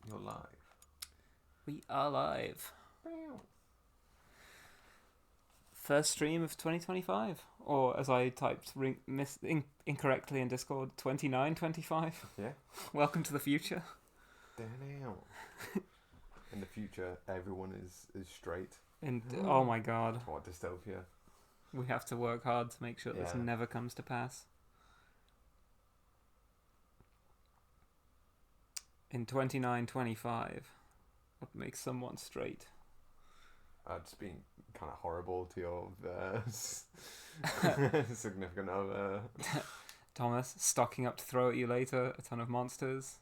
You're live. We are live. First stream of 2025, or as I typed incorrectly in Discord, 2925. Yeah. Welcome to the future. Damn. In the future, everyone is straight. And oh my god, What dystopia? we have to work hard to make sure this Yeah. never comes to pass. In 2925, what makes someone straight? Just being kind of horrible to your significant other. Thomas, stocking up to throw at you later, a ton of monsters.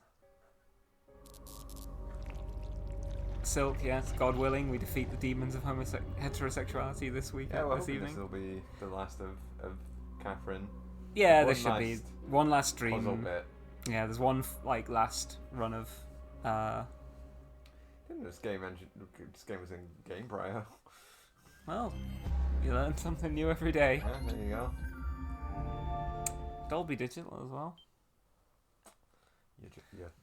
Silk, yes, God willing, we defeat the demons of heterosexuality this week, Yeah, well, this hoping evening. this will be the last of Catherine. Yeah, One there should be one last stream. Puzzle bit. Yeah, there's one last run of. Didn't this game was in game prior? Well, you learn something new every day. Yeah, there you go. Dolby Digital as well.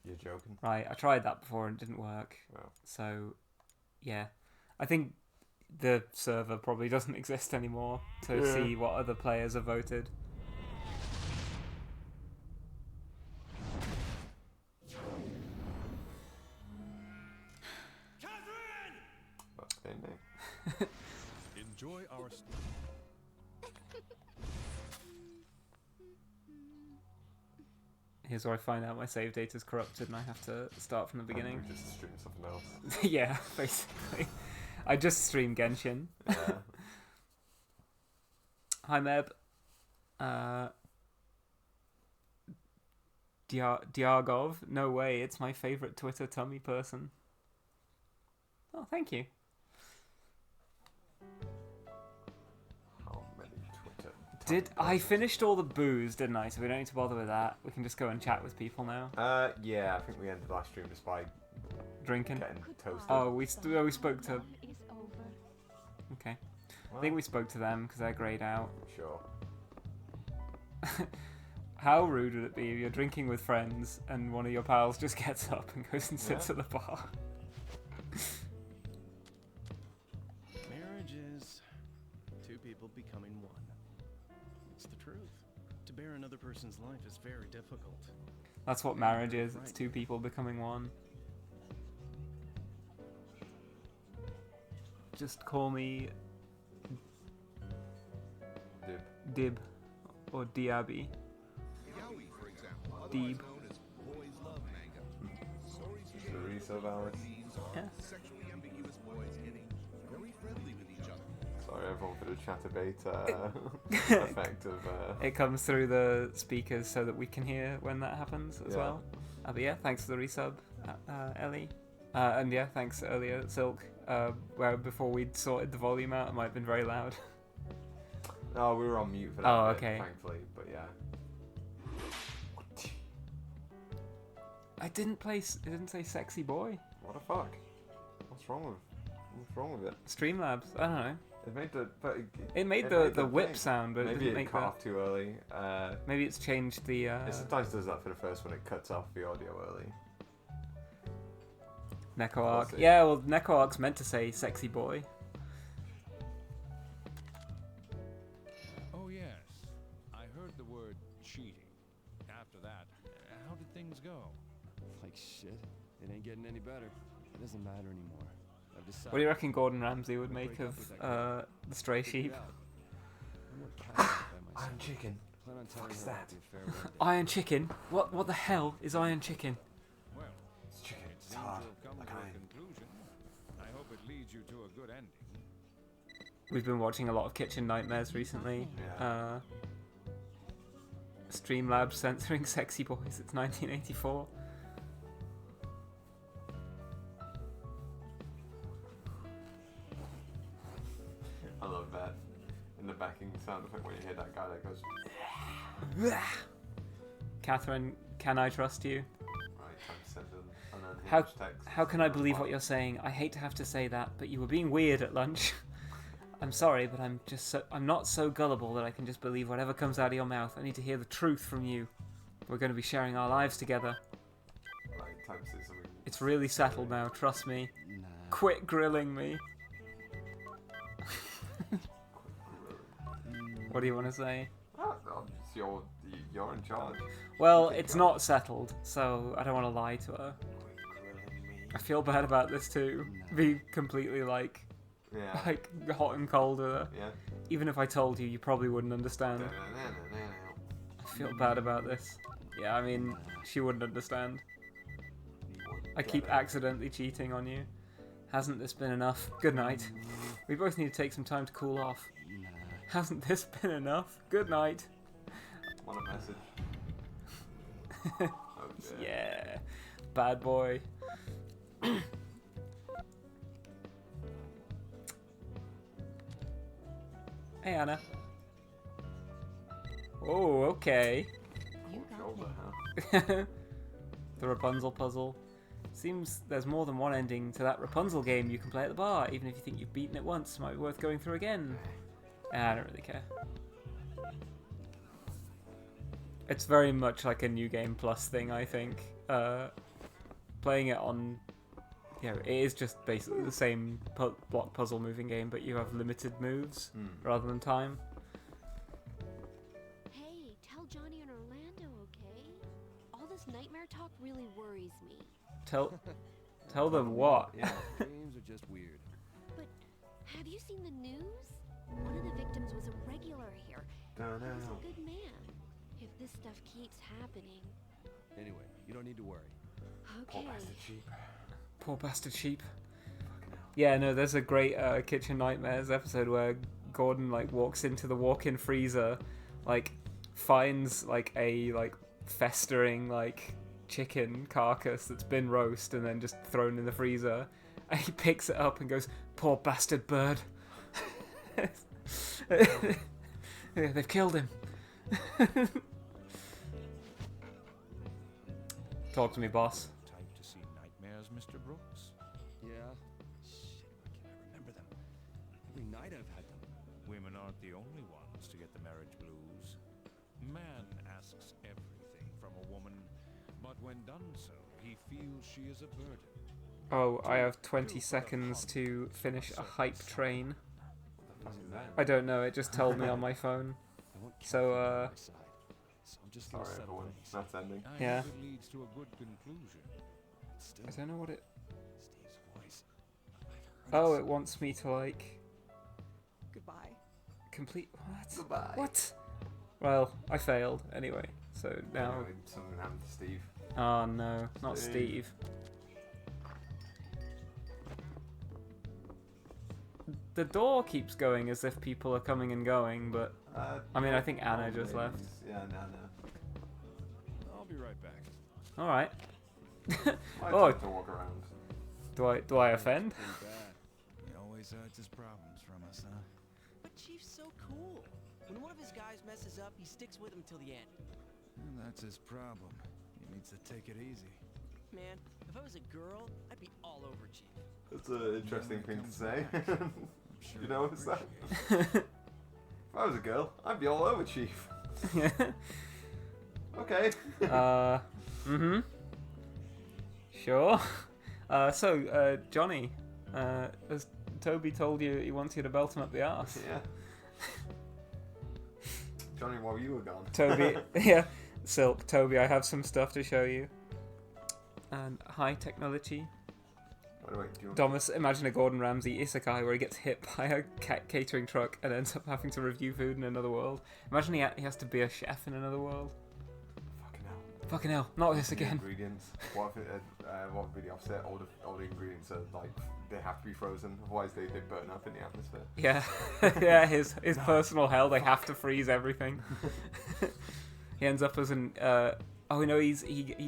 You're joking. Right, I tried that before and it didn't work. Well. So, yeah, I think the server probably doesn't exist anymore to see what other players have voted. That's their name. Enjoy our. Here's where I find out my save data is corrupted and I have to start from the beginning. We're just streaming something else. Yeah, basically. I just stream Genshin. Yeah. Hi, Meb. Diargov. No way, it's my favourite Twitter tummy person. Oh, thank you. How many Twitter? I finished all the booze, didn't I? So we don't need to bother with that. We can just go and chat with people now. Yeah, I think we ended last stream just by Drinking. getting toasted. Oh, we spoke to. Okay. I think we spoke to them because they're grayed out. Sure. How rude would it be if you're drinking with friends and one of your pals just gets up and goes and sits at the bar? Marriage is two people becoming one. It's the truth. To bear another person's life is very difficult. That's what marriage is. It's two people becoming one. Just call me Dib or Diaby. Yaoi, for example, Deeb. otherwise known as boys love manga. Stories The feature resub, Alex. teens are Yeah. sexually ambiguous boys getting very friendly with each other. Sorry, everyone, for the chatterbait effect of. It comes through the speakers so that we can hear when that happens as Yeah. well. But yeah, thanks for the resub, Ellie. And yeah, thanks earlier, Silk. Where before we'd sorted the volume out, it might have been very loud. No, we were on mute for that. Oh, bit, okay. Thankfully, but yeah. I didn't say sexy boy. What the fuck? What's wrong with it? Streamlabs. I don't know. It made the. But It made It the made the whip thing. sound, but it maybe didn't it make cut that. off too early. Maybe it's changed the. It sometimes does that for the first one. It cuts off the audio early. NecoArc. see. Yeah, well, NecoArc's meant to say sexy boy. Oh yes, I heard the word cheating. After that, how did things go? Like shit. It ain't getting any better. It doesn't matter anymore. I've decided. What do you reckon Gordon Ramsay would make of the stray sheep? I'm more passionate by myself. chicken. Plan on telling Fuck's her that? about the affair one day. Iron chicken? What the hell is iron chicken? Well, It's chicken. it It's seems hard. to have come Like to a iron. conclusion. I hope it leads you to a good ending. We've been watching a lot of Kitchen Nightmares recently. Yeah. Streamlabs censoring sexy boys. It's 1984. I love that. In the backing sound effect when you hear that guy that goes. Catherine, can I trust you? Right, time to send an unhinged How- text. How can I believe what you're saying? I hate to have to say that, but you were being weird at lunch. I'm sorry, but I'm not so gullible that I can just believe whatever comes out of your mouth. I need to hear the truth from you. We're going to be sharing our lives together. Right, time to say something. It's really settled now, trust me. Nah. Quit grilling me. What do you want to say? Oh, no, it's you're in charge. Well, Okay, it's go. not settled, so I don't want to lie to her. Quit grilling me. I feel bad about this too. Be completely like Yeah. hot and cold with her. Yeah. Even if I told you, you probably wouldn't understand. I feel bad about this. Yeah, I mean, she wouldn't understand. I keep accidentally cheating on you. Hasn't this been enough? Good night. We both need to take some time to cool off. Nah. Hasn't this been enough? Good night. Want a message? Oh, dear. Yeah. Bad boy. Hey, Anna. Oh, okay. Cool shoulder, huh? The Rapunzel puzzle. Seems there's more than one ending to that Rapunzel game you can play at the bar. Even if you think you've beaten it once, it might be worth going through again. I don't really care. It's very much like a New Game Plus thing, I think. Playing it on... Yeah, it is just basically the same block puzzle moving game, but you have limited moves rather than time. Hey, tell Johnny and Orlando, okay? All this nightmare talk really worries me. Tell them what? Yeah. Dreams are just weird. But have you seen the news? One of the victims was a regular here. He was a good man. If this stuff keeps happening... Anyway, you don't need to worry. Okay. Poor bastard sheep. Yeah, no, there's a great Kitchen Nightmares episode where Gordon like walks into the walk-in freezer, like finds like a like festering like chicken carcass that's been roast and then just thrown in the freezer, and he picks it up and goes, "Poor bastard bird." Yeah, they've killed him. Talk to me, boss. Type to see nightmares, Mr. Brooks? Yeah? Shit, why can't I remember them? Every night I've had them. Women aren't the only ones to get the marriage blues. man asks everything from a woman, but when done so, he feels she is a burden. Oh, I have 20 seconds to finish a hype train. What the fuck is that? I don't know, it just told me on my phone. I want So, Catherine on my side. So I'm just gonna Sorry, settle everyone. things. That's ending. I Yeah. hope it leads to a good conclusion. Still, I don't know what it... Steve's voice. I've heard Oh, it it wants me to, like, Goodbye. complete... What? Goodbye. What? Well, I failed, anyway. So now... Anyway, something happened to Steve. Oh no, not Steve. Steve. The door keeps going as if people are coming and going, but I mean, I think Anna just left. Yeah, Anna. I'll be right back. All right. I Oh. like to walk around. Do I offend? Pretty bad. He always hides his problems from us, huh? But Chief's so cool. When one of his guys messes up, he sticks with him till the end. Well, that's his problem. He needs to take it easy. Man, if I was a girl, I'd be all over Chief. That's an interesting thing to say. I'm sure You know he'll what's that? appreciate it. If I was a girl, I'd be all over Chief. Okay. Mm-hmm. Sure. Johnny, has Toby told you he wants you to belt him up the arse? Yeah. Johnny, while you were gone. Toby, yeah. Silk, Toby, I have some stuff to show you. And high technology. By the way, do you want Thomas, imagine a Gordon Ramsay isekai where he gets hit by a catering truck and ends up having to review food in another world. Imagine he has to be a chef in another world. Fucking hell. Fucking hell, not this The again. ingredients. What if what would be the offset? All the ingredients are like they have to be frozen, otherwise they burn up in the atmosphere. Yeah, yeah. His personal hell. They have to freeze everything. He ends up as an. Oh no, he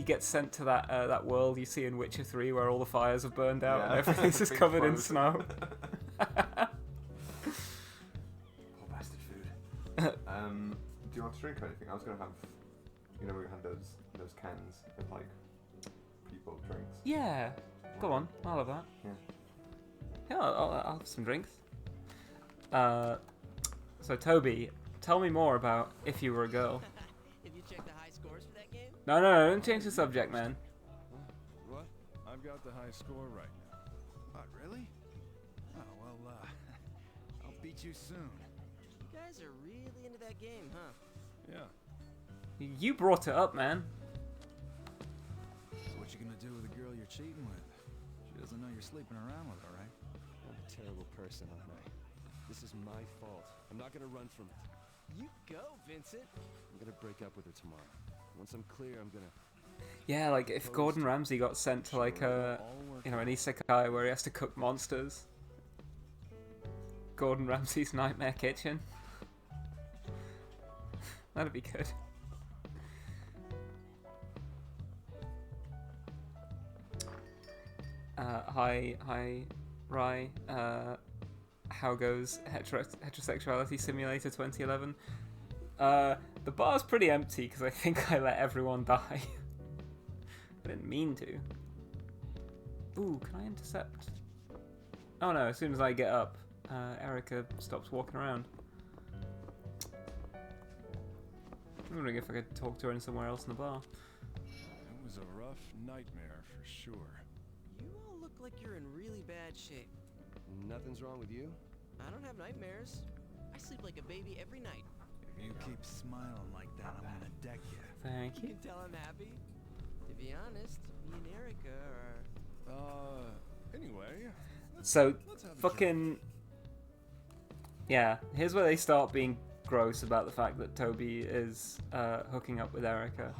gets sent to that world you see in Witcher 3 where all the fires have burned out and Yeah. everything's just Big covered in frozen. snow. Poor bastard food. Do you want to drink or anything? I was gonna have, we had those cans with like people drinks. Yeah, go on, I'll have that. Yeah. Yeah, I'll have some drinks. So Toby, tell me more about If You Were a Girl. Have you checked the high scores for that game? No, don't change the subject, man. What? I've got the high score right now. What, really? Oh, well, I'll beat you soon. You guys are really into that game, huh? Yeah. You brought it up, man. So what you gonna do with a girl you're cheating with? She doesn't know you're sleeping around with her, right? I'm a terrible person, aren't I? This is my fault. I'm not gonna run from it. You go, Vincent. I'm gonna break up with her tomorrow. Once I'm clear, I'm gonna... Yeah, like if Gordon Ramsay got sent to like an isekai where he has to cook monsters. Gordon Ramsay's Nightmare Kitchen. That'd be good. Hi, Rai. How goes Heterosexuality Simulator 2011? The bar's pretty empty because I think I let everyone die. I didn't mean to. Ooh, can I intercept? Oh no, as soon as I get up, Erica stops walking around. I'm wondering if I could talk to her in somewhere else in the bar. It was a rough nightmare for sure. You all look like you're in really bad shape. Nothing's wrong with you? I don't have nightmares. I sleep like a baby every night. If you keep smiling like that, I'm gonna deck you. Thank You you. can tell I'm happy. To be honest, me and Erica are... Anyway, So, let's have a drink. fucking... Yeah, here's where they start being gross about the fact that Toby is hooking up with Erica.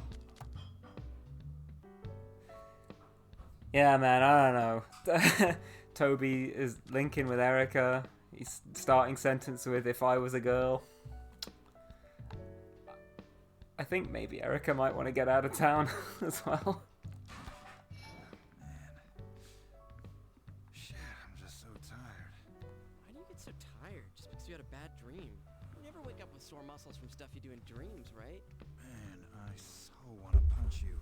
Yeah, man, I don't know. Toby is linking with Erica. He's starting sentence with "if I was a girl." I think maybe Erica might want to get out of town as well. Shit, I'm just so tired. Why do you get so tired? Just because you had a bad dream. You never wake up with sore muscles from stuff you do in dreams, right? Man, I so want to punch you.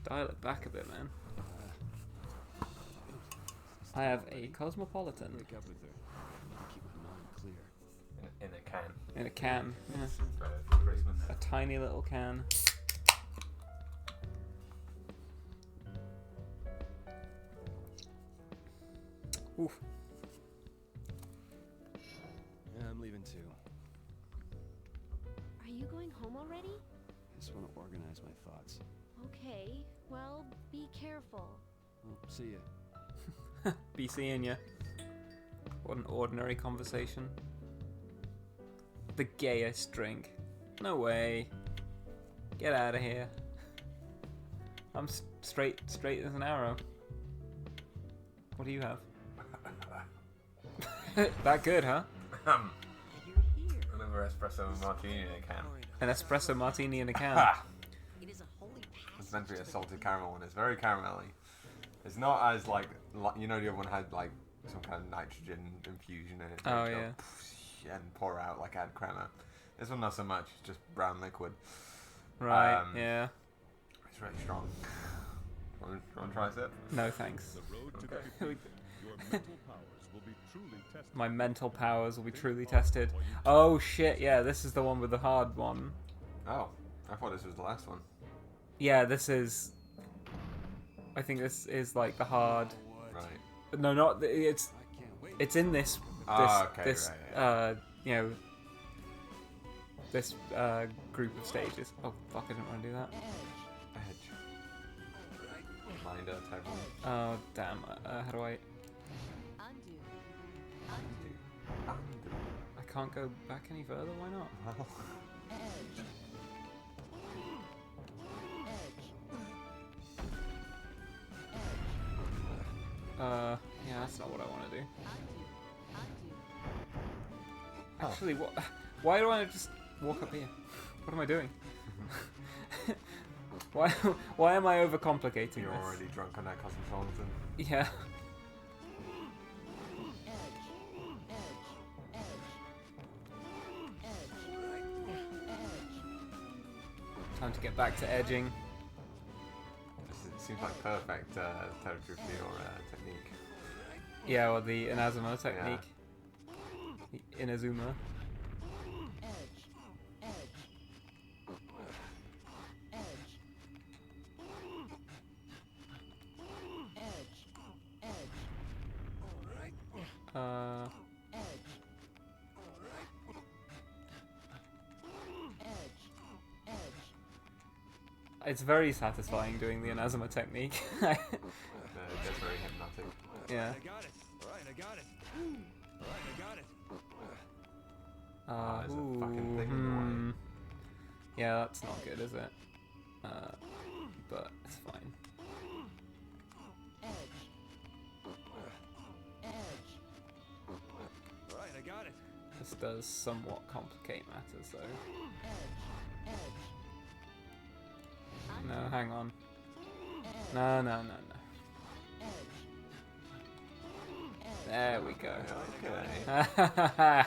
Dial it back a bit, man. I have a Cosmopolitan. Break up with her. Keep my mind clear. In a can. In a can. Yeah. For Christmas. A tiny little can. Oof. Yeah, I'm leaving too. Are you going home already? Just want to organize my thoughts. Okay, well, be careful. Well, see ya. Be seeing ya. What an ordinary conversation. The gayest drink. No way. Get out of here. I'm straight as an arrow. What do you have? That good, huh? You're here. Another espresso martini in a can. An espresso martini in a can. Ha! It is a holy It's meant to be a salted caramel one. It's very caramelly. It's not as like you know the other one had like some kind of nitrogen infusion in it. Oh, Like, yeah. And pour out like ad crema. This one not so much. It's just brown liquid. Right, yeah. It's really strong. Want to try a sip? No thanks. The road to the defeat. Your mental powers will be truly tested. My mental powers will be truly tested. Oh shit, yeah, this is the one with the hard one. Oh, I thought this was the last one. Yeah, this is... I think this is like the hard... Right. No, not... It's I can't wait. it's in this... Ah, okay, this, right, you know... This, group of stages. Oh, fuck, I didn't want to do that. Edge. Minder type one. Oh, damn. How do I... Undo. Undo. I can't go back any further, why not? Well, Yeah, that's not what I want to do. Undo. Actually, what? Why do I just walk up here? What am I doing? Why am I overcomplicating you're this? already drunk on that cosmopolitan. Yeah. Time to get back to edging. It seems like perfect territory for your technique. Yeah, or the Inazuma technique. The Inazuma. It's very satisfying doing the Inazuma technique. It gets very hypnotic. Yeah. I got it. All right, I got it. All right, I got it. There's a fucking thing in the way. Yeah, that's not good, is it? But it's fine. All right, I got it. This does somewhat complicate matters, though. No, hang on. No. There we go. Okay.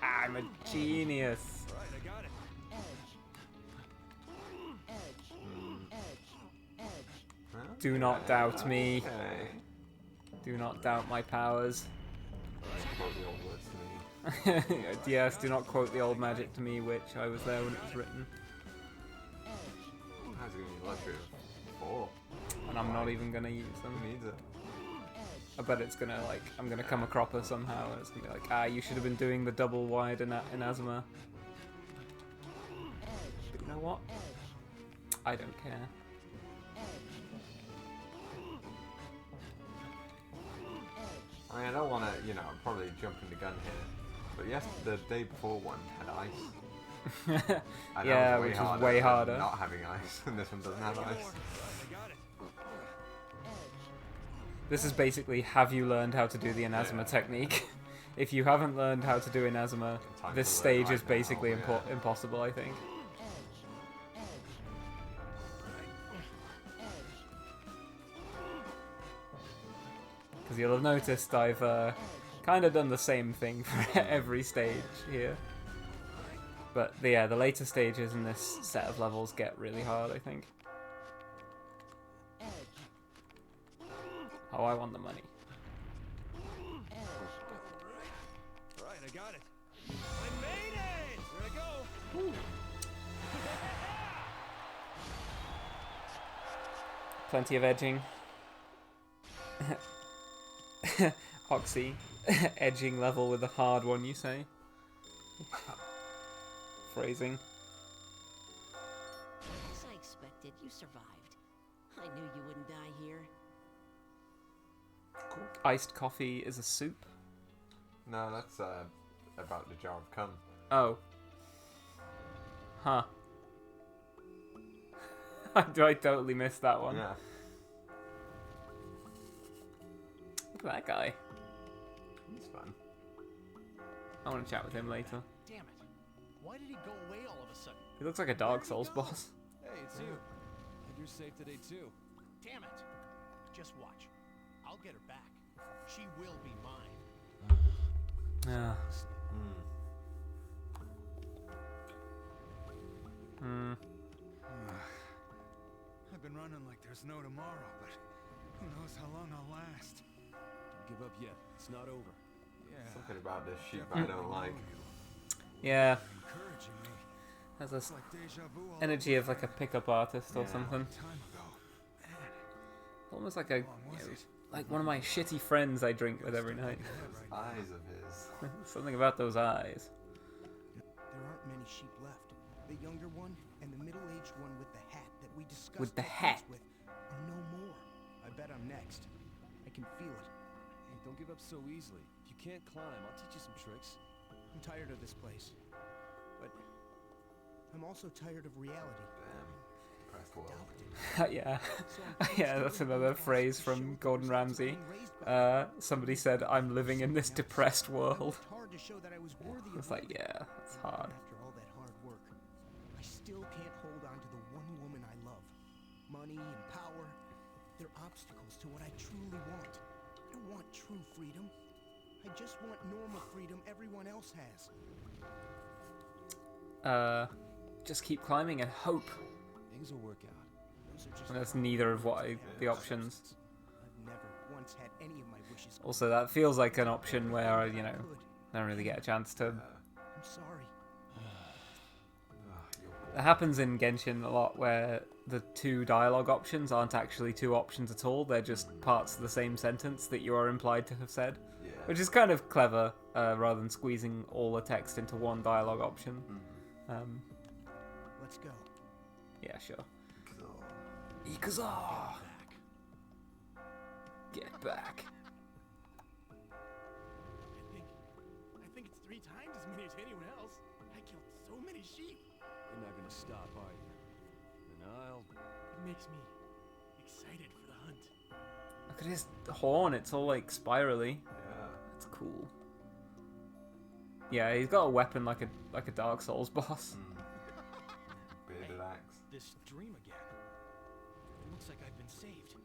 I'm a genius. All right, I got it. Well, Do not doubt me. Okay. Do not doubt my powers. Quote the old words to me. Yes, do not quote the old magic to me, which I was there when it was written. How's it going to be luxury of 4? And I'm not even gonna use them. Who needs it? I bet it's gonna, like, I'm gonna come a cropper somehow, and it's gonna be like, you should have been doing the double wide Inazuma. But you know what? I don't care. I mean, I don't want to, probably jumping the gun here. But yes, the day before one had ice. And Yeah, that was which is harder way than harder. Not having ice, and this one doesn't have ice. I got it. This is basically, have you learned how to do the Inazuma technique? If you haven't learned how to do Inazuma, Time this to learn stage right is basically now, yeah. impossible, I think. Because you'll have noticed I've kind of done the same thing for every stage here. But yeah, the later stages in this set of levels get really hard, I think. Oh, I want the money. All right, I got it. I made Plenty of edging. Oxy. Edging level with a hard one, you say? Phrasing. As I expected, you survived. I knew you wouldn't die here. Iced coffee is a soup? No, that's about the jar of cum. Oh. Huh. I totally missed that one. Yeah. Look at that guy. He's fun. I want to chat with him later. Damn it. Why did he go away all of a sudden? He looks like a Dark Souls boss. Hey, it's you. And you're safe today too. Damn it. Just watch. I'll get her back. She will be mine. Yeah. Hmm. I've been running like there's no tomorrow, but who knows how long I'll last. Don't give up yet. It's not over. Yeah. Something about this sheep I don't like. Yeah. Encouraging me. Has this It's like deja vu all energy of over like a again. pickup artist or Yeah. something. Time ago. Man, Almost like a, how long was it? like one of my shitty friends I drink with every night. Those eyes of his. Something about those eyes. There aren't many sheep left. The younger one and the middle-aged one with the hat that we discussed With the our hat? feats with are no more. I bet I'm next. I can feel it. Hey, don't give up so easily. If you can't climb, I'll teach you some tricks. I'm tired of this place. But I'm also tired of reality. Depressed world. Yeah. So I'm Yeah, that's another phrase from Gordon Ramsay. Somebody said, "I'm living in this depressed world." It's hard to show that I was worthy It's of like, living. yeah, that's And hard. After all that hard work, I still can't hold on to the one woman I love. Money and power, they're obstacles to what I truly want. I don't want true freedom. I just want normal freedom everyone else has. Just keep climbing and hope. Things will work out. Those are just And that's neither of what the options. I've never once had any of my wishes. Also, that feels like an option where, you know, I don't really get a chance to. I'm sorry. It happens in Genshin a lot where the two dialogue options aren't actually two options at all. They're just parts of the same sentence that you are implied to have said. Yeah. Which is kind of clever, rather than squeezing all the text into one dialogue option. Let's go. Yeah, sure. So, Ikaza! Get back. I think it's 3 times as many as anyone else. I killed so many sheep. You're not gonna stop, are you? And I'll... It makes me excited for the hunt. Look at his horn, it's all like spirally. yeah. That's cool. Yeah, he's got a weapon like a Dark Souls boss. Bearded axe. This dream again. It looks like I've been saved.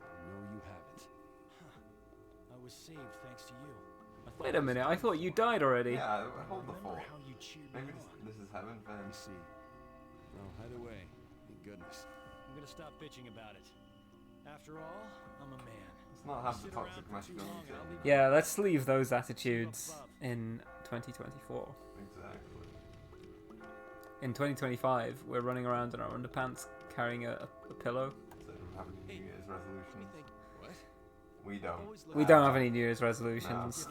No, you haven't. I was saved thanks to you. I thought Wait a minute, I thought you died already. Yeah, hold the Remember fort. how you cheered me Maybe on. this is heaven, Let then. me see. Well, either way, thank goodness. I'm gonna stop bitching about it. After all, I'm a man. Let's not have the Sit toxic around for too long, masculinity. I'll leave Yeah, let's leave those attitudes in 2024. Exactly. In 2025, we're running around in our underpants carrying a pillow. So we don't have any New Year's resolutions. What? We don't. We don't have any New Year's resolutions.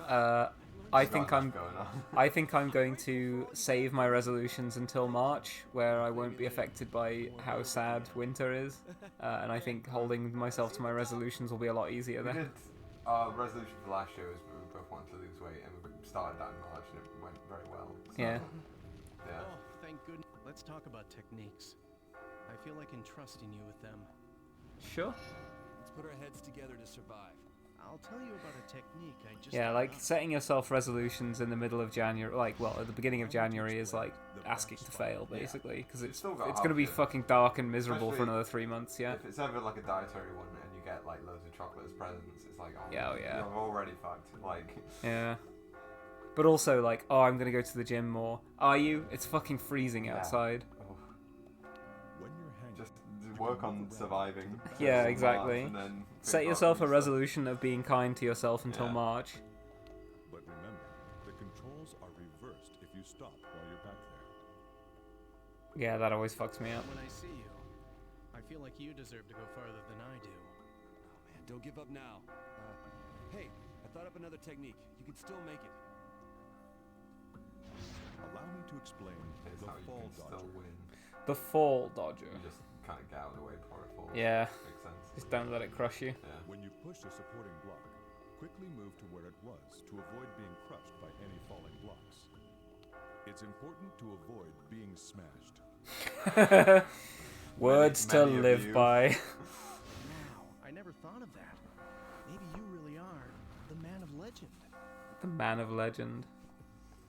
I We've think got I'm enough going on. I think I'm going to save my resolutions until March, where I won't be affected by how sad winter is, and I think holding myself to my resolutions will be a lot easier We then. did our resolution for last year was we both wanted to lose weight, and we started that in March, and it went very well. So, Yeah. Yeah. Oh, thank goodness. Let's talk about techniques. I feel like entrusting you with them. Sure. Let's put our heads together to survive. I'll tell you about a technique I just Yeah, thought like up. setting yourself resolutions in the middle of January, like, well, at the beginning of January is like asking to fail, basically, because it's still got going to be half it. fucking dark and miserable for Especially another 3 months. Yeah. If it's ever like a dietary one and you get like loads of chocolate as presents, it's like, oh, Yeah, oh, yeah. you're already fucked. Like, Yeah. But also, like, oh, I'm going to go to the gym more. Are you? It's fucking freezing Yeah. outside. oh, When you're hanging, just work on surviving. Yeah, until exactly. March, and then Set figure out yourself a new stuff. resolution of being kind to yourself until Yeah. March. but remember, the controls are reversed if you stop while you're back there. Yeah, that always fucks me up. When I see you, I feel like you deserve to go farther than I do. Oh man, don't give up now. Hey, I thought up another technique. You can still make it. Allow me to explain Here's the how you fall can still dodger. win. The fall dodger. You just kind of get out of the way before it falls. Yeah. Makes sense. Just don't let it crush you. Yeah. When you push a supporting block, quickly move to where it was to avoid being crushed by any falling blocks. It's important to avoid being smashed. Words to many of live you. by. Wow, I never thought of that. Maybe you really are the man of legend. The man of legend.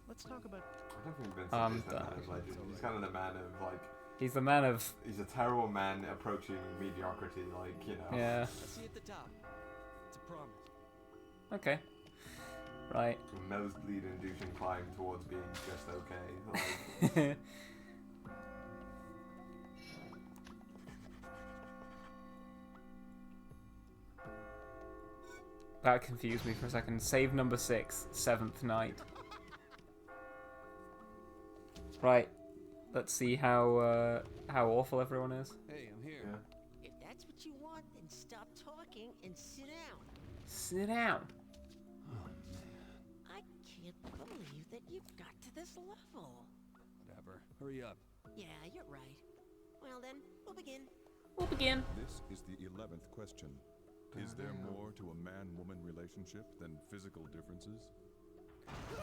Let's talk about. I don't think Vincent I'm is the man done. of legend. He's kind of the man of like. He's the man of. He's a terrible man approaching mediocrity. Like, you know. Yeah. Let's see at the top. It's a promise. Okay. Right. Nosebleed inducing climb towards being just okay. Like, That confused me for a second. Save number 6, 7th night. Right. Let's see how awful everyone is. Hey, I'm here. yeah. If that's what you want, then stop talking and sit down. Sit down. I can't believe that you've got to this level. Whatever. Hurry up. Yeah, you're right. Well then, we'll begin. We'll begin. This is the 11th question. Is there more to a man-woman relationship than physical differences?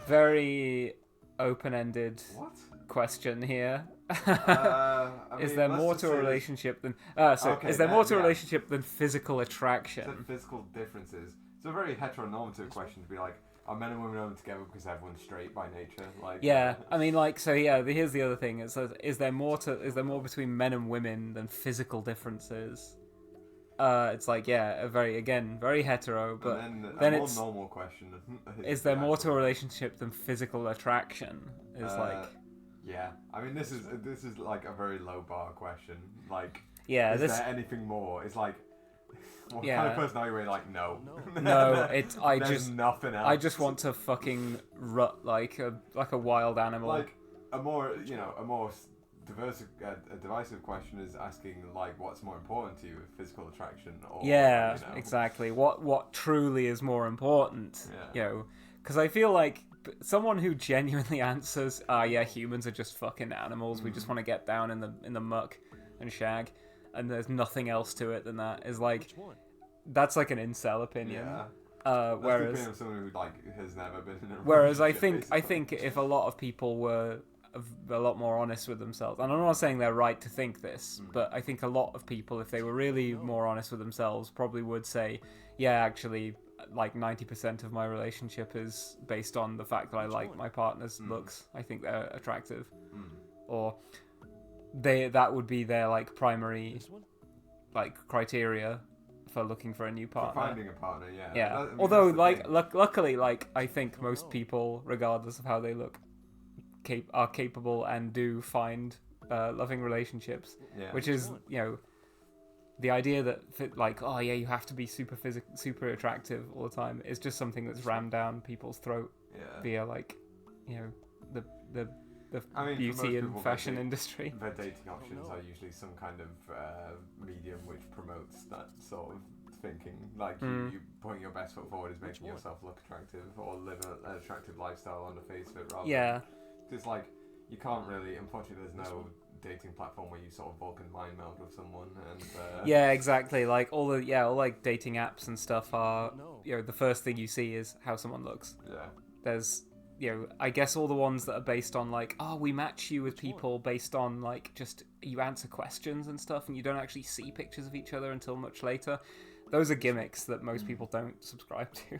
Very open-ended What? question here. I Is mean, there let's more just to say a this- relationship than Okay, is there then, more to a yeah. relationship than physical Said attraction? physical differences. It's a very heteronormative question to be like, are men and women only together because everyone's straight by nature? Like, Yeah, I mean, like, so yeah. Here's the other thing: is there more between men and women than physical differences? It's like, yeah, very hetero, but then then a more it's normal question. is there the more to a actual- relationship than physical attraction? Is like, Yeah, I mean, this is like a very low bar question. Like, yeah, is this there anything more? It's like, what kind Yeah. of person are you? Where you're like, no, no, it's There's nothing else. I just want to fucking rut like a wild animal. like a more divisive question is asking like, what's more important to you, physical attraction or Yeah, you know? exactly. What truly is more important? Yeah. You know, because I feel like someone who genuinely answers, yeah, humans are just fucking animals. We just want to get down in the muck and shag, and there's nothing else to it than that. Is like Which one? that's like an incel opinion. Yeah. That's the Whereas opinion of someone who like has never been in a Whereas I relationship, think basically. if a lot of people were a lot more honest with themselves, and I'm not saying they're right to think this, but I think a lot of people, if they were really more honest with themselves, probably would say, yeah, actually, like 90% of my relationship is based on the fact that I like my partner's looks. I think they're attractive, or that would be their like primary This one? like criteria for looking for a new for partner. finding a partner, yeah. Yeah. That- I mean, Although, that's the like, thing. luckily, like, I think most people, regardless of how they look, are capable and do find loving relationships. Yeah. Which is, you know, the idea that, like, oh yeah, you have to be super attractive all the time is just something that's rammed down people's throat yeah. via, like, you know, the I mean, for most beauty and people, fashion their industry. Their dating options are usually some kind of medium which promotes that sort of thinking. Like, you putting your best foot forward is making yourself look attractive or live an attractive lifestyle on the face of it rather Yeah. It's like, you can't really, unfortunately, there's no dating platform where you sort of Vulcan mind meld with someone and... Yeah, exactly. Like, all like dating apps and stuff are, you know, the first thing you see is how someone looks. Yeah. There's, you know, I guess all the ones that are based on like, oh, we match you with people based on like just you answer questions and stuff, and you don't actually see pictures of each other until much later. Those are gimmicks that most people don't subscribe to,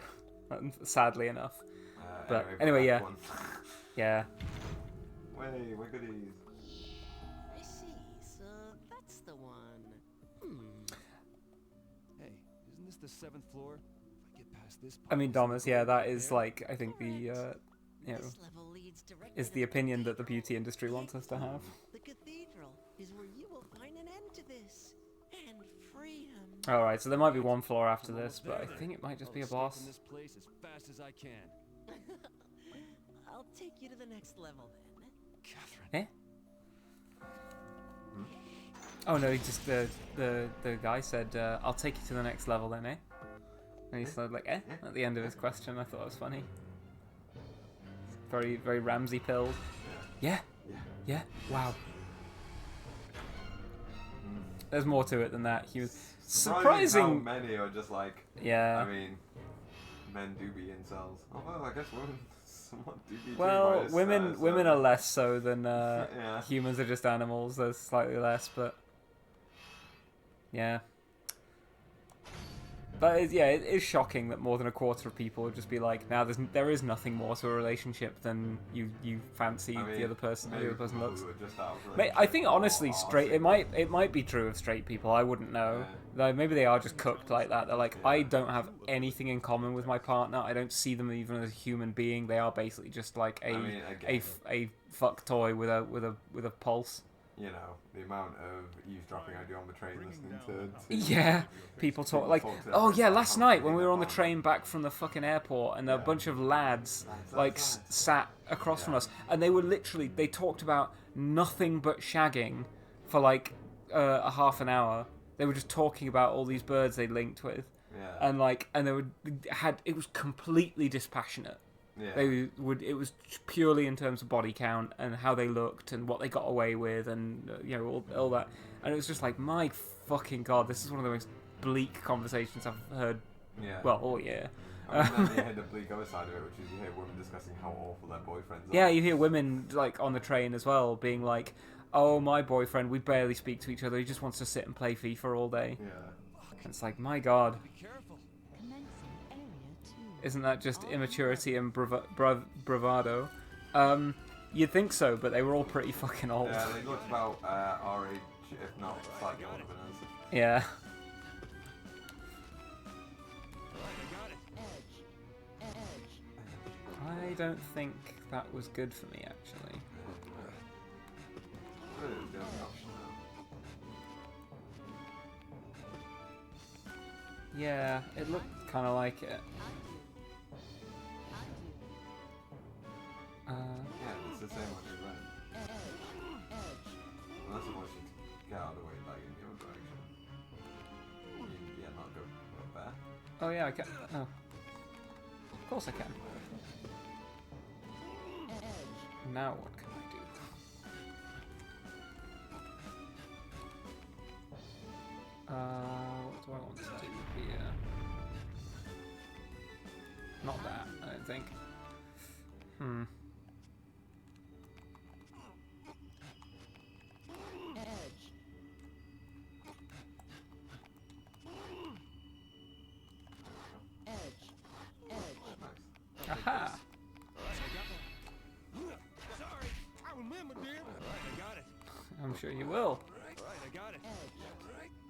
sadly enough. But anyway, yeah, yeah. Way, we're goodies. I see. So that's the one. Hey, isn't this the 7th floor? If I get past this I mean, part, Domus, yeah, that is like I think the you know This level leads directly is to the opinion that the beauty industry wants us to have. The cathedral is where you will find an end to this and freedom. All right, so there might be one floor after this, but I think it might just be a I'll escape boss. from this place as fast as I can. I'll take you to the next level then. Catherine. Eh? Oh no, he just the guy said, "I'll take you to the next level, then, eh?" And he said like, "Eh?" at the end of his question. I thought it was funny. Very, very Ramsey pilled. Yeah. Yeah. Wow. There's more to it than that. He was surprising. How many are just like. Yeah. I mean, men do be incels. Although I guess women somewhat do be. Well, too, women are less so than yeah. humans are just animals. There's slightly less, but yeah. But it is shocking that more than a quarter of people would just be like, "Now there is nothing more to a relationship than you fancy the other person. The other person looks." I think honestly, it might be true of straight people. I wouldn't know. Yeah. Maybe they are just cooked like that. They're like, I don't have anything in common with my partner. I don't see them even as a human being. They are basically just like a fuck toy with a pulse. You know, the amount of eavesdropping I do on the train listening to yeah, people talk like, oh yeah, last night when we were on the train back from the fucking airport and a bunch of lads like sat across from us and they talked about nothing but shagging for like a half an hour. They were just talking about all these birds they linked with, and it was completely dispassionate. Yeah. It was purely in terms of body count and how they looked and what they got away with and all that, and it was just like, my fucking god, this is one of the most bleak conversations I've heard. Yeah. Well, all year. And then you hear the bleak other side of it, which is you hear women discussing how awful their boyfriends are. Yeah, you hear women like on the train as well being like, "Oh, my boyfriend, we barely speak to each other. He just wants to sit and play FIFA all day." Yeah. And it's like, my god. Isn't that just immaturity and bravado? You'd think so, but they were all pretty fucking old. Yeah, they looked about our age, if not slightly older than us. Yeah. I don't think that was good for me, actually. Yeah, it looked kind of like it. Yeah, it's the same one as that. Unless it wants you to get out of the way, like in the other direction. Yeah, not go up there. Oh yeah, I can. Oh. Of course I can. Now what can I do? What do I want to do here? Not that, I don't think. Aha! Sorry, I remember, dear. I got it. I'm sure you will. Right, I got it.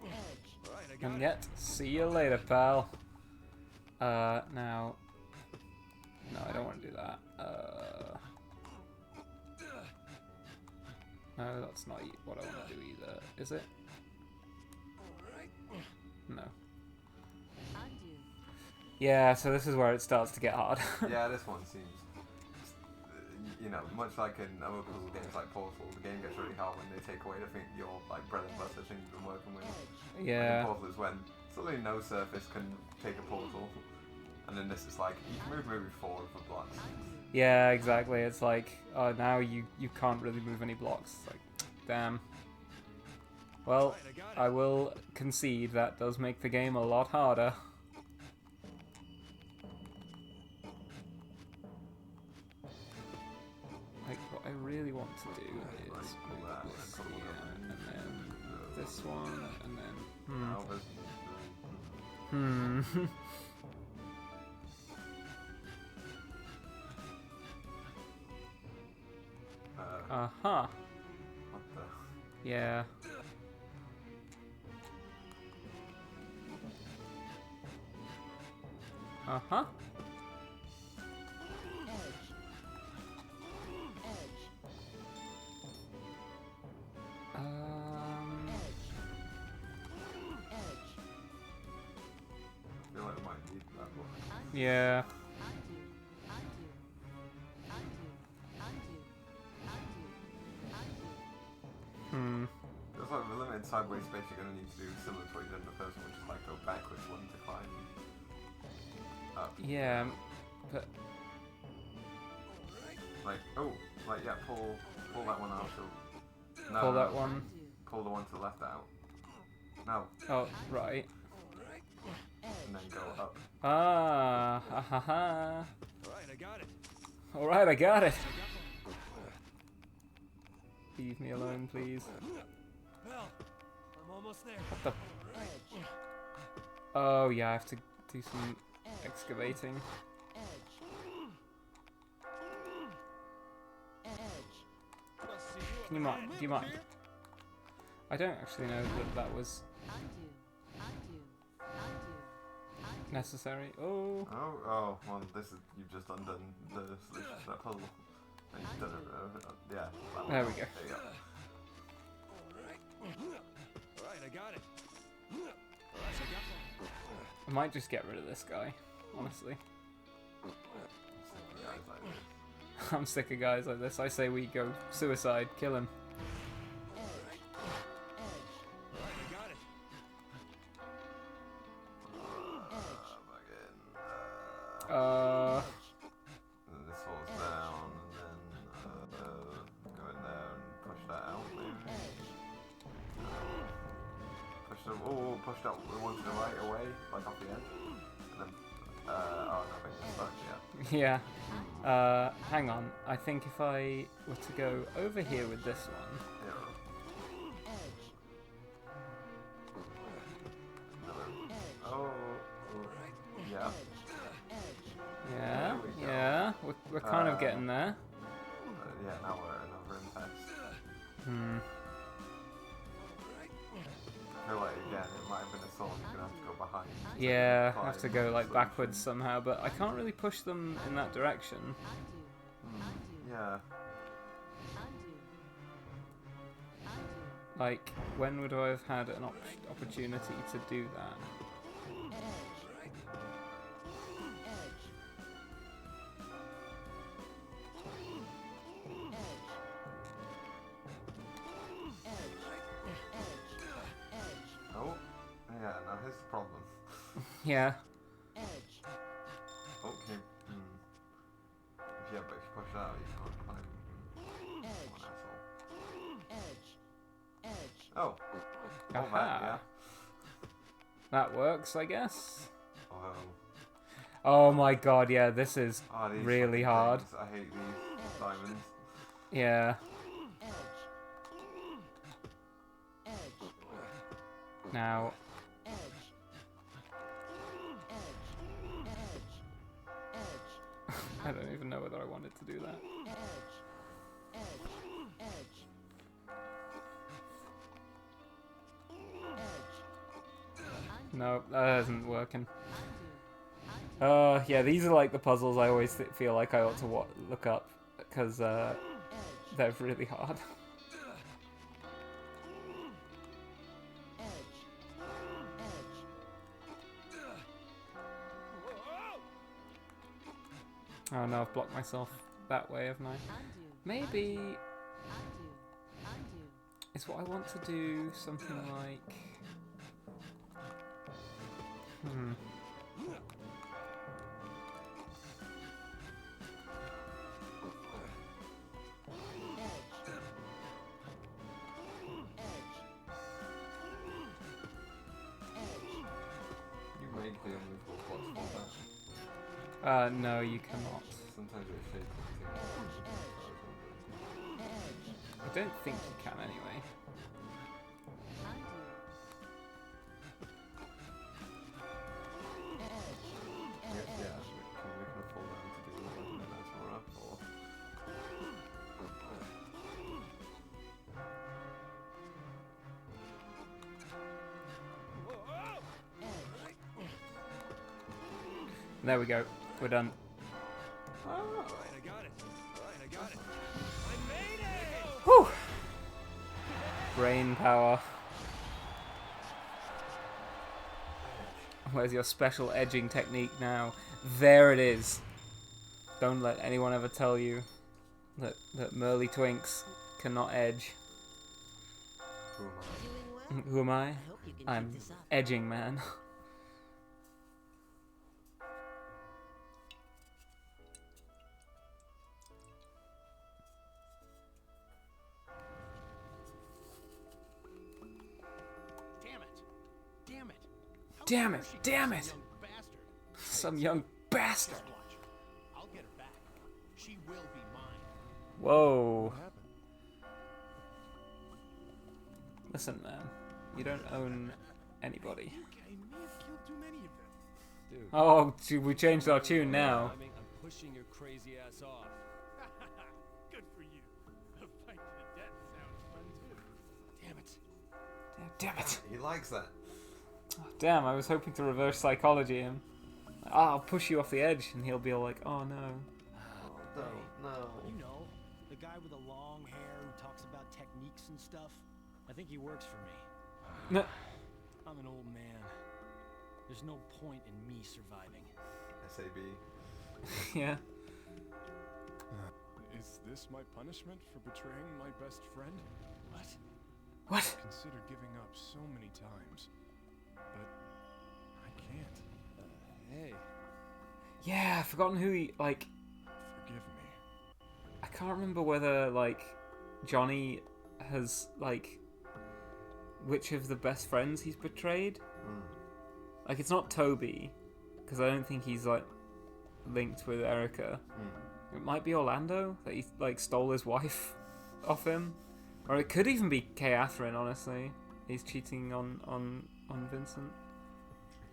Right, I got And yet, see you later, pal. Now... No, I don't want to do that. No, that's not what I want to do either, is it? No. Yeah, so this is where it starts to get hard. Yeah, this one seems... You know, much like in other puzzle games like Portal, the game gets really hard when they take away the thing, your like bread and butter thing you've been working with. Yeah. And Portal is when suddenly no surface can take a portal, and then this is like you can move maybe forward for blocks. Yeah, exactly. It's like, oh, now you can't really move any blocks. It's like, damn. Well, I will concede that does make the game a lot harder. Like, what I really want to do is move this here, and then this one, and then... Uh-huh. What the? Yeah. Uh-huh. I feel like I might need that one. Yeah. It's like we're limited sideways space, you're going to need to do similar to what you did in the first one, which is like go backwards one to climb up. Yeah, but Like, yeah, pull that one out. So, no, pull no, that one. Pull the one to the left out. No, Oh, right. and then go up. Ah, ha ha ha. Alright, I got it. Alright, I got it. Leave me alone, please. Well, I'm almost there. What the? Oh, yeah, I have to do some excavating. Can you mind? Do you mind? I don't actually know that that was necessary. Oh. Oh, well, you've just undone the solution to that puzzle. And you've done it, yeah. That There one. we go. There you go. Alright, I got it. I might just get rid of this guy, honestly. Yeah, it's like this. I'm sick of guys like this. I say we go suicide, kill him. Alright, I got it. And this falls down, and then go in there and push that out, maybe. Push that one to the right away, like off the edge. And then, oh, no, it's stuck, yeah. Yeah. Hang on. I think if I were to go over here with this one. Oh, yeah. Yeah, There we go. yeah. We're kind of getting there. Yeah, now we're at another impasse. Hmm. I feel like, again, it might have been a song you're gonna have to go behind. Yeah, I have to go like backwards somehow, but I can't really push them in that direction. Yeah. Like, when would I have had an opportunity to do that? Oh, yeah, now here's the problem. Yeah. Oh, can you, yeah, but if you push it out, you can't climb. What an asshole. Oh. Oh, Aha. that, yeah. That works, I guess. Oh. Oh my god, yeah, this is Oh, these really fucking hard. things. I hate these diamonds. Yeah. Now. I don't even know whether I wanted to do that. No, that isn't working. Yeah, these are like the puzzles I always feel like I ought to look up, because they're really hard. Oh no, I've blocked myself that way, haven't I? Maybe it's what I want to do, something like... You make the unmovable blocks fall down. No, you cannot. Sometimes it's shaped I don't think you can anyway. Yeah, we can fall down to do like an event or up, or... There we go. We're done. Alright, I got it. Alright, I got it. I made it! Whew! Brain power. Where's your special edging technique now? There it is. Don't let anyone ever tell you that Merly Twinks cannot edge. Who am I? Doing well. Who am I? I hope you can I'm keep this up. edging, man. Damn it! Damn it! How Damn dare it, she damn kill it. some young bastard? Some young bastard. Just watch. I'll get her back. She will be mine. Whoa. What happened? Listen, man. You don't own anybody. I may have killed too many of them. Dude. Oh, we changed our tune now. I'm pushing your crazy ass off. Good for you. A fight to the death sounds fun too. Damn it. Damn it. He likes that. Damn, I was hoping to reverse psychology him. I'll push you off the edge, and he'll be all like, oh no. Oh, no. You know, the guy with the long hair who talks about techniques and stuff. I think he works for me. No. I'm an old man. There's no point in me surviving. SAB. Yeah. Is this my punishment for betraying my best friend? What? What? Considered giving up so many times, but I can't. Hey. Yeah, I've forgotten who he, like, Forgive me. I can't remember whether, like, Johnny has, like, which of the best friends he's betrayed. Like, it's not Toby, because I don't think he's, like, linked with Erica. It might be Orlando, that he, like, stole his wife off him. Or it could even be Catherine, honestly. He's cheating on Vincent.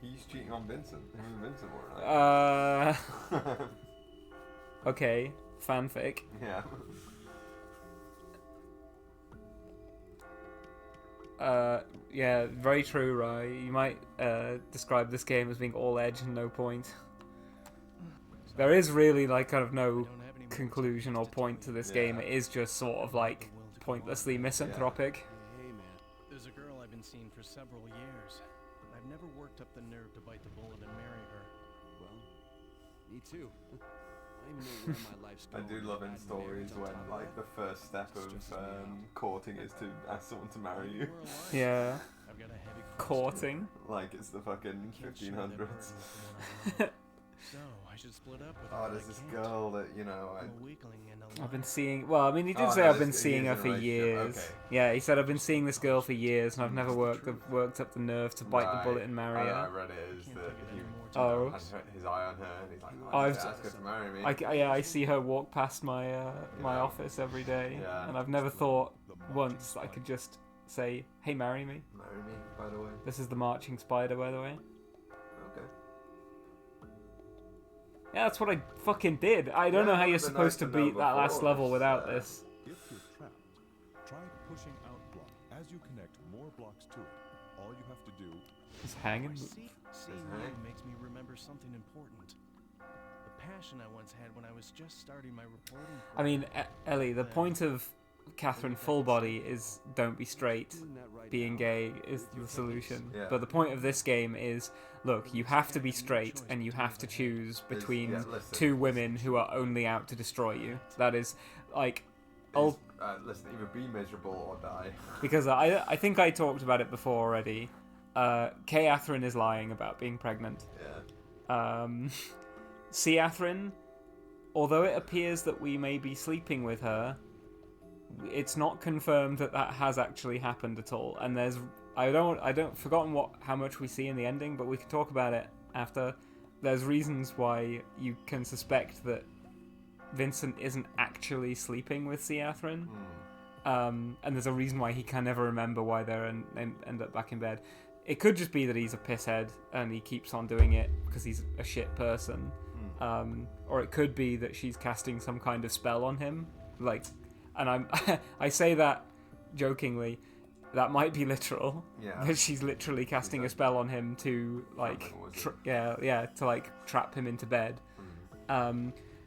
He's cheating on Vincent. Him and Vincent were right. Okay, fanfic. Yeah. Yeah, very true, Rye. You might describe this game as being all edge and no point. There is really, like, kind of no conclusion or point to this game. It is just sort of, like, pointlessly misanthropic. Hey man, there's a girl I've been seeing for several years. I've never worked up the nerve to bite the bullet and marry her. Well, me too. I don't even know where my life's I going. do love in Bad stories marriage on when, top of like, that. the first step of courting is to ask someone to marry you. We're alive. Yeah. I've got a heavy cross to Courting. Like, it's the fucking Can't share that 1500s. burden with the one I love. So, I should split up with her. Oh, but there's I this can't. girl that, you know, I'm a weakling and a I've been liar. seeing. Well, I mean, he did Oh, say no, I've been this- seeing he her is for in a relationship, years. okay. Yeah, he said I've been seeing this girl for years, and I've never worked up the nerve to bite the bullet and marry I her. read it as Can't that think of he any more Oh. had his eye on her, and he's like, Oh, oh, I've yeah, ask her to marry me. I see her walk past my my Yeah. office every day, Yeah. and I've never thought once that I could just say, "Hey, marry me." Marry me, by the way. This is the marching spider, by the way. Okay. Yeah, that's what I fucking did. I don't know how Yeah, you're it would've been supposed to nice to know beat that last before, level without so- this. If you're trapped, try pushing out block. As you connect more blocks to it, all you have to do Just hanging. Seeing hang. you makes me remember something important. The passion I once had when I was just starting my reporting. I mean, Ellie, the point of Catherine Full Body is don't be straight. Being gay is the solution. Yeah. But the point of this game is, look, you have to be straight and you have to choose between yeah, listen. two women who are only out to destroy you. That is, like, Listen, either be miserable or die. because I think I talked about it before already. Catherine is lying about being pregnant. Yeah. Catherine, although it appears that we may be sleeping with her, it's not confirmed that that has actually happened at all. And there's I don't forgotten how much we see in the ending, but we can talk about it after. There's reasons why you can suspect that Vincent isn't actually sleeping with Catherine. And there's a reason why he can never remember why they're end up back in bed. It could just be that he's a pisshead and he keeps on doing it because he's a shit person. Or it could be that she's casting some kind of spell on him. Like, and I say that jokingly. That might be literal. Yeah. That she's literally casting a spell on him to like, to like trap him into bed.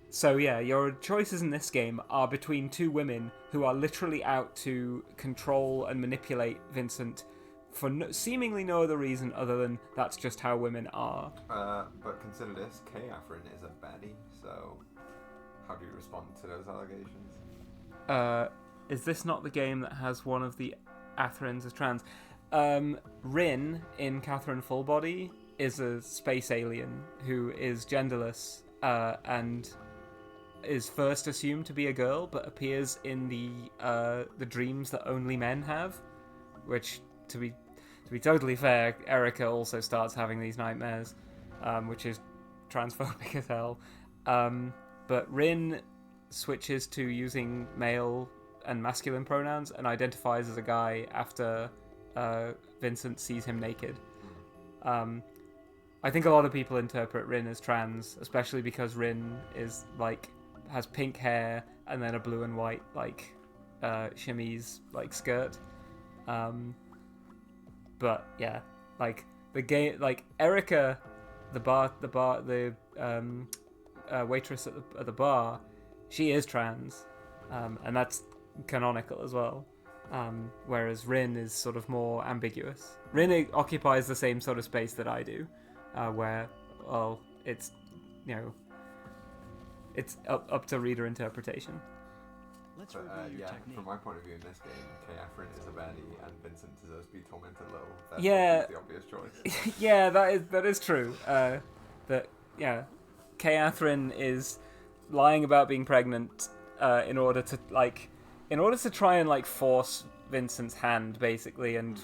So yeah, your choices in this game are between two women who are literally out to control and manipulate Vincent for seemingly no other reason other than that's just how women are. But consider this, Catherine is a baddie, so how do you respond to those allegations? Is this not the game that has one of the Atherans as trans? Rin in Catherine Fullbody is a space alien who is genderless and is first assumed to be a girl, but appears in the dreams that only men have. Which, to be totally fair, Erica also starts having these nightmares, which is transphobic as hell. But Rin switches to using male and masculine pronouns and identifies as a guy after Vincent sees him naked. I think a lot of people interpret Rin as trans, especially because Rin is like has pink hair and then a blue and white like chemise like skirt. But yeah, like the game, like Erica, the waitress at the bar, she is trans, and that's canonical as well. Whereas Rin is sort of more ambiguous. Rin occupies the same sort of space that I do, where, well, it's, you know, it's up to reader interpretation. Let's But review your yeah, technique. from my point of view in this game, Catherine is a baddie and Vincent deserves to be tormented little. That's Yeah. the obvious choice. Yeah, that is true. Catherine is lying about being pregnant in order to try and like force Vincent's hand basically and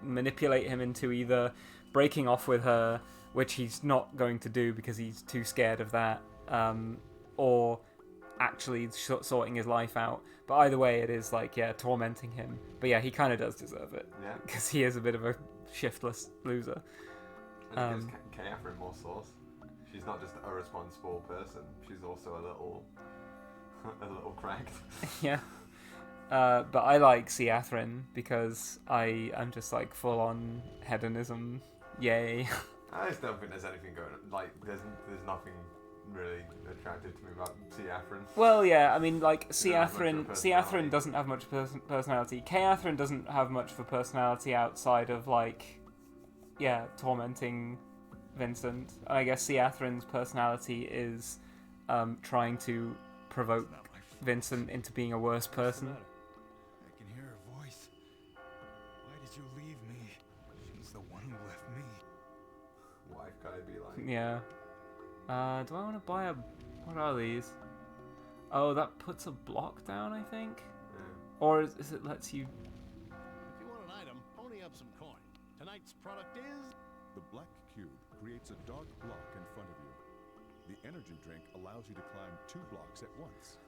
manipulate him into either breaking off with her, which he's not going to do because he's too scared of that, or actually sorting his life out. But either way, it is like, yeah, tormenting him. But yeah, he kind of does deserve it. Yeah. Because he is a bit of a shiftless loser. And it gives Catherine more sauce. She's not just a responsible person. She's also a little cracked. Yeah. But I like Catherine because I'm just like full on hedonism. Yay. I just don't think there's anything going on. Like, there's nothing really attractive to me about Catherine. Well, yeah, I mean, like, Catherine doesn't have much personality. Catherine doesn't have much of a personality outside of, like, yeah, tormenting Vincent. I guess Catherine's personality is trying to provoke Vincent into being a worse person. I can hear her voice. Why did you leave me? She's the one who left me. Wife guy be like. Yeah. Do I want to buy a... What are these? Oh, that puts a block down, I think? Yeah. Or is it lets you... If you want an item, pony up some coin. Tonight's product is... The black cube creates a dark block in front of you. The energy drink allows you to climb 2 blocks at once.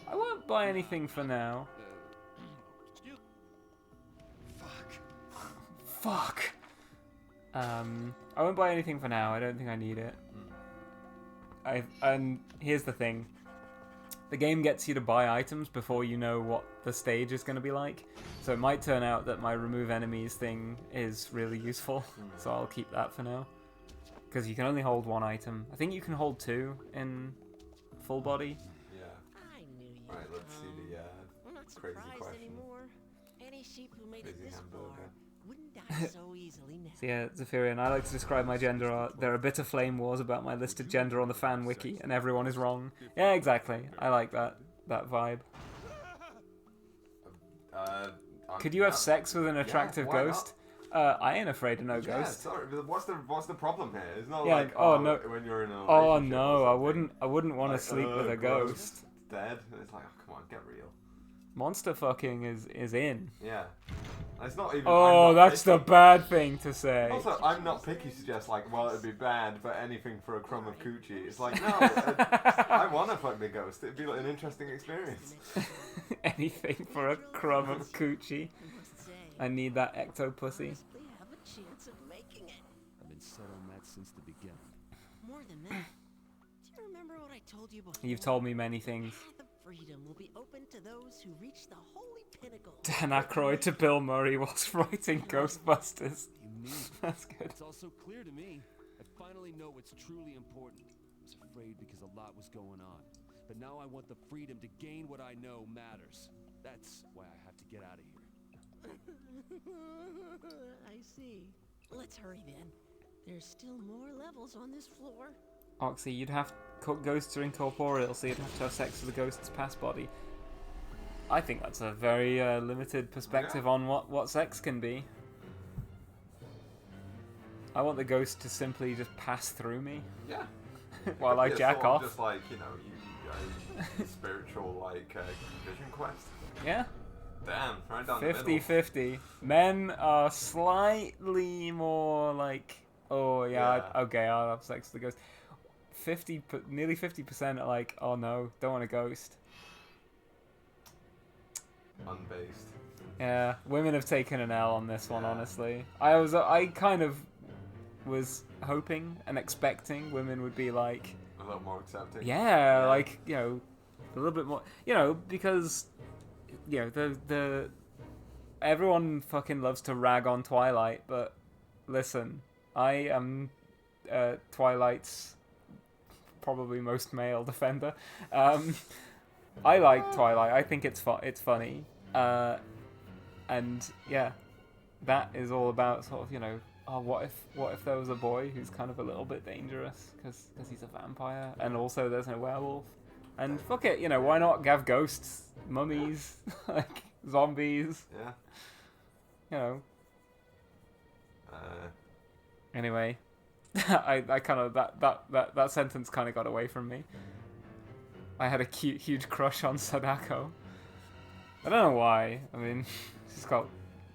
I won't buy anything for now. Fuck. I won't buy anything for now. I don't think I need it. And here's the thing. The game gets you to buy items before you know what the stage is going to be like. So it might turn out that my remove enemies thing is really useful. So I'll keep that for now. Because you can only hold 1 item. I think you can hold 2 in full body. Yeah. I knew you. Right, let's see the I'm not crazy surprised question. anymore. Any sheep who made it Crazy this hamburger. far wouldn't die so easily now. So yeah, Zephyrian, I like to describe my gender art. There are bitter flame wars about my listed gender on the fan wiki, and everyone is wrong. Yeah, exactly. I like that vibe. Could you have sex with an attractive why not? ghost? I ain't afraid of no Yeah, ghost. sorry, but what's the problem here? It's not Yeah, like no. when you're in a Oh relationship no, or I something. wouldn't want to Like, sleep with a gross, ghost. Dead. It's like, oh, come on, get real. Monster fucking is in. Yeah. And it's not even. Oh, I'm not that's the picky. bad thing to say. Also, I'm not picky. Suggest like, well, it'd be bad, but anything for a crumb of coochie. It's like, no, I want to fuck the ghost. It'd be like an interesting experience. Anything for a crumb of coochie. I need that ecto pussy. We have a chance of making it. I've been set on that since the beginning. More than that, do you remember what I told you before? You've told me many things. Path of freedom will be open to those who reach the holy pinnacle. Dan Aykroyd to Bill Murray whilst writing Ghostbusters. You mean That's good. It's also clear to me. I finally know what's truly important. I was afraid because a lot was going on. But now I want the freedom to gain what I know matters. That's why I have to get out of here. I see. Let's hurry then. There's still more levels on this floor. Oxy, ghosts are incorporeal, so you'd have to have sex with a ghost's past body. I think that's a very limited perspective on what sex can be. I want the ghost to simply just pass through me. Yeah. While I jack off. Just like, you know, a spiritual, like, vision quest. Yeah. Damn, right down the middle. 50-50. Men are slightly more like, oh yeah, okay, I'll have sex with the ghost. Nearly 50% are like, oh no, don't want a ghost. Unbased. Yeah, women have taken an L on this one, honestly. I kind of was hoping and expecting women would be like a little more accepting. Yeah, like, you know, a little bit more, you know, because, you know, the everyone fucking loves to rag on Twilight, but listen, I am Twilight's probably most male defender. I like Twilight. I think it's funny, and yeah, that is all about sort of, you know, oh, what if there was a boy who's kind of a little bit dangerous because he's a vampire, and also there's no werewolf, and fuck it, you know, why not have ghosts, mummies, like zombies? Yeah. You know. Anyway, I kind of that sentence kind of got away from me. I had a huge crush on Sadako. I don't know why. I mean, she's got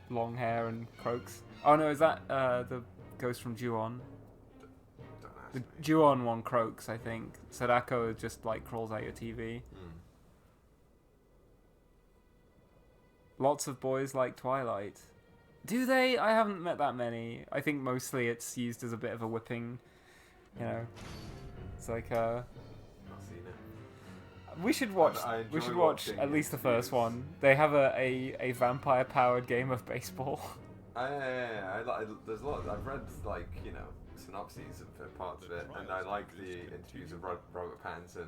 long hair and croaks. Oh no, is that the ghost from Ju-on? The Ju-on one croaks, I think. Sadako just like crawls out your TV. Lots of boys like Twilight. Do they? I haven't met that many. I think mostly it's used as a bit of a whipping. You know, it's like Not seen it. We should watch. We should watch at least the first one. They have a vampire powered game of baseball. There's a lot. I've read, like, you know, synopses of parts of it, and I like the interviews of Robert Pattinson,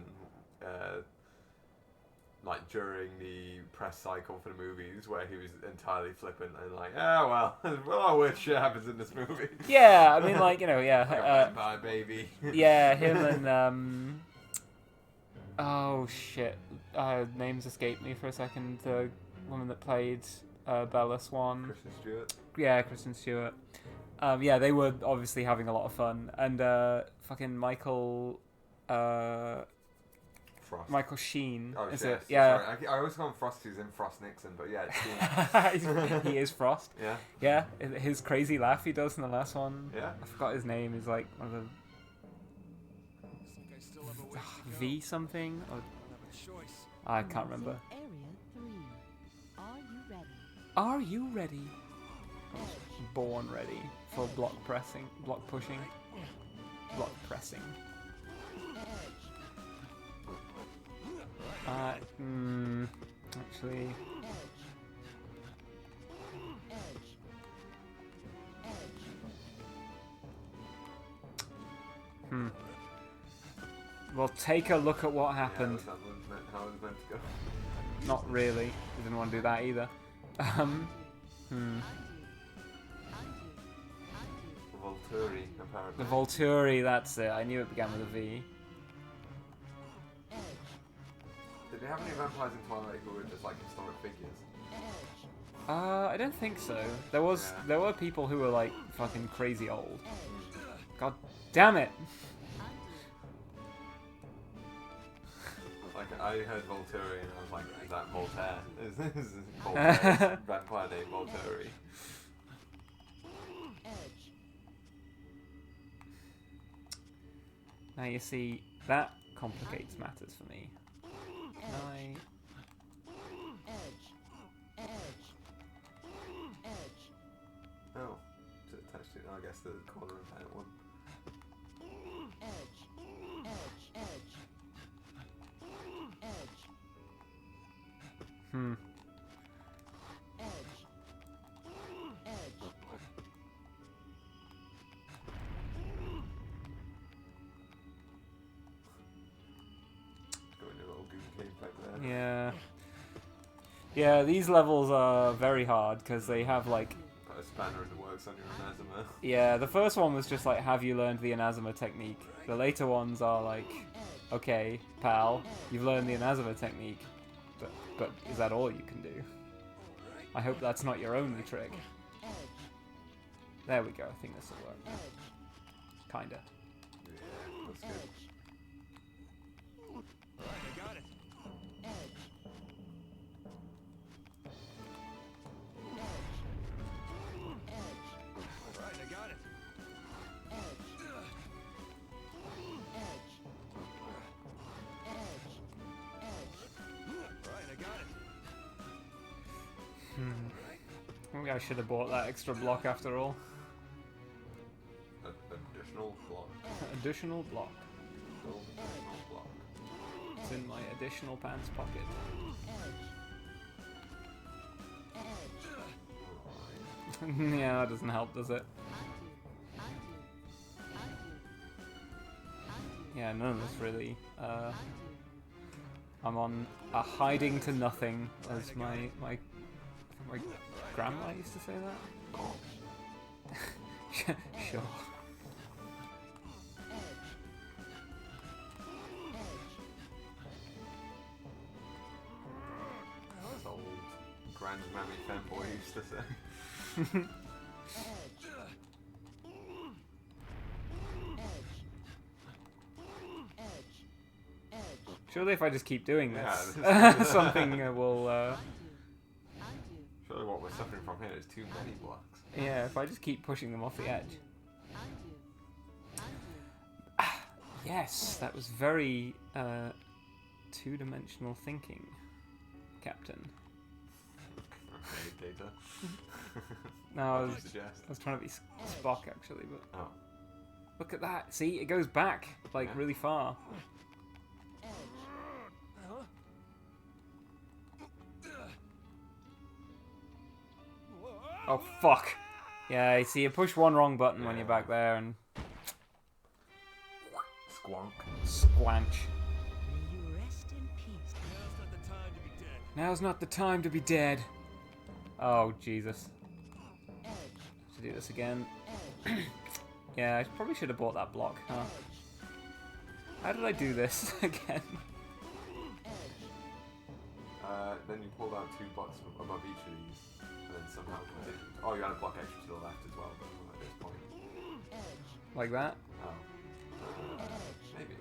like during the press cycle for the movies, where he was entirely flippant and like, well, weird shit happens in this movie. Yeah, I mean, like, you know, yeah, like a vampire baby. Yeah, him and oh shit, names escaped me for a second. The woman that played Bella Swan. Kristen Stewart. Yeah, Kristen Stewart. Yeah, they were obviously having a lot of fun, and fucking Michael. Frost. Michael Sheen. Oh, is yes. it? Yeah. Sorry. I always call him Frost, who's in Frost Nixon, but yeah, it's Sheen. He is Frost. Yeah. Yeah, his crazy laugh he does in the last one. Yeah. I forgot his name. He's like one of the V something. Or... I can't remember. Area 3. Are you ready? Born ready for block pushing, block pressing. Actually. Well, take a look at what happened. Yeah, how it was meant to go. Not really. We didn't want to do that either. Volturi, apparently. The Volturi, that's it. I knew it began with a V. Did they have any vampires in Twilight who were just like historic figures? I don't think so. There were people who were like fucking crazy old. God damn it! Like, I heard Volturi and I was like, is that Voltaire? Is Voltaire's vampire named Volturi? Now you see, that complicates matters for me. Oh, is it attached to, I guess, the corner of that one. Yeah. Yeah, these levels are very hard because they have like... Put a spanner in the works on your Inazuma. Yeah, the first one was just like, have you learned the Inazuma technique? The later ones are like, okay, pal, you've learned the Inazuma technique, but But is that all you can do? I hope that's not your only trick. There we go. I think this will work. Kinda. Yeah, that's good. Right, I got it. Right, I got it. Right, I got it. Maybe I should have bought that extra block after all. Additional block. Additional block. Additional block. It's in my additional pants pocket. Yeah, that doesn't help, does it? Yeah, none of this really. I'm on a hiding to nothing, as my grandma used to say that. Sure. That's old grandmammy fanboy used to say. Surely if I just keep doing Yeah, this, something will... Surely what we're suffering from here is too many blocks. Yeah, if I just keep pushing them off the edge. Yes, that was very two-dimensional thinking, Captain. Okay, Data. No, I What do was, you suggest? I was trying to be Spock actually, but Oh. look at that. See, it goes back like Yeah. really far. Oh fuck! Yeah, you see, you push one wrong button when you're back there, and Squonk. squanch. May you rest in peace. Now's not the time to be dead. Now's not the time to be dead. Oh Jesus! To do this again. Yeah, I probably should have bought that block, huh? How did I do this again? Then you pulled out 2 blocks above each of these, and then somehow continued. Oh, you had a block extra to the left as well, but at this point. Like that? Oh. Maybe.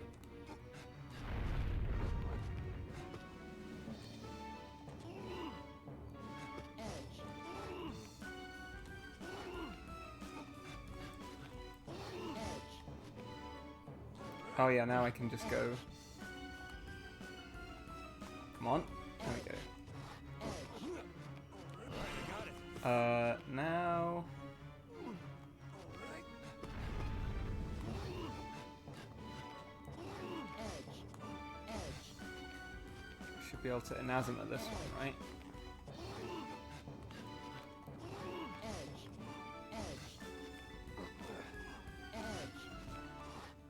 Oh yeah, now I can just go. Come on. There we go. Now... Should be able to anathema this one, right?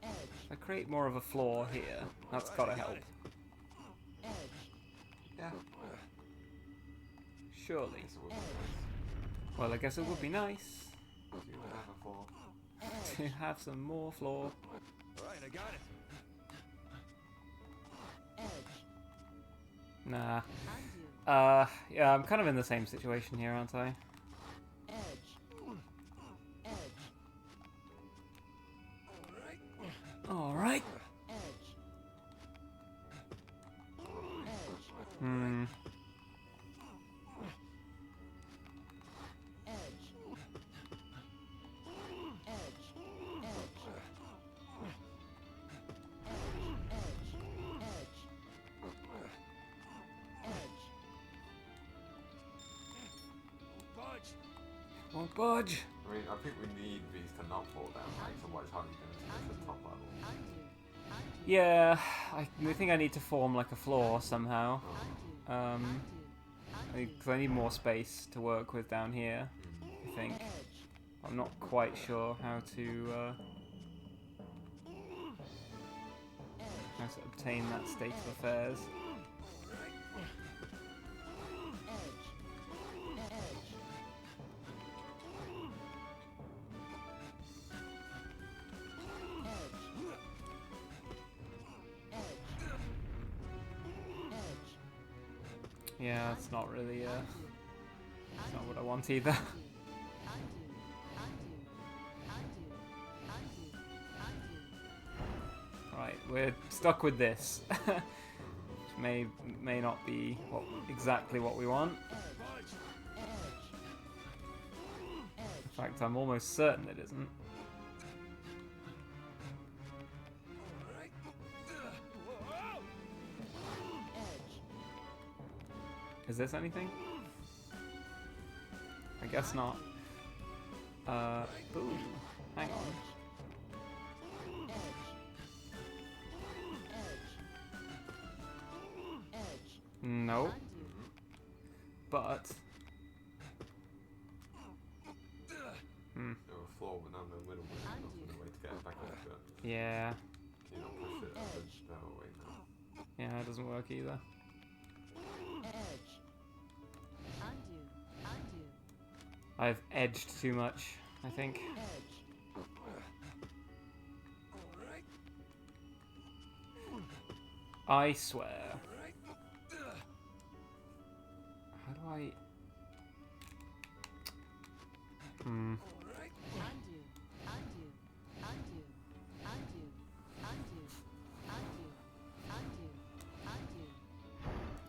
If I create more of a floor here, that's gotta help. Yeah. Surely. Guess it would be nice. Well, I guess it would be nice Do you have a floor? to have some more floor. Right, I got it. Nah. Yeah, I'm kind of in the same situation here, aren't I? Alright. Hmm. Won't budge. I mean, I think we need these to not fall down, right? Otherwise, how are you going to get to the top level? Yeah, I think I need to form like a floor somehow. Because I need more space to work with down here, I think. I'm not quite sure how to obtain that state of affairs. Yeah, it's not really, it's not what I want either. Right, we're stuck with this. Which may not be exactly what we want. In fact, I'm almost certain it isn't. Is this anything? I guess not. Boom. Hang on. No. But... No floor, but no middle way. No way to get back onto it. Yeah. Can you not push it over? No, wait, no. Yeah, it doesn't work either. I've edged too much, I think. I swear. How do I...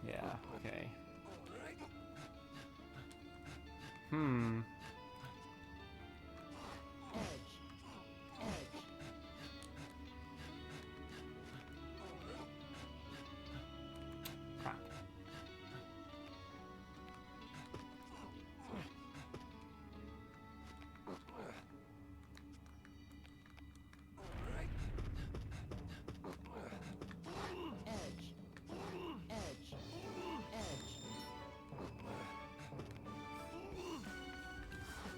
Yeah, okay. Crap.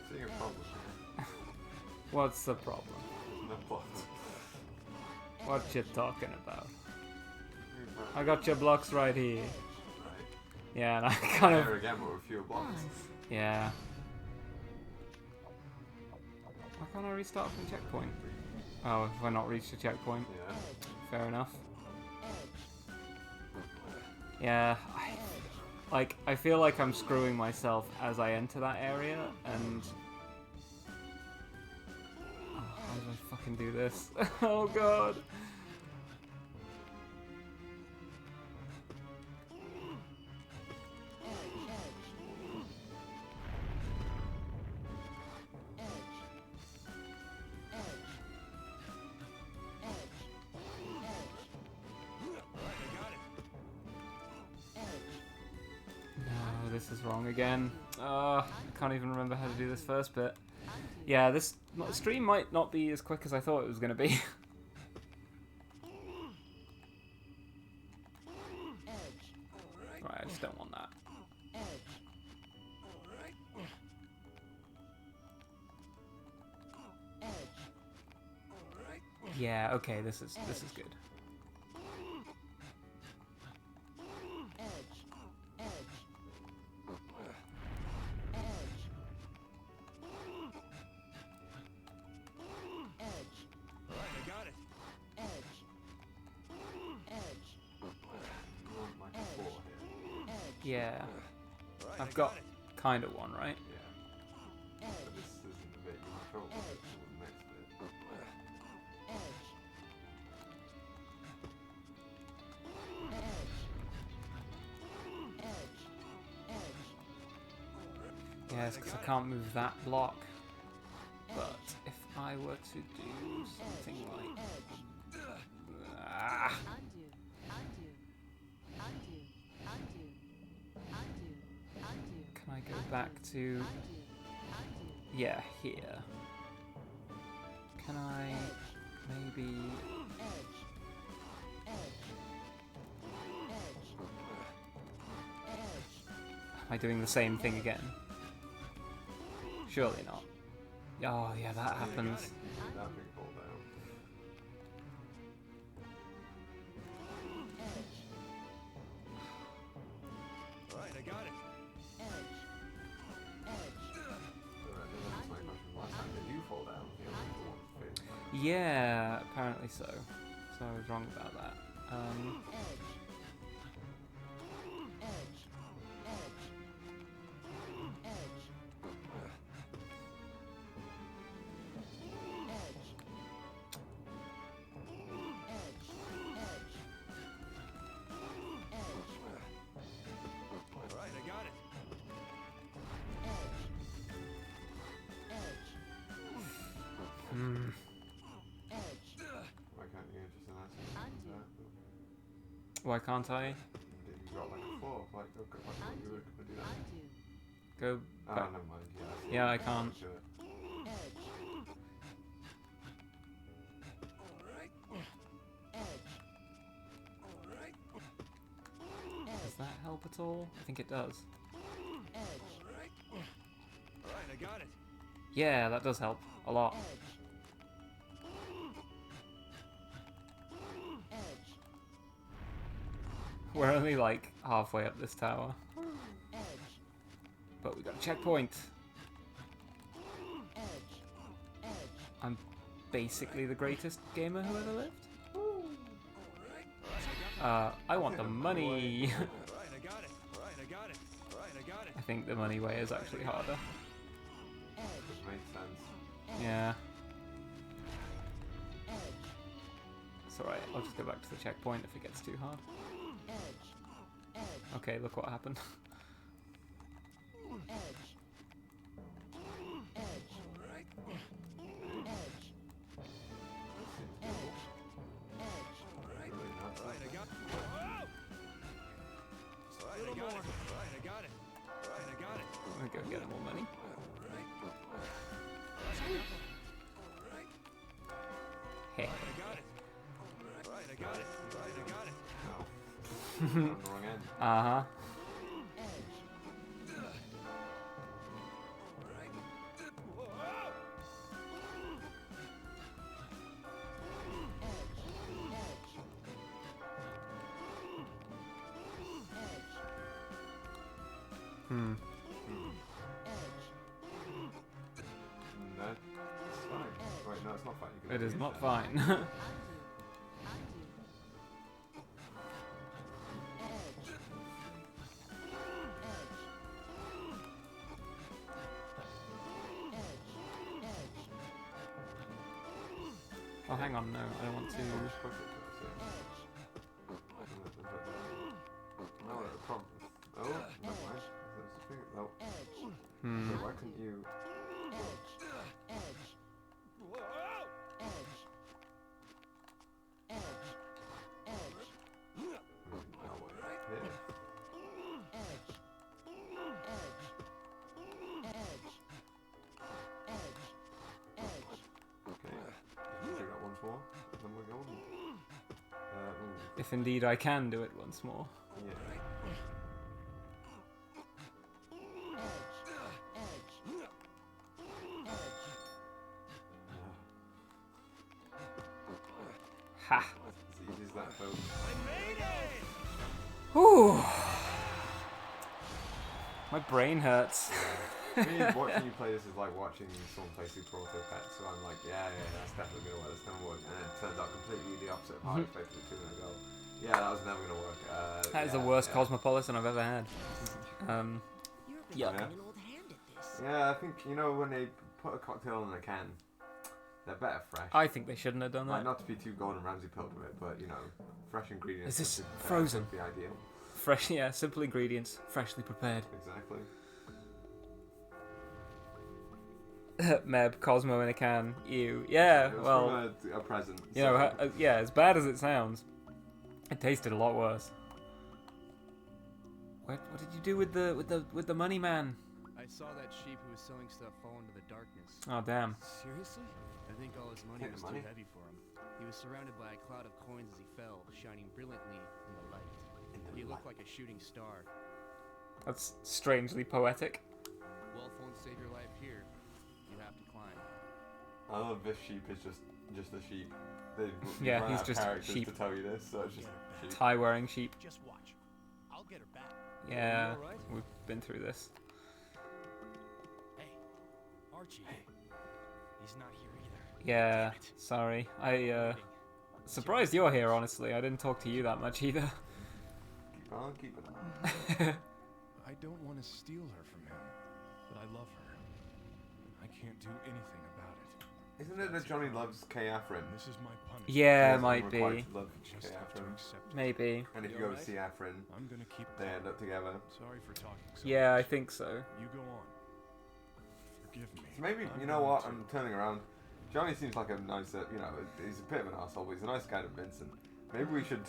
Seeing a problem. What's the problem? No plot. What you talking about? I got your blocks right here. Right. Yeah, and I kind There of... again, but with fewer blocks. Yeah. Why can't I restart from checkpoint? Oh, if I not reached a checkpoint. Yeah. Fair enough. Yeah, I feel like I'm screwing myself as I enter that area, and... Oh, how do I fucking do this? Oh god! No, this is wrong again. I can't even remember how to do this first bit. Yeah, this stream might not be as quick as I thought it was going to be. Right, I just don't want that. Yeah, okay, this is good. Yeah. I've got kind of one, right? Yeah. But this isn't the bit you control the next bit. Yes, because I can't move that block. But if I were to do something like... Ah. Can I go back to... Yeah, here. Can I maybe... Am I doing the same thing again? Surely not. Oh, yeah, that happens. That thing fall down. Alright, I got it. Last time did you fall down? The other one fit. Yeah, apparently so. So I was wrong about that. Why can't I? You've got like a 4. Like, okay, why can't you do that? Go Oh, back. never mind. Yeah, I can't. Do it. Does that help at all? I think it does. Alright, I got it. Yeah, that does help a lot. We're only like halfway up this tower. But we got a checkpoint. I'm basically the greatest gamer who ever lived. I want the money. Alright, I got it. Alright, I got it. Alright, I got it. I think the money way is actually harder. Makes sense. Yeah. It's alright, I'll just go back to the checkpoint if it gets too hard. Okay, look what happened. Alright, I got it. Whoa! Alright, I got it. Alright, I got it. Alright, I got it. I'm gonna go get more money. Hey. Alright, I got it. Alright, I got it. Alright, I got it. On the wrong end. Uh-huh. Hmm. That's fine. Wait, no, it's not fine. You can It is use not that. fine. Oh, hang on, no, I don't want to. Just push it to us, yeah. No, the problem. Oh, never mind. There's a thing. No. Hmm. So why couldn't you? More, then we're going. If indeed I can do it once more. Yeah. Ha! As easy as that, folks. Whew. My brain hurts. Me watching you play this is like watching someone play Super Auto Pet, so I'm like, yeah, that's definitely gonna work, that's gonna work, and then it turns out completely the opposite of how I expected it to, and I go, yeah, that was never gonna work. That is the worst Cosmopolitan I've ever had. You're Yeah. becoming an old hand at this. Yeah, I think, you know, when they put a cocktail in a can, they're better fresh. I think they shouldn't have done Like, that. not to be too Gordon Ramsay pilled with it, but, you know, fresh ingredients. Is this would be frozen? Would be ideal. Fresh, yeah, simple ingredients, freshly prepared. Exactly. Meb, Cosmo in a can, you. Yeah, It was well, from a present. you know, so- yeah, as bad as it sounds, it tasted a lot worse. What did you do with the money man? I saw that sheep who was selling stuff fall into the darkness. Oh damn. Seriously? I think all his money Take the was money? too heavy for him. He was surrounded by a cloud of coins as he fell, shining brilliantly in the light. He looked like a shooting star. That's strangely poetic. Wealth won't save your life here. You have to climb. I love this sheep is just a sheep. They Yeah, run he's out of just a characters sheep. to tell you this, so it's just sheep. Tie wearing sheep. Just watch. I'll get her back. Yeah, You alright? we've been through this. Hey, Archie. He's not here either. Yeah, sorry. Surprised you're here, honestly. I didn't talk to you that much either. Keep on keeping on. I don't want to steal her from him, but I love her. I can't do anything about it. Isn't it that Johnny loves Kay Afrin? This is my punishment. Yeah, He might isn't be. required to love Just Kay have to Afrin. accept it. Maybe. And if you You go to alright? see Afrin, I'm gonna keep they end up together. Sorry for talking so Yeah, I much. think so. You go on. Forgive me. So maybe, I'm you know going what, to. I'm turning around. Johnny seems like a nicer, you know, he's a bit of an asshole, but he's a nice guy to Vincent. Maybe we should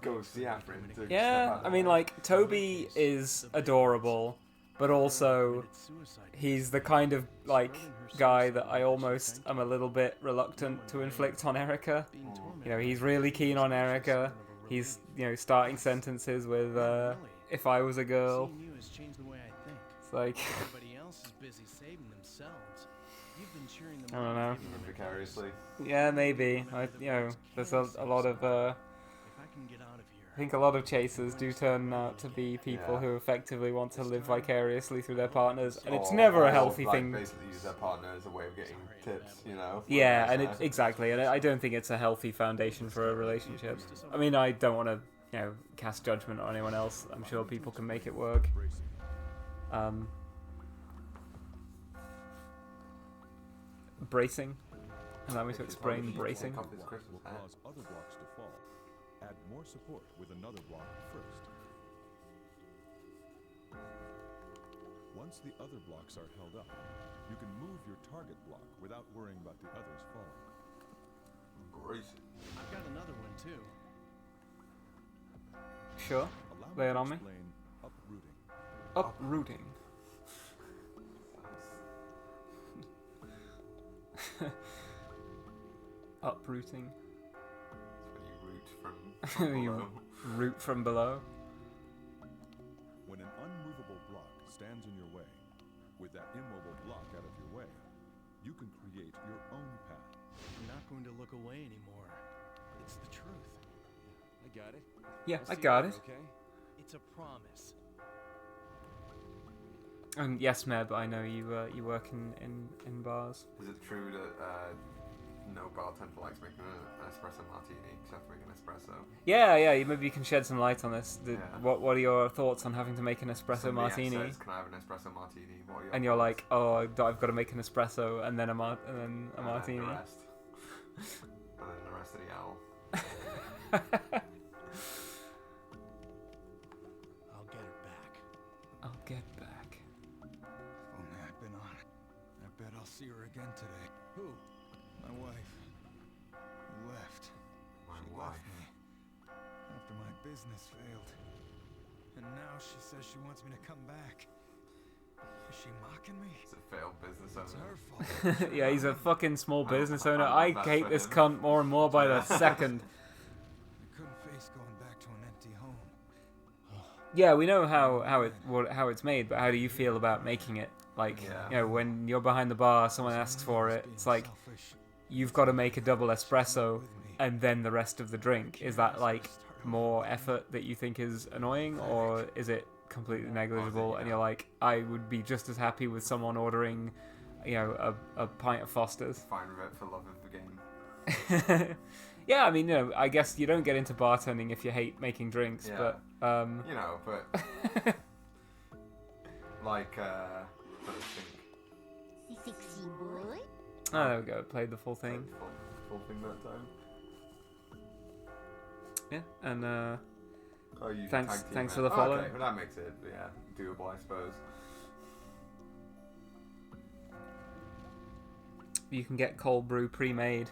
go see Afrin. to step Yeah, out I of mean, the- like, Toby is adorable, but also he's the kind of, like, guy that I almost am a little bit reluctant to inflict on Erica. You know, he's really keen on Erica. He's, you know, starting sentences with, if I was a girl. Seeing you has changed the way I think. It's like, Everybody else is busy saving themselves. You've been cheering them I don't on, know. giving them Vicariously. yeah, maybe. You know, there's a lot of, If I can get out of here. I think a lot of chasers do turn out to be people Yeah. who effectively want to live vicariously through their partners, and it's Or- never a or, healthy like, thing. Basically use their partner as a way of getting tips, you know? Yeah, and Whereas, exactly, and I don't think it's a healthy foundation for a relationship. I mean, I don't want to, you know, cast judgment on anyone else. I'm sure people can make it work. Bracing. Allow me to explain bracing. Take off his Christmas hat. Cause other blocks to fall. Add more support with another block first. Once the other blocks are held up, you can move your target block without worrying about the others falling. Bracing. I've got another one too. Sure. Allow Lay me it to on me. explain uprooting. Uprooting. Uprooting. That's when you root from You below. root from below. When an unmovable block stands in your way, with that immobile block out of your way, you can create your own path. I'm not going to look away anymore. It's the truth. I got it. Yeah, I'll I see got you it. later, Okay. It's a promise. And yes, Meb, I know you work in bars. Is it true that no bartender likes making an espresso martini except for making espresso? Yeah. Maybe you can shed some light on this. Yeah. What are your thoughts on having to make an espresso Somebody martini? says, can I have an espresso martini? What are your And you're thoughts? like, oh, I've got to make an espresso and then a martini. And the rest. And then the rest of the owl. I'll get her back. I'll get back. If only I'd been on it. I bet I'll see her again today. Who? My wife. Who left. My She wife. left me. After my business failed. And now she says she wants me to come back. Is she mocking me? It's a failed business It's owner. her fault. Yeah, he's a fucking small I- business I owner. love I that hate for this him. cunt more and more by the second. I couldn't face going back to an empty home. Yeah, we know how it's made, but how do you feel about making it? Like, Yeah. you know, when you're behind the bar, someone asks for it. It's like you've got to make a double espresso and then the rest of the drink. Is that like more effort that you think is annoying, or is it completely negligible? And you're like, I would be just as happy with someone ordering, you know, a pint of Foster's. Fine with it for love of the game. Yeah, I mean, you know, I guess you don't get into bartending if you hate making drinks, Yeah. but You know, but like, let me think. Sexy boy. oh, there we go. Played the full thing. Full thing that time. Yeah, and Oh, you Thanks- tag team thanks it. for the follow. Okay, well that makes it, yeah, doable, I suppose. you can get cold brew pre-made.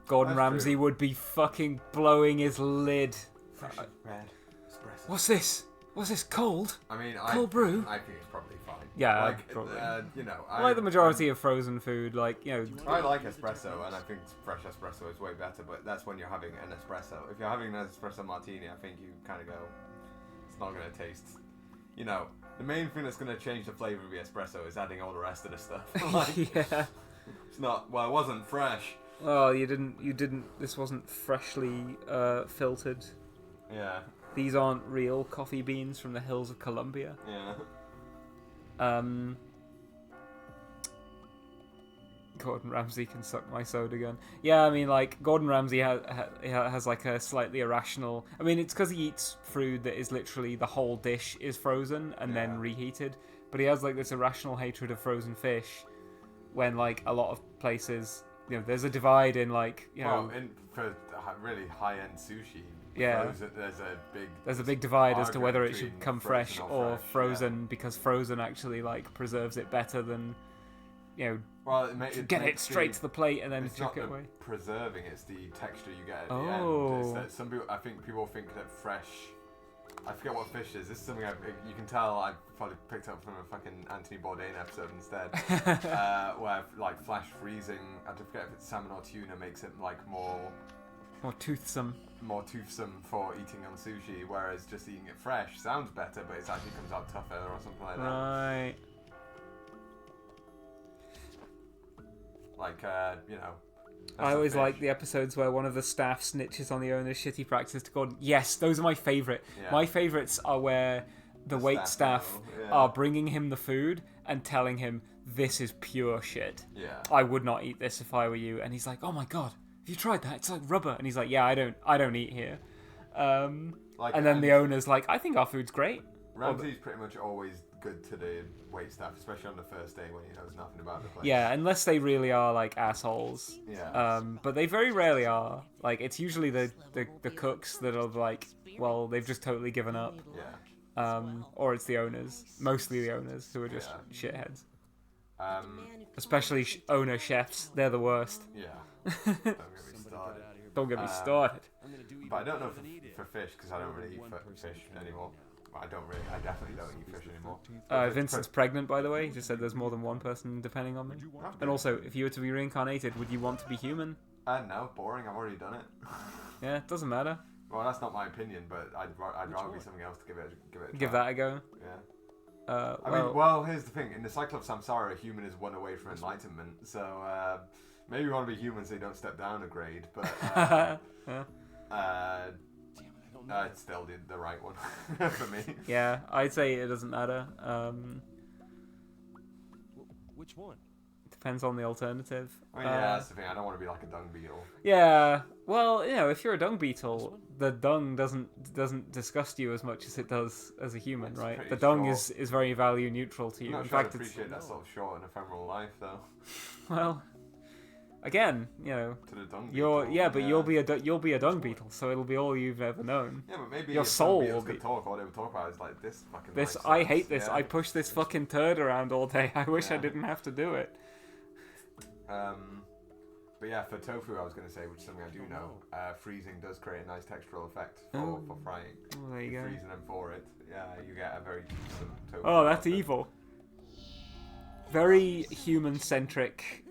Gordon That's Ramsay true. would be fucking blowing his lid. Fresh red espresso. What's this? What's this? Cold? I mean, Cold brew? I think it's probably fine. Yeah, like, probably. you know, Like the majority of frozen food, like, you know. I like espresso, and I think fresh espresso is way better. But that's when you're having an espresso. If you're having an espresso martini, I think you kind of go, it's not gonna taste. You know, the main thing that's gonna change the flavor of the espresso is adding all the rest of the stuff. Like, Yeah. It's not. Well, it wasn't fresh. Oh, you didn't. This wasn't freshly filtered. Yeah. These aren't real coffee beans from the hills of Colombia. Yeah. Gordon Ramsay can suck my soda gun. Yeah, I mean, like, Gordon Ramsay has like a slightly irrational. I mean, it's because he eats food that is literally the whole dish is frozen and then reheated. But he has like this irrational hatred of frozen fish. When like a lot of places, you know, there's a divide in like, you know. Well, for really high-end sushi, Yeah. there's a big divide as to argument whether it between should come frozen fresh or fresh, frozen, because frozen actually like preserves it better than, Well, get it straight to the plate and then it's chuck not it away. Preserving, it's the texture you get at the end. It's that some people, I think people think that fresh. I forget what fish is. This is something you can tell I probably picked up from a fucking Anthony Bourdain episode instead, where like flash freezing. I don't forget if it's salmon or tuna makes it like more toothsome for eating on sushi, whereas just eating it fresh sounds better, but it actually comes out tougher or something like that. Right. Like I always like the episodes where one of the staff snitches on the owner's shitty practice to Gordon. Yes, those are my favourite. Yeah. My favourites are where the wait staff are bringing him the food and telling him, this is pure shit. Yeah. I would not eat this if I were you. And he's like, oh my god, have you tried that? It's like rubber. And he's like, yeah, I don't eat here. And then the owner's like, I think our food's great. Ramsay's pretty much always good to the wait staff, especially on the first day when he knows nothing about the place. Yeah, unless they really are like assholes. Yeah. But they very rarely are. Like, it's usually the cooks that are like, well, they've just totally given up. Yeah. Or it's the owners, mostly the owners who are just shitheads. Especially owner chefs, they're the worst. Yeah. Don't get me started. Don't get me started. But I don't know for fish because I don't really eat fish anymore. I definitely don't eat fish anymore. Vincent's pregnant, by the way. He just said there's more than one person depending on me. And also, if you were to be reincarnated, would you want to be human? No, boring. I've already done it. Yeah, it doesn't matter. Well, that's not my opinion, but I'd rather be something else to give it a try. Give that a go. Yeah. I mean, here's the thing. In the cycle of samsara, a human is one away from enlightenment. So maybe you want to be human so you don't step down a grade. But it's still the right one for me. Yeah, I'd say it doesn't matter. Which one? Depends on the alternative. I mean, yeah, that's the thing. I don't want to be like a dung beetle. Yeah, well, if you're a dung beetle, the dung doesn't disgust you as much as it does as a human, right? The dung is very value neutral to you. I'm not In sure fact, I appreciate that sort of short and ephemeral life, though. Well, again, to the dung beetle, you'll be a dung beetle, so it'll be all you've ever known. Yeah, but maybe your soul will be. Talk. All they would talk about is like this fucking. This nice I hate this. Yeah. I push this fucking turd around all day. I wish I didn't have to do it. But yeah, for tofu, I was going to say, which is something I do know, freezing does create a nice textural effect for frying. Well, there you go. Freezing them for it, you get a very toothsome tofu. Oh, that's evil. Very human-centric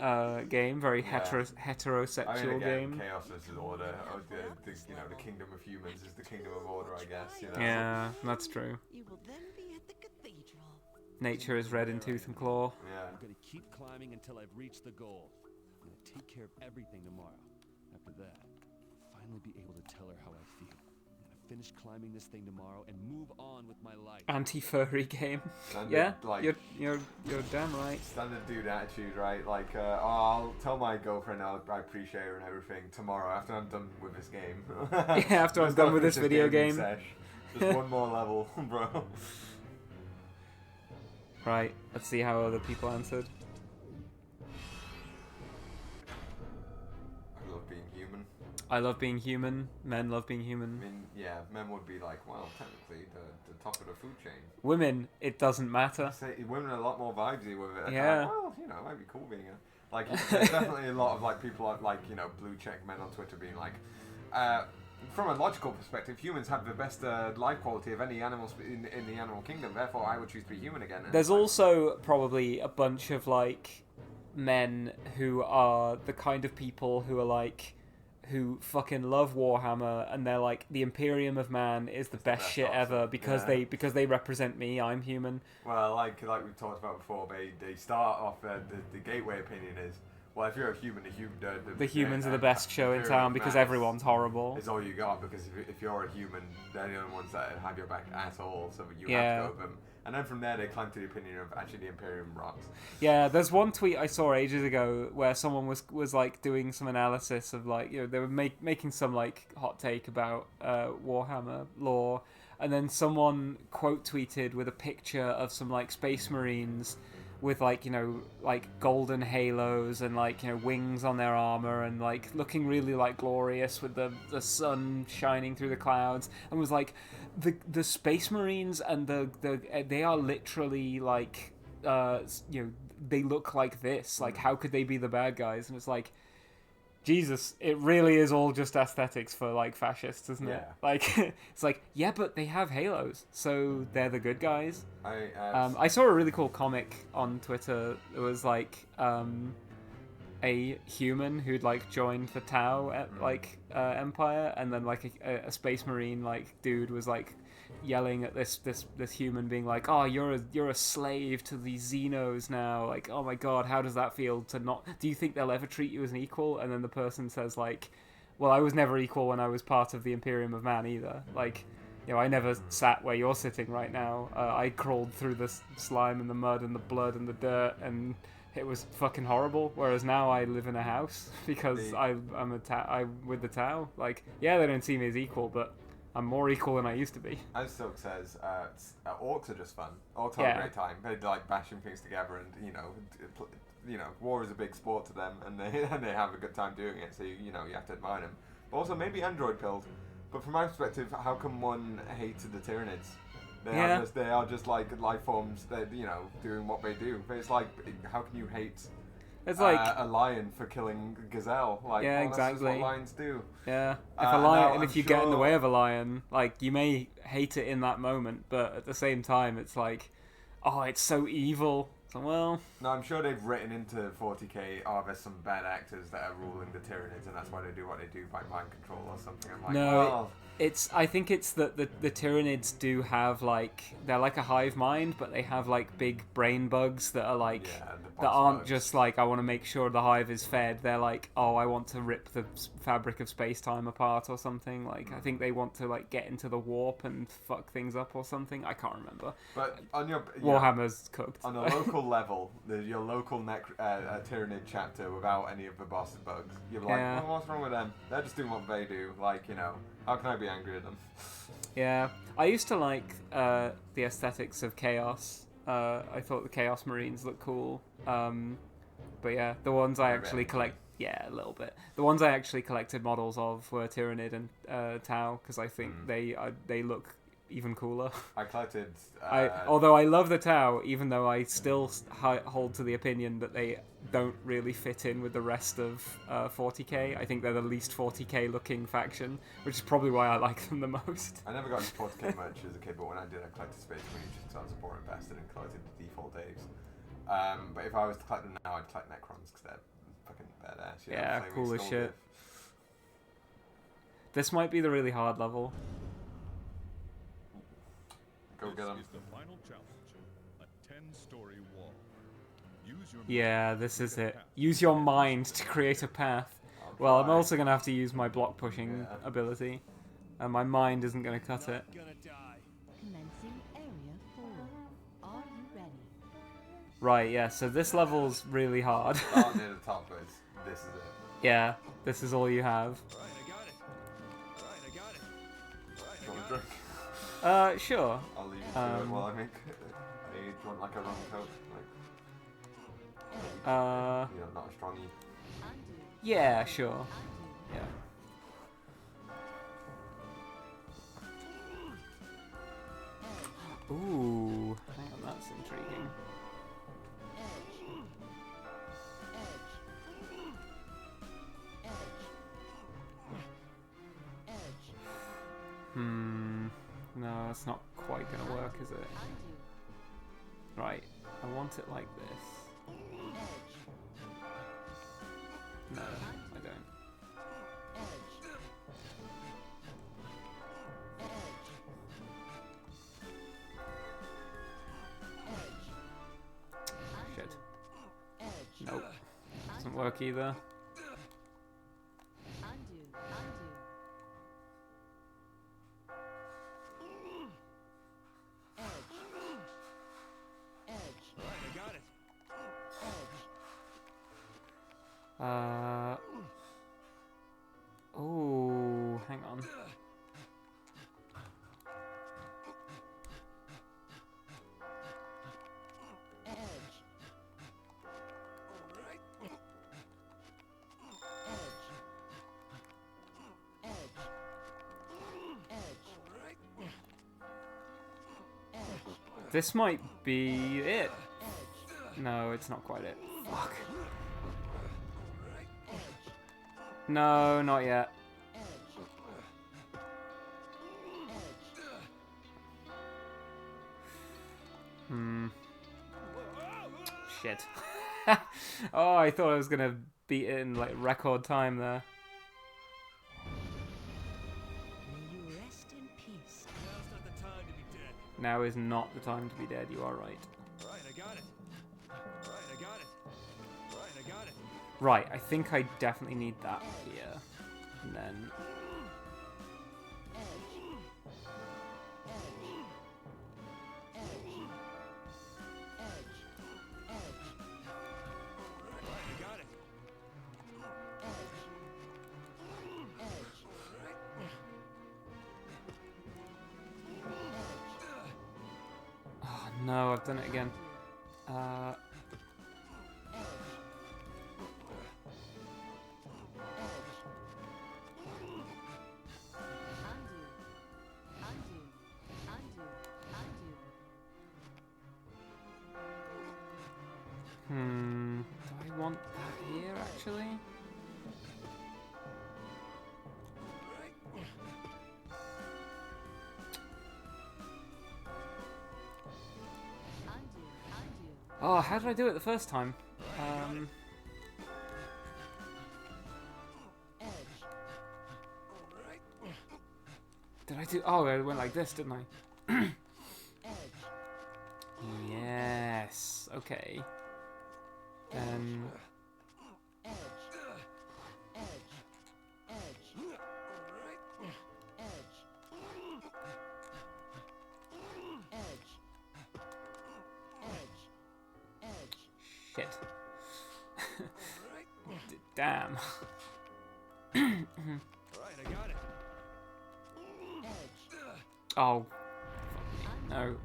game, very heterosexual game. Chaos versus order. The kingdom of humans is the kingdom of order, I guess. Yeah, that's true. You will then be at the cathedral. Nature is red in tooth and claw. Yeah. I'm gonna keep climbing until I've reached the goal. I'm gonna take care of everything tomorrow. After that, I'll finally be able to tell her how I feel. I'm gonna finish climbing this thing tomorrow and move on with my life. Anti-furry game. Standard, you're damn right. Standard dude attitude, right? Like, I'll tell my girlfriend I appreciate her and everything tomorrow after I'm done with this game. Yeah, after I'm done with this video game. Just one more level, bro. Right, let's see how other people answered. I love being human. I love being human. Men love being human. I mean, yeah, men would be like, well, technically, the top of the food chain. Women, it doesn't matter. Women are a lot more vibesy with it. Yeah. Like, well, it might be cool being a... Like, there's definitely a lot of, like, people like, blue check men on Twitter being like, from a logical perspective, humans have the best life quality of any animal in the animal kingdom. Therefore, I would choose to be human again. And there's also probably a bunch of like men who are the kind of people who are like, who fucking love Warhammer, and they're like, the Imperium of Man is the best shit ever because they represent me. I'm human. Well, like we've talked about before, they start off the gateway opinion is, well, if you're a human, the humans are the best show in town because everyone's horrible. It's all you got, because if you're a human, they're the only ones that have your back at all, so you have to go with them. And then from there, they climb to the opinion of actually the Imperium rocks. Yeah, there's one tweet I saw ages ago where someone was like doing some analysis of like, they were making some like hot take about Warhammer lore, and then someone quote tweeted with a picture of some like Space Marines with like golden halos and like wings on their armor and like looking really like glorious with the sun shining through the clouds, and was like the Space Marines and they are literally like they look like this. Like, how could they be the bad guys? And it's like, Jesus, it really is all just aesthetics for, like, fascists, isn't it? Yeah. Like, it's like, yeah, but they have halos, so they're the good guys. I I saw a really cool comic on Twitter. It was, like, a human who'd, like, joined the Tau, Empire, and then, like, a space marine, like, dude was, like, yelling at this human, being like, "Oh, you're a slave to these Xenos now. Like, oh my god, how does that feel to not? Do you think they'll ever treat you as an equal?" And then the person says, like, "Well, I was never equal when I was part of the Imperium of Man either. Like, you know, I never sat where you're sitting right now. I crawled through the slime and the mud and the blood and the dirt, and it was fucking horrible. Whereas now I live in a house because I'm with the Tau. Like, yeah, they don't see me as equal, but I'm more equal than I used to be." As Silk says, orcs are just fun. Orcs have a great time. They like bashing things together, and you know, war is a big sport to them, and they have a good time doing it. So you have to admire them. But also maybe android build. But from my perspective, how come one hated the Tyranids? They are just like life forms that doing what they do. But it's like, how can you hate? It's like a lion for killing gazelle. Like, yeah, exactly. That's just what exactly. lions do. Yeah, if a lion, if you get in the way of a lion, like, you may hate it in that moment, but at the same time, it's like, oh, it's so evil. So, well, no, I'm sure they've written into 40k. Oh, there's some bad actors that are ruling the Tyranids, and that's why they do what they do by mind control or something. I'm like, no, I think it's that the Tyranids do have, like, they're like a hive mind, but they have, like, big brain bugs that are like that aren't just like, I want to make sure the hive is fed. They're like, oh, I want to rip the fabric of space-time apart or something. Like, I think they want to, like, get into the warp and fuck things up or something. I can't remember. But on your Warhammer's cooked. On a local level, your local Tyranid chapter without any of the boss bugs, you're like, well, what's wrong with them? They're just doing what they do. Like, how can I be angry at them? Yeah, I used to like the aesthetics of Chaos. I thought the Chaos Marines looked cool. But yeah, the ones I actually collect, a little bit. The ones I actually collected models of were Tyranid and Tau, because I think they look even cooler. I collected. Although I love the Tau, even though I still hold to the opinion that they don't really fit in with the rest of 40k. I think they're the least 40k looking faction, which is probably why I like them the most. I never got into 40k much as a kid, but when I did, I collected Space Marines just because I was a boring bastard and collected the default Daves. But if I was to collect them now, I'd collect Necrons because they're fucking badass. Yeah, cool as shit. This might be the really hard level. Go get them. This is the final challenge, a 10-story wall. Yeah, this is it. Use your mind to create a path. Well, I'm also going to have to use my block pushing ability, and my mind isn't going to cut it. Commencing area 4. Are you ready? Right, yeah, so this level's really hard. Start near the top, but this is it. Yeah, this is all you have. Sure. I'll leave you to it while I make. Do you want like a rum coat? Like, not a strongy. Yeah, sure. Yeah. Ooh, hang on, that's intriguing. No, that's not quite gonna work, is it? Right, I want it like this. No, I don't. Shit. Nope. Doesn't work either. Oh, hang on. This might be it. No, it's not quite it. Fuck. No, not yet. Shit. Oh, I thought I was gonna beat it in like record time there. May you rest in peace. Now's not the time to be dead. Now is not the time to be dead, you are right. Right, I got it. Right, I got it. Right, I got it. Right, I think I definitely need that here. And then... Right, I got it. Oh no, I've done it again. Do I want that here, actually? Oh, how did I do it the first time? Did I do... Oh, I went like this, didn't I? Yes. Okay. Then... Shit. Damn. Right, I got it. Oh. No.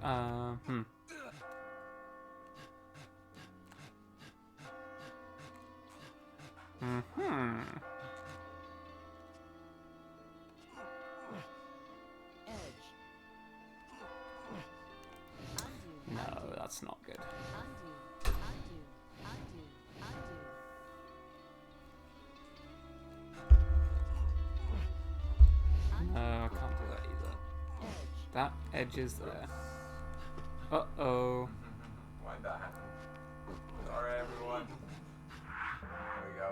No, that's not good. No, I can't do that either. That edge is there. Uh-oh. Why'd that happen? Sorry, everyone. There we go.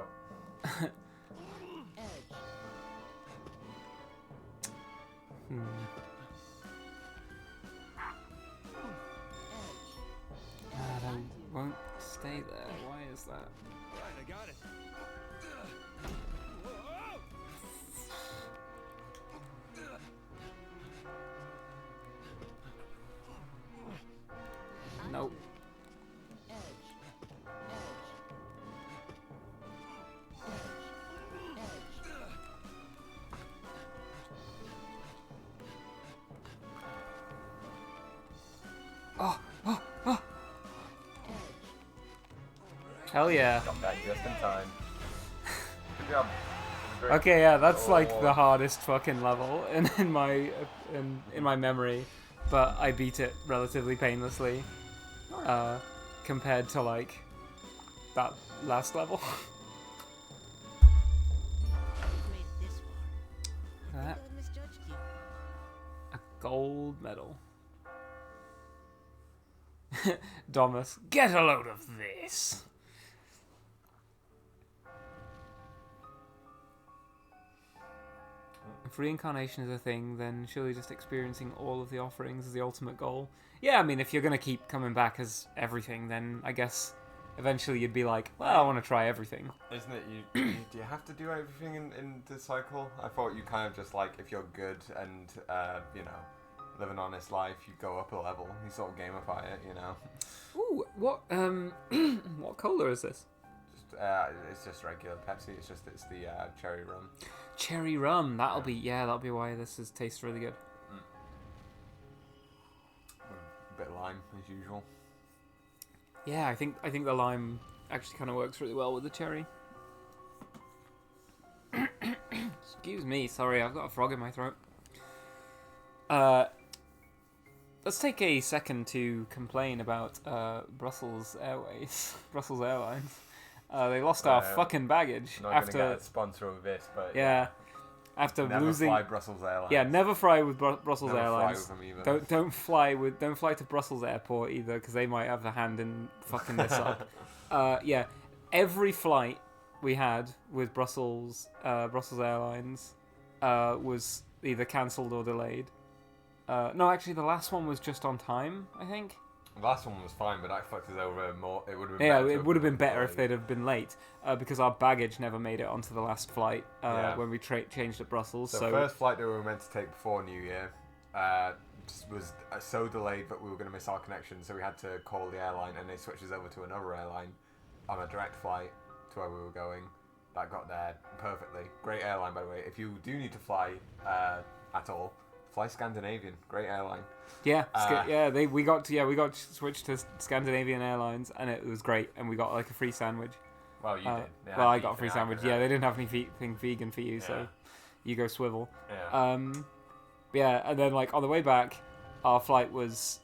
That won't stay there. Why is that? Right, I got it. Nope. Oh! Hell yeah. Got that just in time. Good job. Great. Okay, yeah, that's like the hardest fucking level in my memory, but I beat it relatively painlessly compared to like that last level. You've made it this far. I That- think I misjudged you. A gold medal. Domus, get a load of this. If reincarnation is a thing, then surely just experiencing all of the offerings is the ultimate goal. Yeah, I mean, if you're going to keep coming back as everything, then I guess eventually you'd be like, well, I want to try everything. Isn't it? Do you have to do everything in the cycle? I thought you kind of just like, if you're good and, you know, live an honest life, you go up a level. You sort of gamify it, you know? Ooh, what, what cola is this? It's just regular Pepsi. It's the cherry rum. Cherry rum. That'll be why this tastes really good. A bit of lime as usual. Yeah, I think the lime actually kind of works really well with the cherry. Excuse me, sorry, I've got a frog in my throat. Let's take a second to complain about Brussels Airways, Brussels Airlines. They lost our fucking baggage Not after gonna get a sponsor of this, but yeah, after never losing. fly Brussels Airlines. Yeah, never fly with Brussels Never fly Airlines. with them either. Don't fly to Brussels Airport either, because they might have a hand in fucking this up. Yeah, every flight we had with Brussels Airlines was either cancelled or delayed. No, actually, the last one was just on time, I think. The last one was fine, but that fucked us over more. It would have been Yeah, better it would have been better if delayed. they'd have been late, because our baggage never made it onto the last flight when we changed at Brussels. The So first flight that we were meant to take before New Year was so delayed that we were going to miss our connection, so we had to call the airline, and they switched us over to another airline on a direct flight to where we were going. That got there perfectly. Great airline, by the way. If you do need to fly at all, fly Scandinavian. Great airline. yeah, we got switched to Scandinavian Airlines, and it was great, and we got like a free sandwich. Well, you did. They Well, had I got a free beef sandwich. and Yeah, they didn't have anything vegan for you, Yeah. so you go swivel. Yeah. Yeah, and then like on the way back, our flight was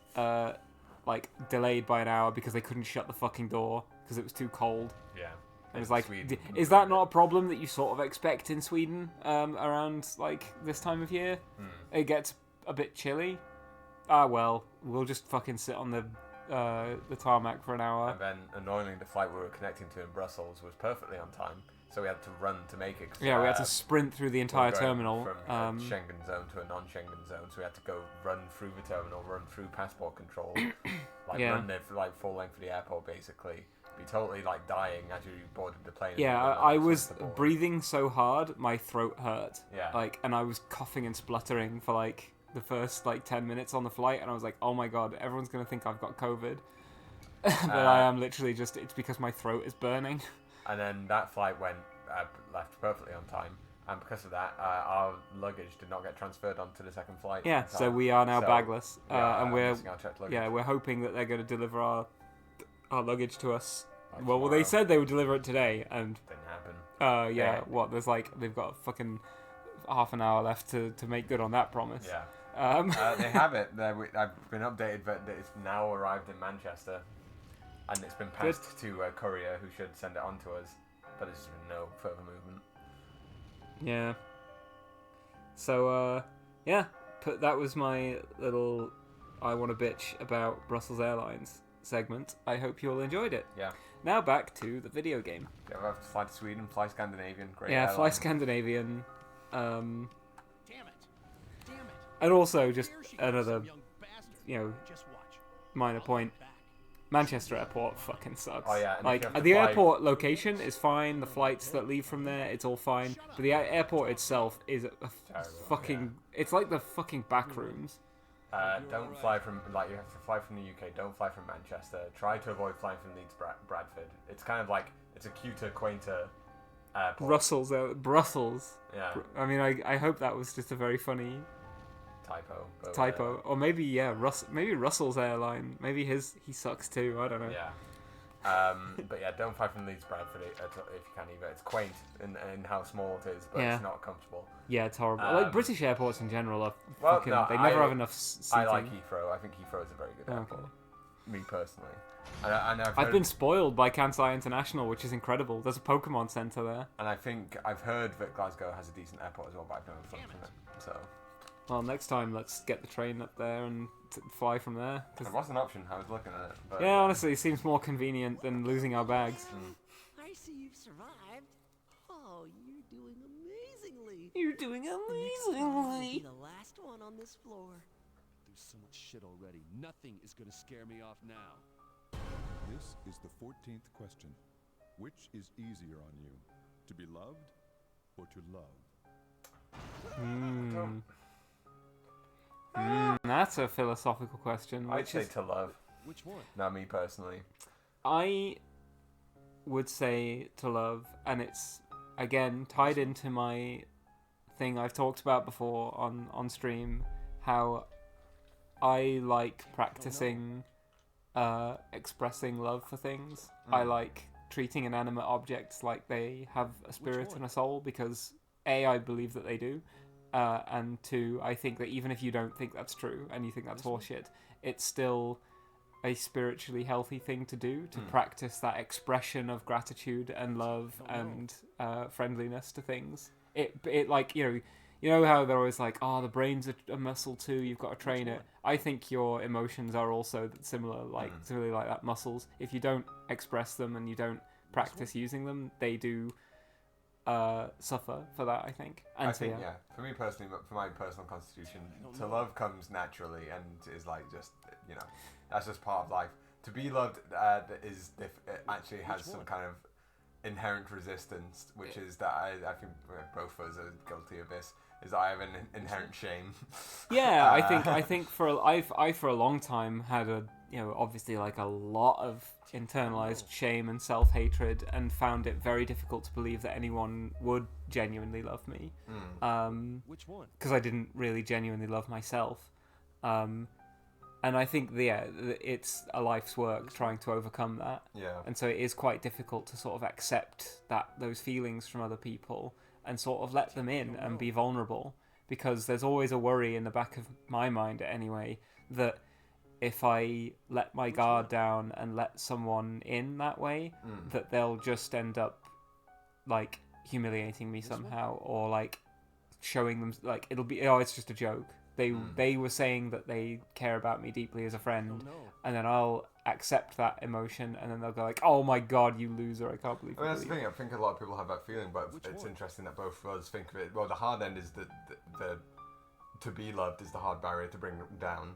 like delayed by an hour because they couldn't shut the fucking door because it was too cold. Yeah. It was In like, Sweden, is that not a problem that you sort of expect in Sweden around like this time of year? It gets a bit chilly. Ah, well, we'll just fucking sit on the tarmac for an hour. And then, annoyingly, the flight we were connecting to in Brussels was perfectly on time, so we had to run to make it. 'Cause, Yeah, we had to sprint through the we were entire going terminal. from a Schengen zone to a non-Schengen zone, so we had to go run through the terminal, run through passport control, Yeah. run there for like full length of the airport, basically. Be totally like dying as you boarded the plane. Yeah, and I then was the board. breathing so hard, my throat hurt. Yeah. Like, and I was coughing and spluttering for like the first like 10 minutes on the flight, and I was like, oh my god, everyone's gonna think I've got COVID. But I am literally just, it's because my throat is burning. And then that flight left perfectly on time, and because of that, our luggage did not get transferred onto the second flight. Yeah, in so time. we are now So bagless, we are and we're missing our checked luggage. we're hoping that they're going to deliver our luggage to us. By Well, they tomorrow. said they would deliver it today, and Didn't happen. yeah, what? There's like they've got fucking half an hour left to make good on that promise. Yeah. They have it. I've been updated, but it's now arrived in Manchester, and it's been passed to a courier who should send it on to us, but there's been no further movement. Yeah. So, yeah, that was my little I want to bitch about Brussels Airlines segment. I hope you all enjoyed it. Yeah. Now back to the video game. Yeah, we'll have to fly to Sweden, fly Scandinavian. Great Yeah, fly airline. Scandinavian. Damn it. Damn it. And also just Here she goes, another, some young bastard. you know, Just watch. minor point. Manchester Airport fucking sucks. Oh, yeah, and if like you have to the fly- airport location is fine. The flights that leave from there, it's all fine. But the airport itself is a Terrible, fucking. It's like the fucking back rooms. Don't fly from, like, you have to fly from the UK, don't fly from Manchester. Try to avoid flying from Leeds, Bradford. It's kind of like, it's a cuter, quainter airport. Brussels. Yeah. I mean, I hope that was just a very funny Typo. or maybe maybe Russell's airline. Maybe he sucks too. I don't know. Yeah. But yeah, don't fly from Leeds, Bradford if you can either. It's quaint in how small it is, but Yeah. it's not comfortable. Yeah, it's horrible. Like British airports in general are Well, fucking. no, they never I- have enough seating. I like Heathrow. I think Heathrow is a very good airport. Me personally. And I've I've heard- been spoiled by Kansai International, which is incredible. There's a Pokemon Center there. And I think I've heard that Glasgow has a decent airport as well, but I've never flown from it. So Well, next time let's get the train up there and fly from there. 'Cause- it was an option. I was looking at it. But yeah, honestly, it seems more convenient than losing our bags. I see you've survived. Oh, you're doing amazingly. You're doing The next flight will be amazingly. the last one on this floor. There's so much shit already. Nothing is gonna scare me off now. This is the 14th question. Which is easier on you, to be loved or to love? That's a philosophical question. I'd Which say is, to love. Which one? Not me personally. I would say to love, and it's again tied into my thing I've talked about before on stream, how I like practicing expressing love for things. I like treating inanimate objects like they have a spirit and a soul, because I believe that they do, and 2, I think that even if you don't think that's true and you think that's horseshit, it's still a spiritually healthy thing to do, to practice that expression of gratitude and love and friendliness to things. It like, you know how they're always like, oh, the brain's a muscle too, you've got to train it. I think your emotions are also similarly like that, muscles. If you don't express them and you don't practice using them, they do suffer for that, I think. And I think, for me personally, for my personal constitution, to love comes naturally and is like just, that's just part of life. To be loved it actually has some kind of inherent resistance, which is that I think both of us are guilty of this, is that I have an inherent shame. Yeah, I think for a long time had obviously like a lot of internalized shame and self-hatred, and found it very difficult to believe that anyone would genuinely love me. Which one? Because I didn't really genuinely love myself. And I think, it's a life's work trying to overcome that. Yeah. And so it is quite difficult to sort of accept those feelings from other people and sort of let them in and be vulnerable. Because there's always a worry in the back of my mind, anyway, that if I let my guard down and let someone in that way, that they'll just end up, like, humiliating me somehow, or, like, showing them, like, it'll be, it's just a joke. They were saying that they care about me deeply as a friend, and then I'll accept that emotion, and then they'll go like, "Oh my god, you loser! I can't believe." That's the thing. I think a lot of people have that feeling, but it's interesting that both of us think of it. Well, the hard end is the to be loved is the hard barrier to bring down.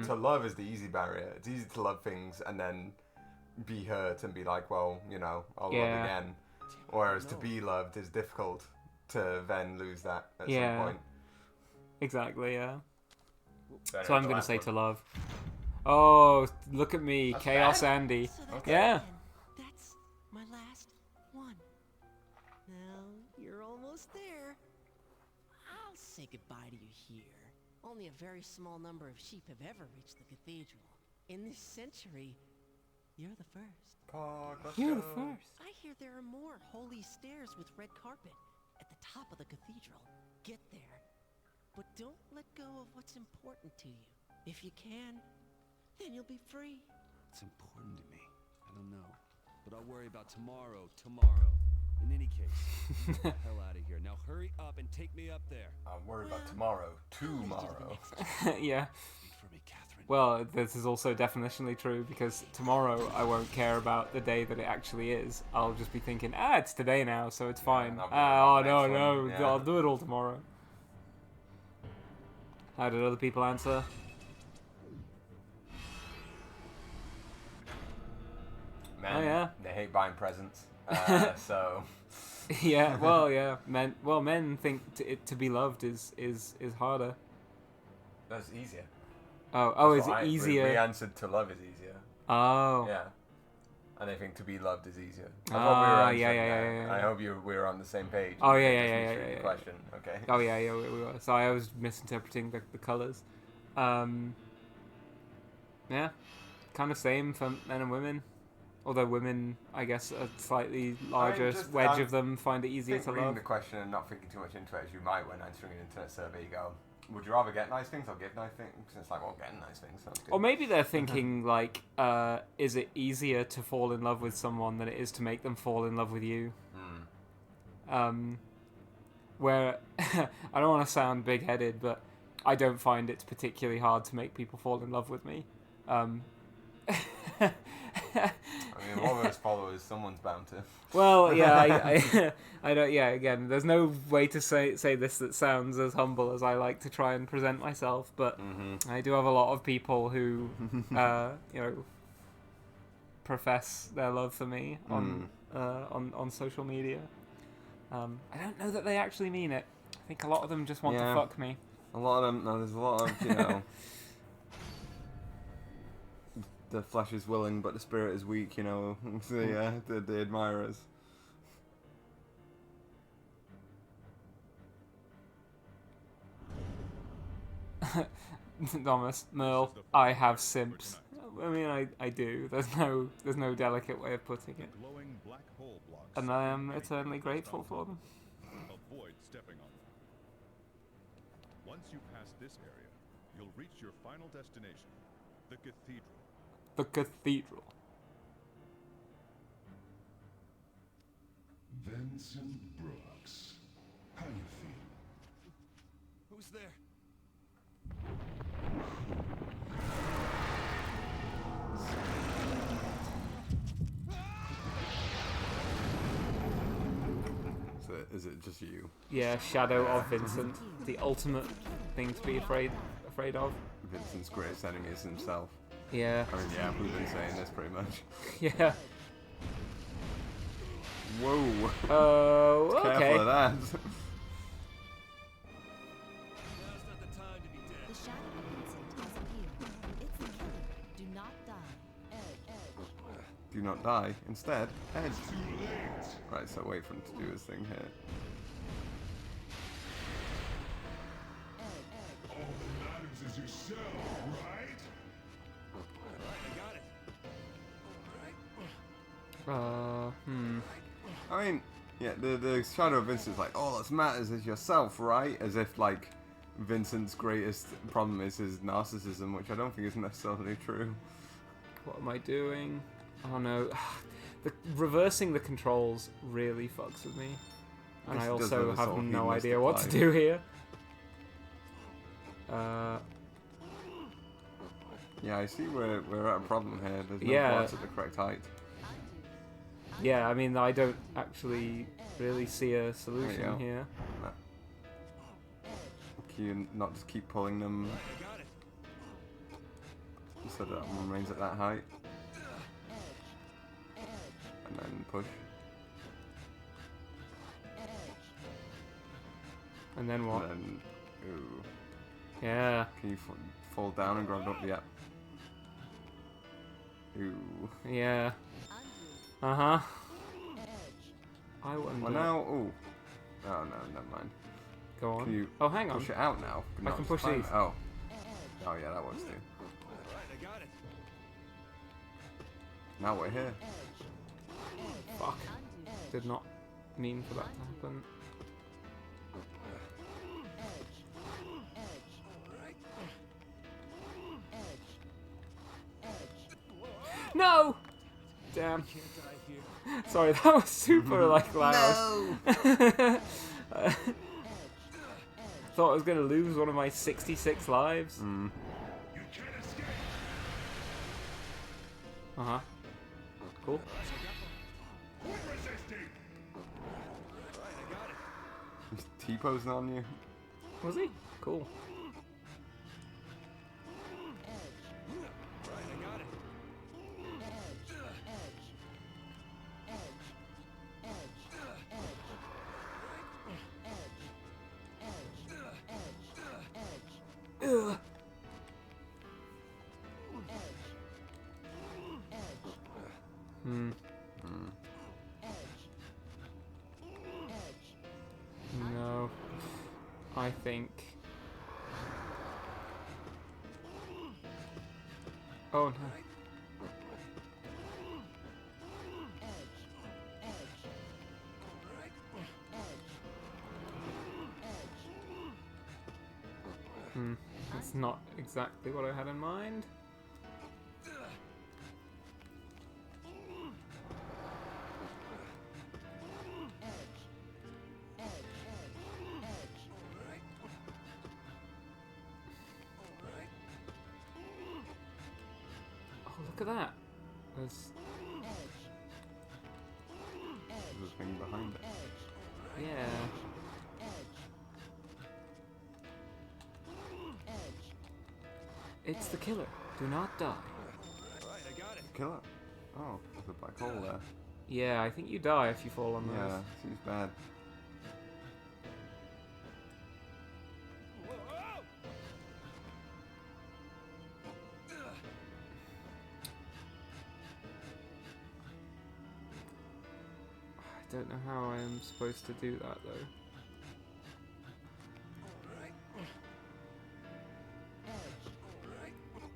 To love is the easy barrier. It's easy to love things and then be hurt and be like, well, I'll love again. Whereas to be loved is difficult to then lose that at some point. Exactly, yeah. So I'm going to say to love. Oh, look at me, that's Chaos bad. Andy. So that's yeah. That's my last one. Now, you're almost there. I'll say goodbye to you here. Only a very small number of sheep have ever reached the cathedral. In this century, you're the first. You're the first. I hear there are more holy stairs with red carpet at the top of the cathedral. Get there. But don't let go of what's important to you. If you can, then you'll be free. It's important to me. I don't know. But I'll worry about tomorrow. In any case, get the hell out of here. Now hurry up and take me up there. I'll worry about tomorrow. Yeah. Wait for me, Catherine. Well, this is also definitionally true, because tomorrow I won't care about the day that it actually is. I'll just be thinking, it's today now, so it's fine. No, I'll do it all tomorrow. How did other people answer? Men, they hate buying presents. So. Yeah, well, yeah. Men think to be loved is harder. That's easier. Is it easier? We answered to love is easier. Oh. Yeah. And I think to be loved is easier. Yeah. I hope we were on the same page. Oh, yeah. Question. Okay. Oh, yeah, we were. So I was misinterpreting the colours. Yeah. Kind of same for men and women. Although women, I guess, a slightly larger wedge of them find it easier to love. Reading the question and not thinking too much into it, as you might when answering an internet survey, you go, would you rather get nice things or give nice things? It's like, well, getting nice things sounds good. Or maybe they're thinking, like, is it easier to fall in love with someone than it is to make them fall in love with you? Where, I don't want to sound big-headed, but I don't find it's particularly hard to make people fall in love with me. I mean, all those followers, someone's bound to. Well, yeah, I don't. Yeah, again, there's no way to say this that sounds as humble as I like to try and present myself, but I do have a lot of people who, profess their love for me on social media. I don't know that they actually mean it. I think a lot of them just want to fuck me. A lot of them. No, there's a lot of the flesh is willing, but the spirit is weak. The admirers. Thomas, Merle, I have simps. I mean, I do. There's no delicate way of putting it. And I am eternally grateful for them. Avoid stepping on them. Once you pass this area, you'll reach your final destination, the cathedral. The cathedral. Vincent Brooks. How you feel? Who's there? So is it just you? Yeah, Shadow of Vincent. The ultimate thing to be afraid of. Vincent's greatest enemy is himself. Yeah. I mean, yeah, we've been saying this pretty much. Yeah. Whoa. Oh, okay. Careful of that. The shadow of Vincent has appeared. It's the killer. Do not die. Do not die. Instead, edge. Right, so wait for him to do his thing here. All that matters is yourself, right? I got it. I mean, yeah, the Shadow of Vincent's like, all that matters is yourself, right? As if, like, Vincent's greatest problem is his narcissism, which I don't think is necessarily true. What am I doing? Oh no. Reversing the controls really fucks with me. And I This does also have a have sort of no idea humanistic what to vibe. do here. Yeah, I see we're at a problem here. There's no Yeah. parts at the correct height. Yeah, I mean, I don't actually really see a There solution you go. here. Can you not just keep pulling them so that one remains at that height? And then push. And then what? And then, ooh. Yeah. Can you fall down and grab it up? Yeah. Ooh. Yeah. Uh-huh. I wonder... Well now, ooh. Oh no, never mind. Go on. Can you Oh, hang on. push it out now? I can push climb these. it. Oh. Oh yeah, that works too. I got it. Now we're here. Fuck. Did not mean for that to happen. No! Damn. Sorry, that was super like loud. Thought I was gonna lose one of my 66 lives. Uh-huh. Cool. He's T-posing on you. Was he? Cool. Ugh. No. I think... Oh no. That's not exactly what I had in mind. Oh, look at that. There's... There's a thing behind it. Yeah. It's the killer. Do not die. Killer. Oh, there's a black hole there. Yeah, I think you die if you fall on those. Yeah, seems bad. I don't know how I am supposed to do that though.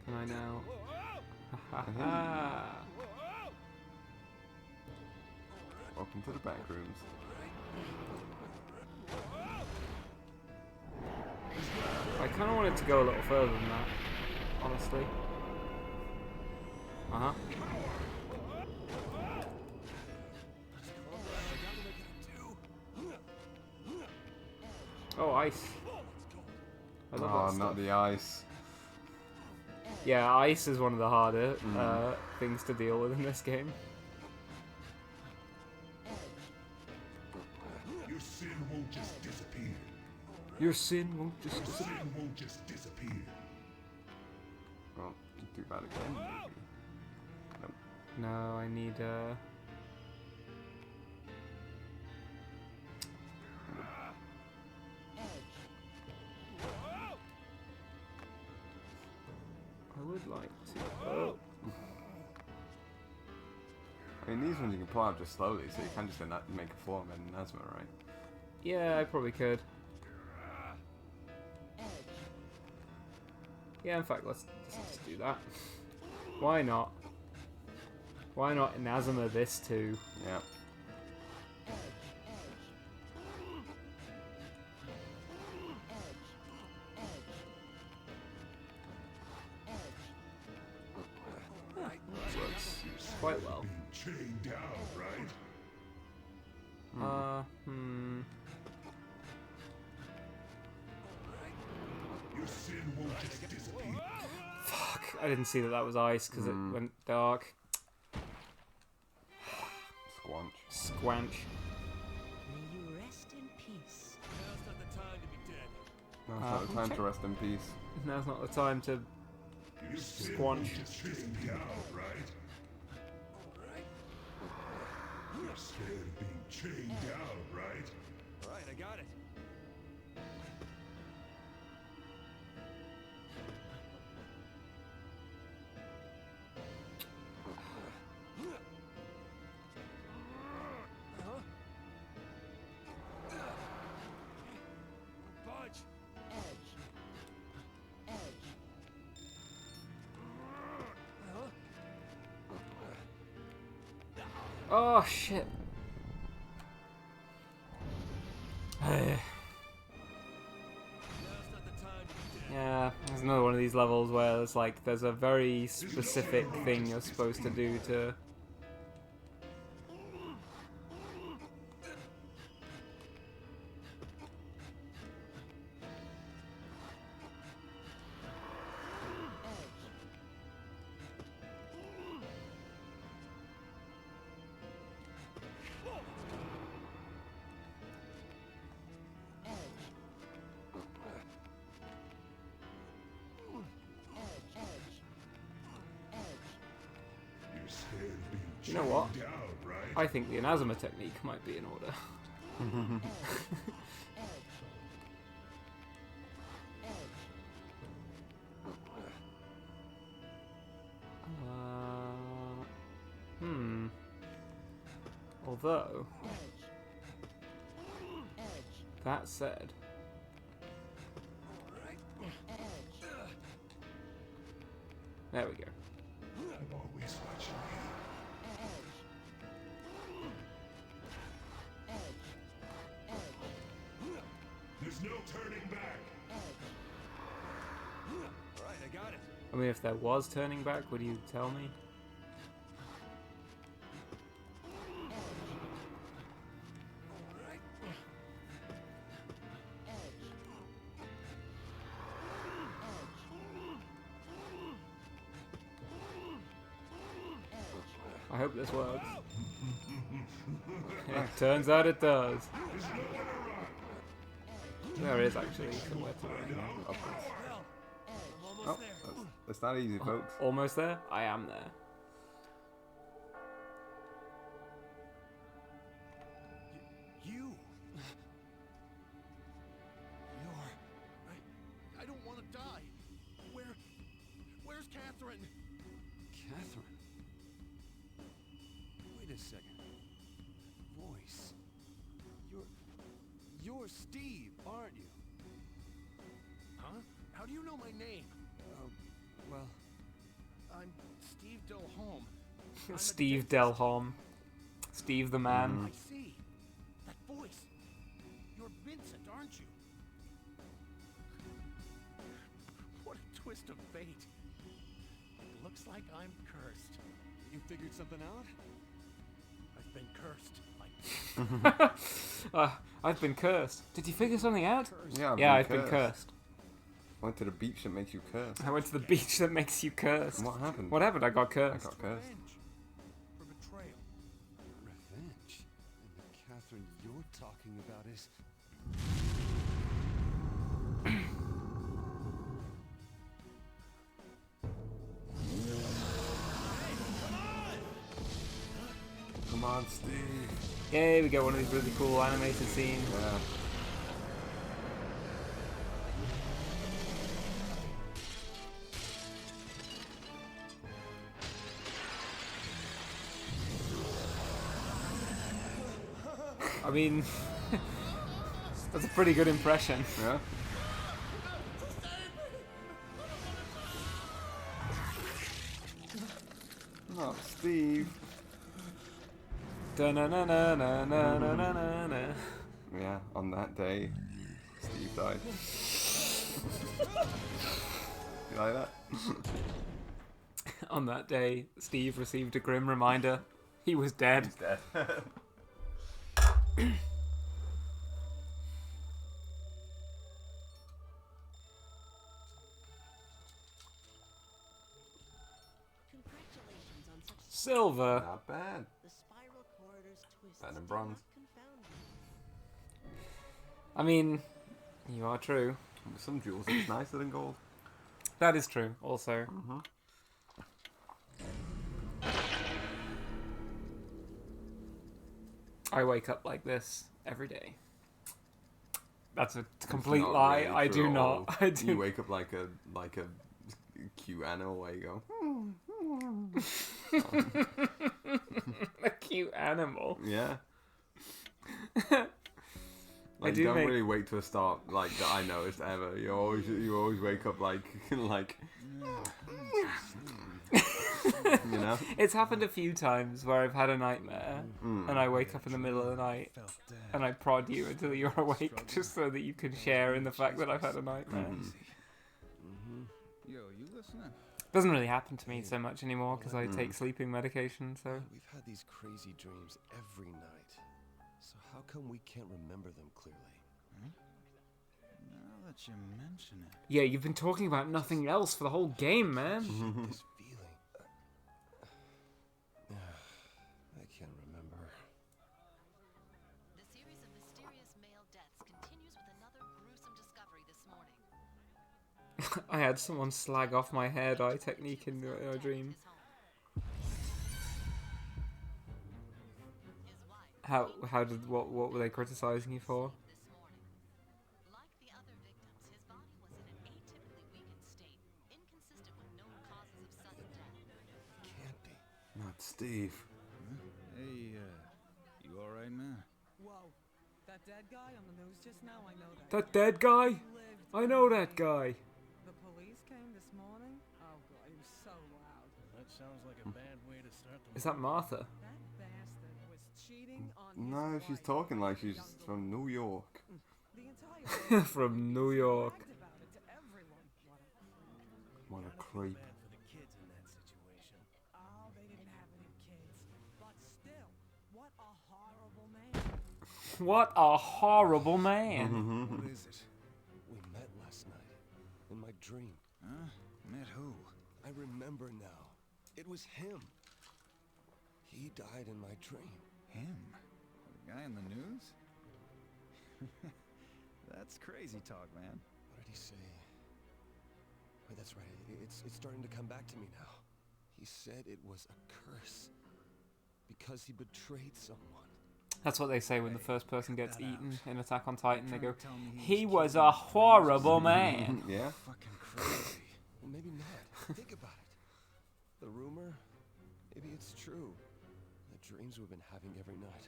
Can I now? Ha ha ha! Welcome to the back rooms. kind of wanted to go a little further than that, honestly. Uh-huh. Oh, ice. I love that Oh, stuff. not the ice. Yeah, ice is one of the harder things to deal with in this game. Your sin won't just disappear. Your sin won't just Your disappear. sin won't just disappear. Well, do that again. Nope. No, I need I would like to. Oh. I mean, these ones you can pull out just slowly, so you can just make a form in Nazma, right? Yeah, I probably could. Yeah, in fact, let's just do that. Why not? Why not Nazma this too? Yeah. Works quite well. Chained down, right? Your sin won't just disappear. Fuck, I didn't see that was ice because it went dark. Squanch. Squanch. May you rest in peace. Now's not the time to be dead. Now's not the time to rest in peace. Now's not the time to Your sin squanch. won't just disappear, right? You're scared of being chained down, right? Alright, I got it. Budge! Oh shit. Yeah, there's another one of these levels where it's like there's a very specific thing you're supposed to do to. You're scared of being You know what? chained down, right? I think the Inazuma technique might be in order. Although, that said, there we go. I'm always watching you. There's no turning back. Alright, I got it. I mean, if there was turning back, would you tell me? I hope this works. It turns out it does. There is actually somewhere to run. Upwards. Oh, it's not easy, folks. Almost there? I am there. You. I don't want to die. Where's Catherine? Catherine? Wait a second. Voice. You're Steve, aren't you? Huh? How do you know my name? Well, I'm Steve Delhomme. Steve Delhomme. Steve the man. I see. That voice. You're Vincent, aren't you? twist of fate. It looks like I'm cursed. You figured something out? I've been cursed. I've been cursed. Did you figure something out? Yeah, I've been cursed. Went to the beach that makes you cursed. I went to the beach that makes you cursed. And what happened? What happened? I got cursed. I got cursed. For betrayal. Revenge? And the Catherine you're talking about is... Come on, Steve. Yay, we got one of these really cool animated scenes. Yeah. I mean, that's a pretty good impression. Yeah. Oh, Steve. Da-na-na-na-na-na-na-na-na. Yeah, on that day, Steve died. You like that? On that day, Steve received a grim reminder. He was dead. He's dead. Congratulations on such Silver. Not bad. the spiral corridor's twists. Better than do bronze. not confound you. I mean, you are true. With some jewels, it's nicer than gold. That is true, also. I wake up like this every day. That's a complete Not lie. really I true do at all. not. I do. You wake up like a cute animal where you go. A cute animal. Yeah. Like do you don't make- really wait to a start like that I noticed ever. You always wake up like like you know. It's happened a few times where I've had a nightmare and I wake up in the middle of the night and I prod you until you're awake just so that you can share in the fact that I've had a nightmare. Yo, you listening? Doesn't really happen to me so much anymore because I take sleeping medication. So We've had these crazy dreams every night. So how come we can't remember them clearly? Now that you mention it. yeah, you've been talking about nothing else for the whole game, man. This feeling. I can't remember. The series of mysterious male deaths continues with another gruesome discovery this morning. I had someone slag off my hair dye technique in a dream. How what were they criticizing you for? Like the other victims, his body was in an atypically weakened state, inconsistent with known causes of sudden death. Can't be. Not Steve. Hey, you alright, man? Whoa. That dead guy on the news just now, I know that. That dead guy? I know that guy. The police came this morning? Oh god, he was so loud. That sounds like a bad way to start the Is that Martha? That bastard was cheating on No, his she's wife. talking like she's from New York. The entire From New York. bragged about it to everyone. What a creep. bad for the kids in that situation. Oh, they didn't have any kids. But still, what a horrible man. What a horrible man. What is it? We met last night. In my dream. Huh? Met who? I remember now. It was him. He died in my dream. Him? The guy in the news? That's crazy talk, man. What did he say? Wait, that's right. It's starting to come back to me now. He said it was a curse. Because he betrayed someone. That's what they say when the first person gets eaten in Attack on Titan. They go, he was a horrible man. Yeah. Fucking crazy. Well, maybe not. Think about it. The rumor, maybe it's true. The dreams we've been having every night.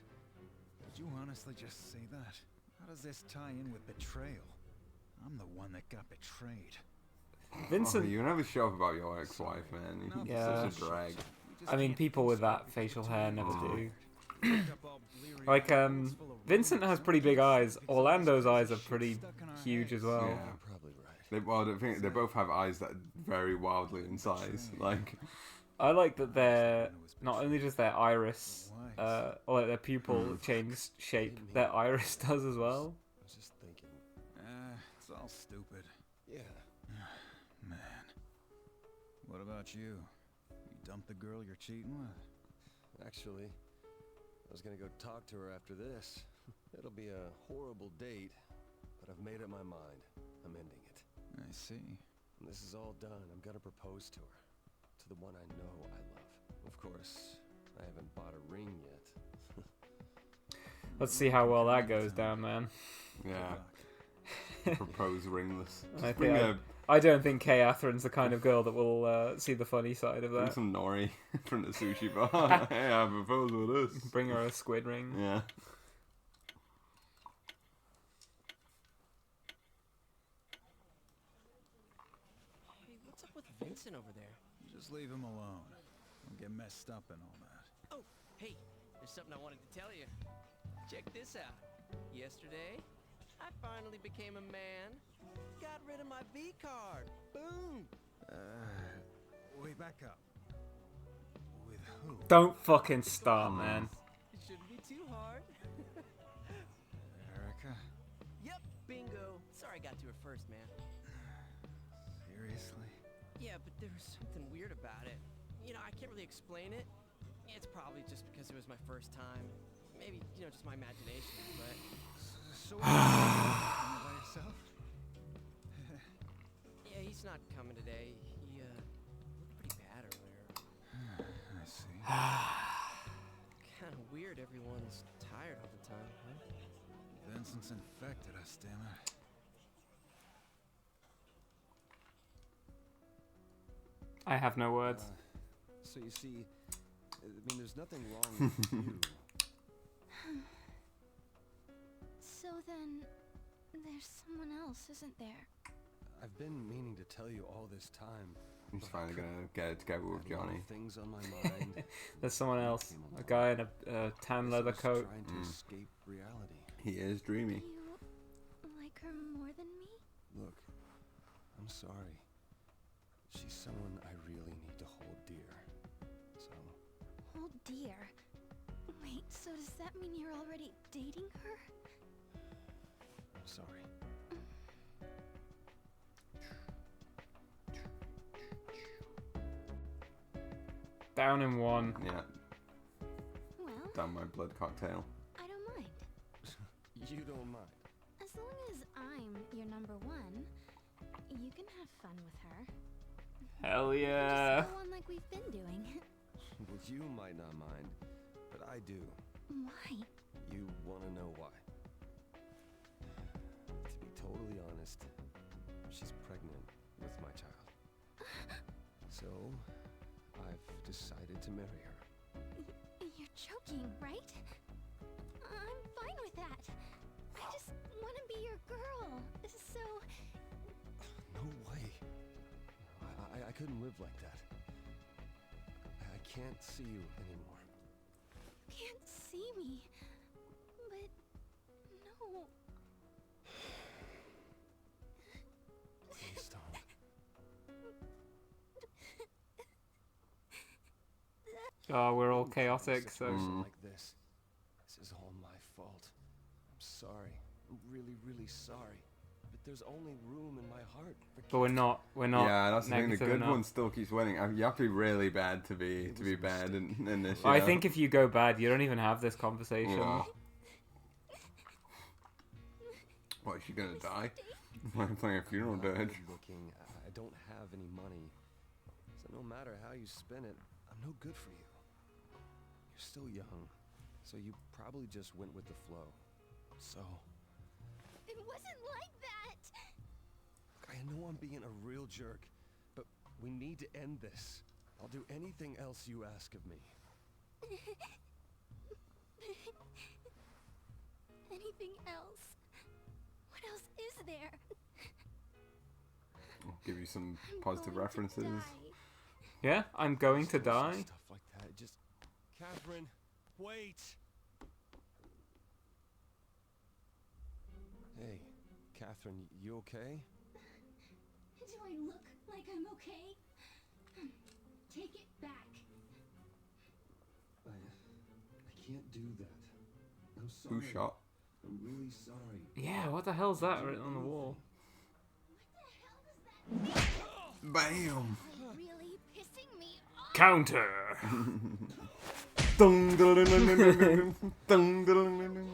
Did you honestly just say that? How does this tie in with betrayal? I'm the one that got betrayed. Vincent. Oh, you never show up about your ex-wife, man. You're Yeah. such a drag. I mean, people with that facial hair never do. Like, Vincent has pretty big eyes. Orlando's eyes are pretty huge as well. Yeah. Probably right. They both have eyes that vary wildly in size. Like, I like that they're not only does their iris, or like their pupil change shape, their iris does as well. I was just thinking. It's all stupid. Yeah. Man. What about you? You dumped the girl you're cheating with? Actually, I was gonna go talk to her after this. It'll be a horrible date, but I've made up my mind. I'm ending it. I see. When this is all done, I'm gonna propose to her. To the one I know I love. Of course, I haven't bought a ring yet. Let's see how well that goes down, man. Yeah. Propose ringless. I don't think Kay Atherin's the kind of girl that will see the funny side of Bring that. some nori from the sushi bar. Hey, I propose with this. Bring her a squid ring. Yeah. Hey, what's up with Vincent over there? Just leave him alone. Don't get messed up and all that. Oh, hey, there's something I wanted to tell you. Check this out. Yesterday, I finally became a man. Got rid of my V card. Boom. Wait, back up. With who? Don't fucking start, man. It shouldn't be too hard. Erica? Yep, bingo. Sorry I got to her first, man. Seriously? Yeah, but there was something weird about it. You know, I can't really explain it. It's probably just because it was my first time. Maybe, you know, just my imagination, but... So what are you by yourself? Yeah, he's not coming today. He, looked pretty bad earlier. I see. Kinda weird everyone's tired all the time, huh? Vincent's infected us, damn it. I have no words. So you see, I mean, there's nothing wrong with you. So then, there's someone else, isn't there? I've been meaning to tell you all this time. He's finally gonna get it together with Johnny. Things on my mind. There's someone else. A guy in a tan leather coat. Trying to escape reality. He is dreamy. You like her more than me? Look, I'm sorry. She's someone I really need to hold dear. So. Oh dear. Wait, so does that mean you're already dating her? I'm sorry. Down in one. Yeah. Well, Down my blood cocktail. I don't mind. You don't mind? As long as I'm your number one, you can have fun with her. Hell yeah. Just go on like we've been doing. Well, you might not mind, but I do. Why? You want to know why? To be totally honest, she's pregnant with my child. So, I've decided to marry her. You're joking, right? I'm fine with that. I just want to be your girl. So... No way. I couldn't live like that. I can't see you anymore. Can't see me. But... no. Please don't. Oh, we're all chaotic, so... Like this is all my fault. I'm sorry. I'm really, really sorry. But there's only room in my heart for But we're not. Yeah, that's the thing. The good enough. one still keeps winning. You have to be really bad to be bad in this. I think if you go bad, you don't even have this conversation. Yeah. What, is she gonna die? I'm playing a funeral dirge. Looking, I don't have any money. So no matter how you spin it, I'm no good for you. You're still young, so you probably just went with the flow. So... It wasn't like that! I know I'm being a real jerk, but we need to end this. I'll do anything else you ask of me. Anything else? What else is there? I'll give you some positive references. Yeah, I'm going to die. Stuff like that. Just, Catherine, wait. Hey, Catherine, you okay? Do I look like I'm okay? Take it back. I can't do that. I'm sorry. Who shot? I'm really sorry. Yeah, what the hell's that written on the wall? Bam! Really pissing me off. Counter! Dun, dun, dun, dun, dun, dun, dun, dun, dun, dun.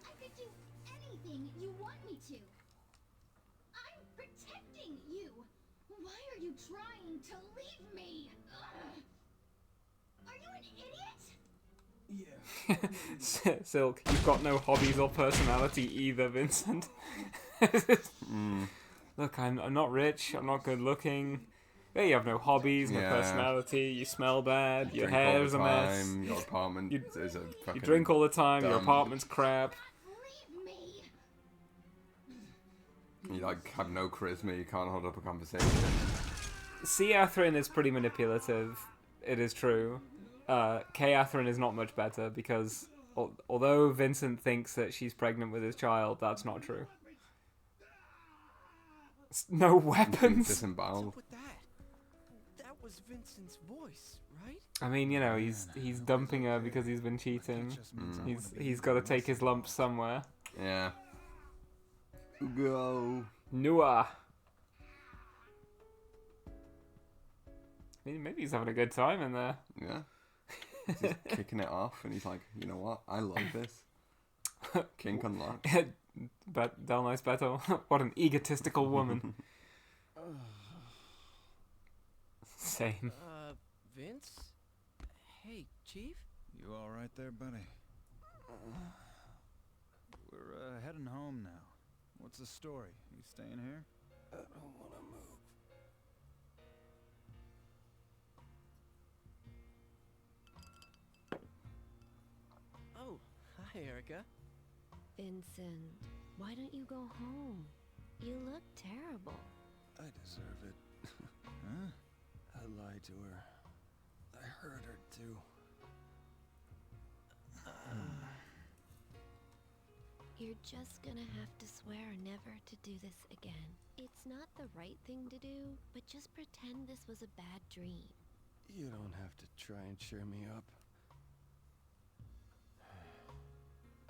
I could do anything you want me to. I'm protecting you. Why are you trying to leave me? Ugh. Are you an idiot? Yeah. Silk, you've got no hobbies or personality either, Vincent. Look, I'm not rich, I'm not good looking. Yeah, you have no hobbies, no Yeah. personality, you smell bad, your Drink all hair the is a mess. time, your apartment You, is a you fucking drink all the time, your dump. apartment's crap. Leave me. You like have no charisma. You can't hold up a conversation. C. Athrun is pretty manipulative. It is true. K. Athrun is not much better because although Vincent thinks that she's pregnant with his child, that's not true. No weapons. Disemboweled. With that? That was Vincent's voice, right? I mean, you know, he's dumping her because he's been cheating. He's got to take his lumps somewhere. Yeah. Go. Nua. Maybe he's having a good time in there. Yeah. He's kicking it off, and he's like, you know what? I love this. Kink unlocked. But Del Nice Beto, what an egotistical woman. Same. Vince? Hey, Chief? You alright there, buddy? We're heading home now. What's the story? You staying here? I don't want to move. Oh, hi, Erica. Vincent, why don't you go home? You look terrible. I deserve it. Huh? I lied to her. I hurt her too. You're just gonna have to swear never to do this again. It's not the right thing to do, but just pretend this was a bad dream. You don't have to try and cheer me up.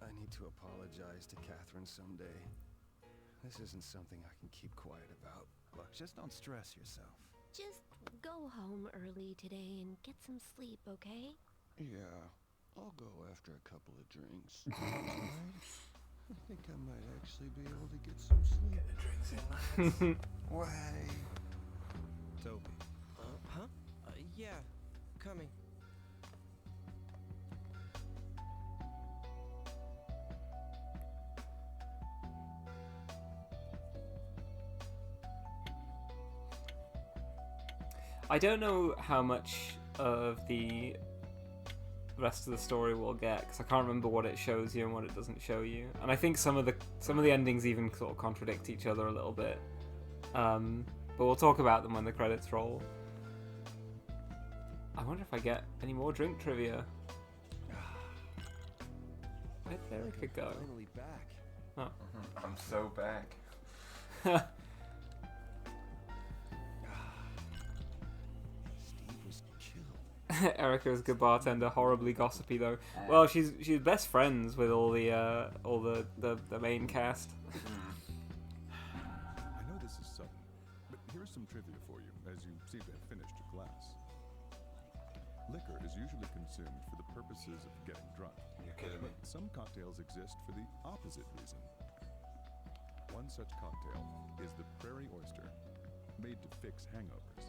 I need to apologize to Catherine someday. This isn't something I can keep quiet about. Look, just don't stress yourself. Just go home early today and get some sleep, okay? Yeah, I'll go after a couple of drinks. I think I might actually be able to get some sleep. Get the drinks in, lads. Way. Toby. Huh? Yeah, coming. I don't know how much of the rest of the story we'll get because I can't remember what it shows you and what it doesn't show you, and I think some of the endings even sort of contradict each other a little bit. But we'll talk about them when the credits roll. I wonder if I get any more drink trivia. Where'd Erica go? Finally back. Oh. I'm so back. Steve was killed. Erica's good bartender, horribly gossipy though. Well, she's best friends with all the main cast. I know this is sudden, but here's some trivia for you, as you seem to have finished your glass. Liquor is usually consumed for the purposes of getting drunk. You're kidding me. But some cocktails exist for the opposite reason. One such cocktail is the Prairie Oyster, made to fix hangovers.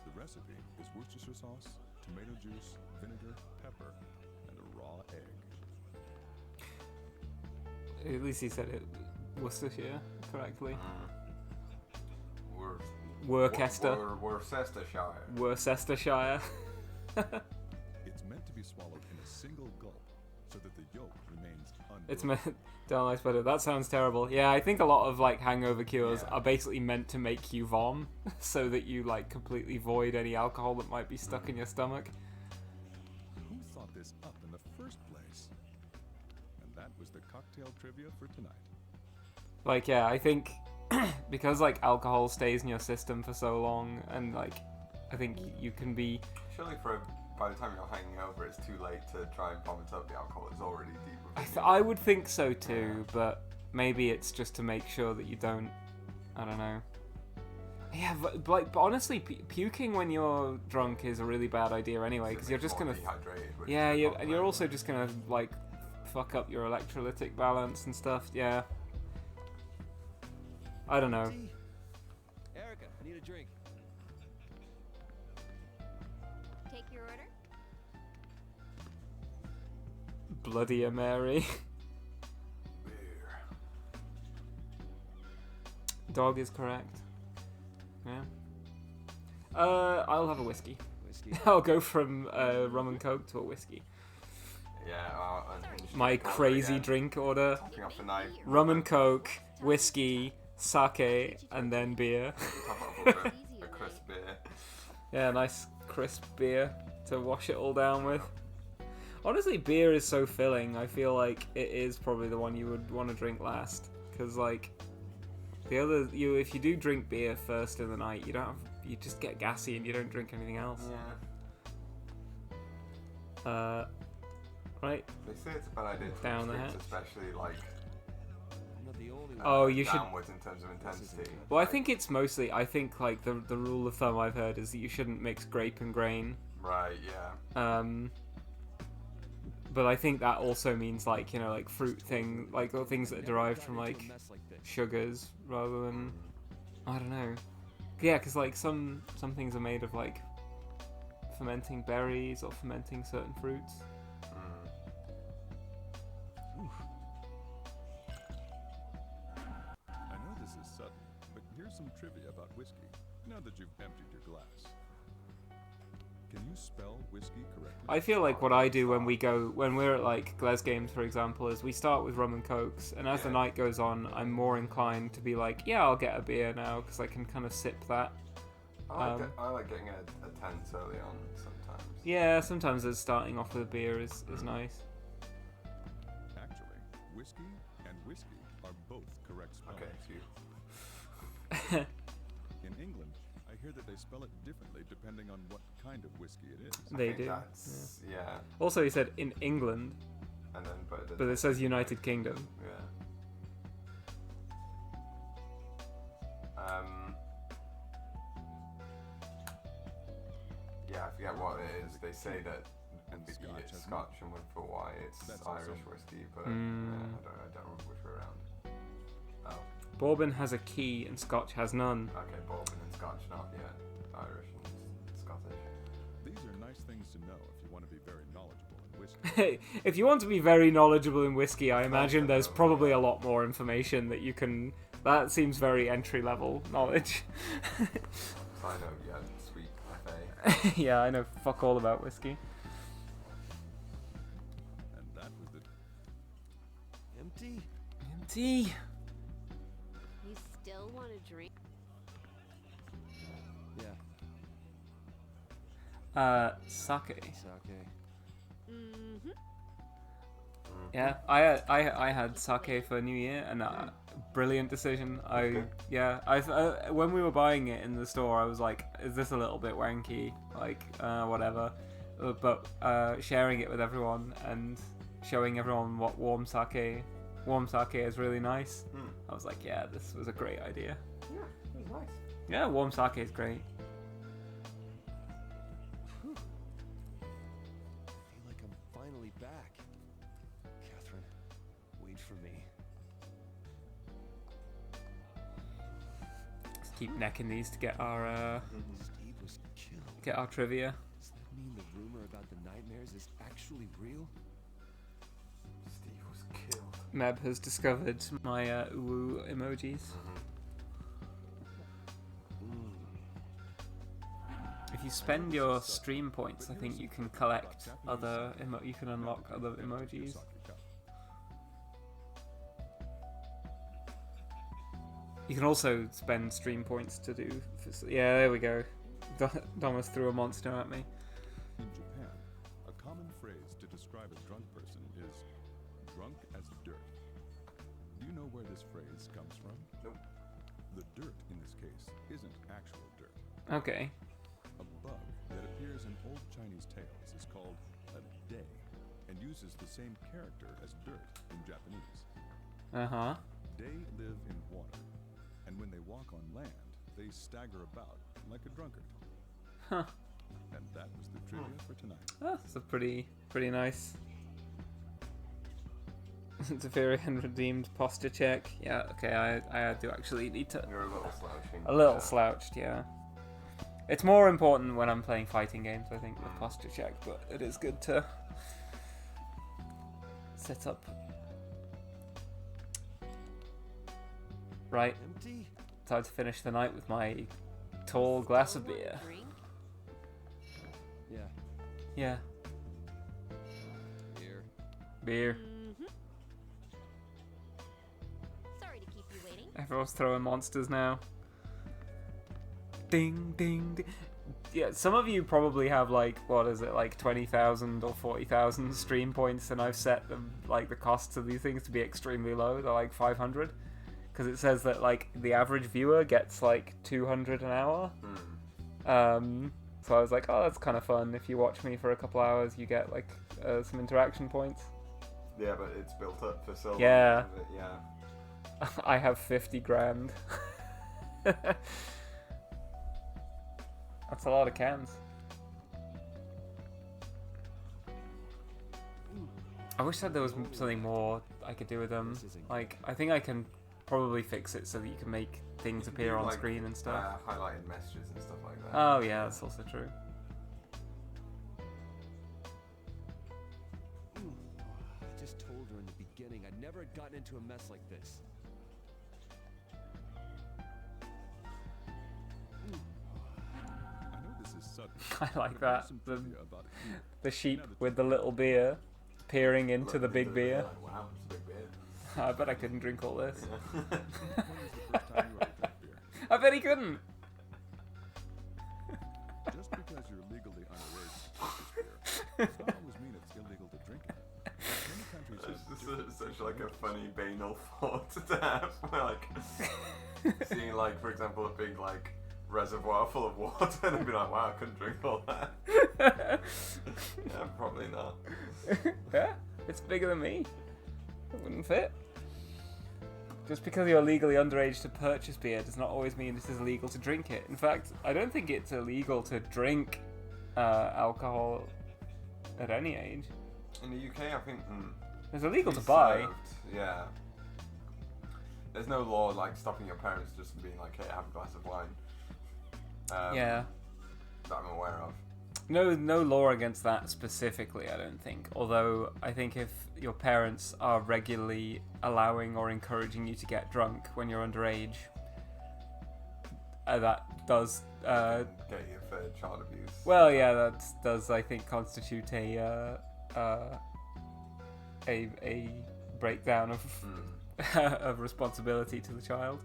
The recipe is Worcestershire sauce, tomato juice, vinegar, pepper, and a raw egg. At least he said it Worcestershire correctly. Worcester. Worcestershire. Worcestershire. It's meant to be swallowed in a single gulp, so that the yolk remains unbroken. It's meant. Don't like better. That sounds terrible. Yeah, I think a lot of like hangover cures are basically meant to make you vom, so that you like completely void any alcohol that might be stuck in your stomach. Who thought this up in the first place? And that was the cocktail trivia for tonight. Like, yeah, I think because like alcohol stays in your system for so long, and like I think you can be. Surely by the time you're hanging over, it's too late to try and vomit up the alcohol. It's already deep within you. I would think so too, but maybe it's just to make sure that you don't. I don't know. Yeah, but honestly, puking when you're drunk is a really bad idea anyway, because you're just gonna. Yeah, you're also just gonna like fuck up your electrolytic balance and stuff. Yeah. I don't know. Erica, I need a drink. Take your order. Bloody Mary. Dog is correct. Yeah. I'll have a whiskey. I'll go from rum and coke to a whiskey. Yeah. My crazy drink order: Topping off the knife. rum and coke, whiskey, sake, and then beer. A crisp beer. Yeah, nice crisp beer to wash it all down with. Honestly, beer is so filling. I feel like it is probably the one you would want to drink last, because like if you do drink beer first in the night, you just get gassy and you don't drink anything else. Yeah. Right. They say it's a bad idea to Down the drinks, hatch. especially like. Oh, you should. Downwards in terms of intensity. Well, I think it's mostly. I think like the rule of thumb I've heard is that you shouldn't mix grape and grain. Right. Yeah. But I think that also means like like fruit like things that are derived from like sugars rather than I don't know. Yeah, because like some things are made of like fermenting berries or fermenting certain fruits. I know this is sudden, but here's some trivia about whiskey, now that you've emptied your glass. Can you spell whiskey correctly? I feel like what I do when we're at like Gles Games, for example, is we start with rum and cokes, and as the night goes on, I'm more inclined to be like, yeah, I'll get a beer now, because I can kind of sip that. I like getting a tense early on sometimes. Yeah, sometimes starting off with a beer is nice. Actually, whiskey and whiskey are both correct spellings. Okay, In England, I hear that they spell it differently depending on what kind of whiskey it is. They do. Yeah. Also, he said in England, and then but it says United Kingdom. Yeah. Yeah, I forget what it is. They say that it's Scotch, and for why it's Irish whiskey, but yeah, I don't remember which way around. Oh. Bourbon has a key and Scotch has none. Okay, bourbon and Scotch, not yet Irish and Scottish. These are nice things to know if you want to be very knowledgeable in whiskey. If you want to be very knowledgeable in whiskey, I imagine there's probably a lot more information that you can. That seems very entry level knowledge. I know, yeah, sweet FA. Yeah, I know fuck all about whiskey. And that was the Empty. Empty. You still want to drink? Yeah. Sake. Mm-hmm. Yeah, I had sake for New Year, and brilliant decision. When we were buying it in the store, I was like, is this a little bit wanky? Like, whatever. But sharing it with everyone and showing everyone what warm sake is really nice. I was like, yeah, this was a great idea. Yeah, it was nice. Yeah, warm sake is great. I feel like I'm finally back. Catherine, wait for me. Let's keep necking these to get our Steve was killed. get our trivia. Does that mean the rumor about the nightmares is actually real? Steve was killed. Meb has discovered my woo emojis. If you spend your stream points, I think you can collect other you can unlock other emojis. You can also spend stream points to do. Yeah, there we go. Thomas threw a monster at me. In Japan, a common phrase to describe a drunk person is drunk as dirt. Do you know where this phrase comes from? Nope. The dirt in this case isn't actual dirt. Okay. A bug that appears in old Chinese tales is called a day and uses the same character as dirt in Japanese. Uh-huh. They live in water, and when they walk on land, they stagger about like a drunkard. Huh. And that was the trivia for tonight. Oh, that's a pretty nice. Zephyrian redeemed posture check. Yeah, okay, I do actually need to... You're a little slouching. A little slouched, yeah. It's more important when I'm playing fighting games, I think, the posture check, but it is good to set up. Right. Empty? Time to finish the night with my tall glass of beer. Yeah. Yeah. Here. Beer. Sorry to keep you waiting. Everyone's throwing monsters now. Ding, ding, ding. Yeah, some of you probably have like, what is it, like 20,000 or 40,000 stream points, and I've set them, like, the costs of these things to be extremely low. They're like 500. Because it says that, like, the average viewer gets like 200 an hour. So I was like, oh, that's kind of fun. If you watch me for a couple hours, you get like some interaction points. Yeah, but it's built up for so long. Yeah. Yeah. I have 50 grand. That's a lot of cans. I wish that there was something more I could do with them. Like, I think I can probably fix it so that you can make things appear on screen and stuff. Highlighted messages and stuff like that. Oh yeah, that's also true. I just told her in the beginning I'd never gotten into a mess like this. I know this is sudden. I like but I have that. some The trivia about it. the sheep with the little beer peering into the big beer. Wow, it's a big beer. I bet I couldn't drink all this. When was the first time you ever drank beer? I bet he couldn't. Just because you're legally underage to purchase beer does not always mean it's illegal to drink it. Many countries have It's different such like a funny banal thought to have. Like seeing, like, for example, a big like reservoir full of water and then be like, wow, I couldn't drink all that. Yeah, probably not. Yeah, it's bigger than me. It wouldn't fit. Just because you're legally underage to purchase beer does not always mean it is illegal to drink it. In fact, I don't think it's illegal to drink alcohol at any age. In the UK, I think It's illegal to be buy. served, yeah. There's no law like stopping your parents just from being like, hey, have a glass of wine. Yeah. That I'm aware of. No law against that specifically, I don't think. Although, I think if your parents are regularly allowing or encouraging you to get drunk when you're underage, that does... Get you for child abuse. Well, yeah, that does, I think, constitute a breakdown of of responsibility to the child.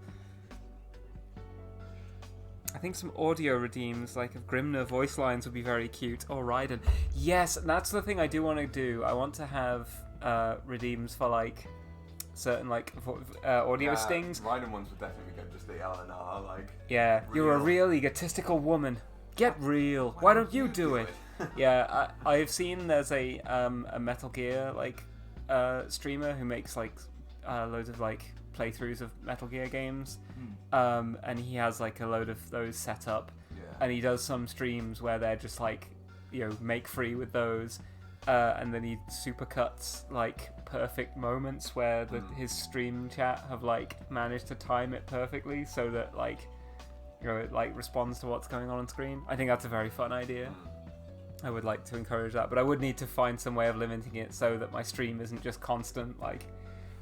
I think some audio redeems, like of Grimner voice lines, would be very cute. Or Raiden. Yes, that's the thing I do want to do. I want to have redeems for like certain like audio stings. Raiden ones would definitely be good. Just the LNR, like. Yeah, you're a real egotistical woman. Get real. Why don't you do it? Yeah, I've seen there's a Metal Gear like streamer who makes like loads of like playthroughs of Metal Gear games, and he has like a load of those set up, and he does some streams where they're just like, you know, make free with those, and then he supercuts like perfect moments where his stream chat have like managed to time it perfectly so that like, you know, it like responds to what's going on screen. I think that's a very fun idea. I would like to encourage that, but I would need to find some way of limiting it so that my stream isn't just constant like,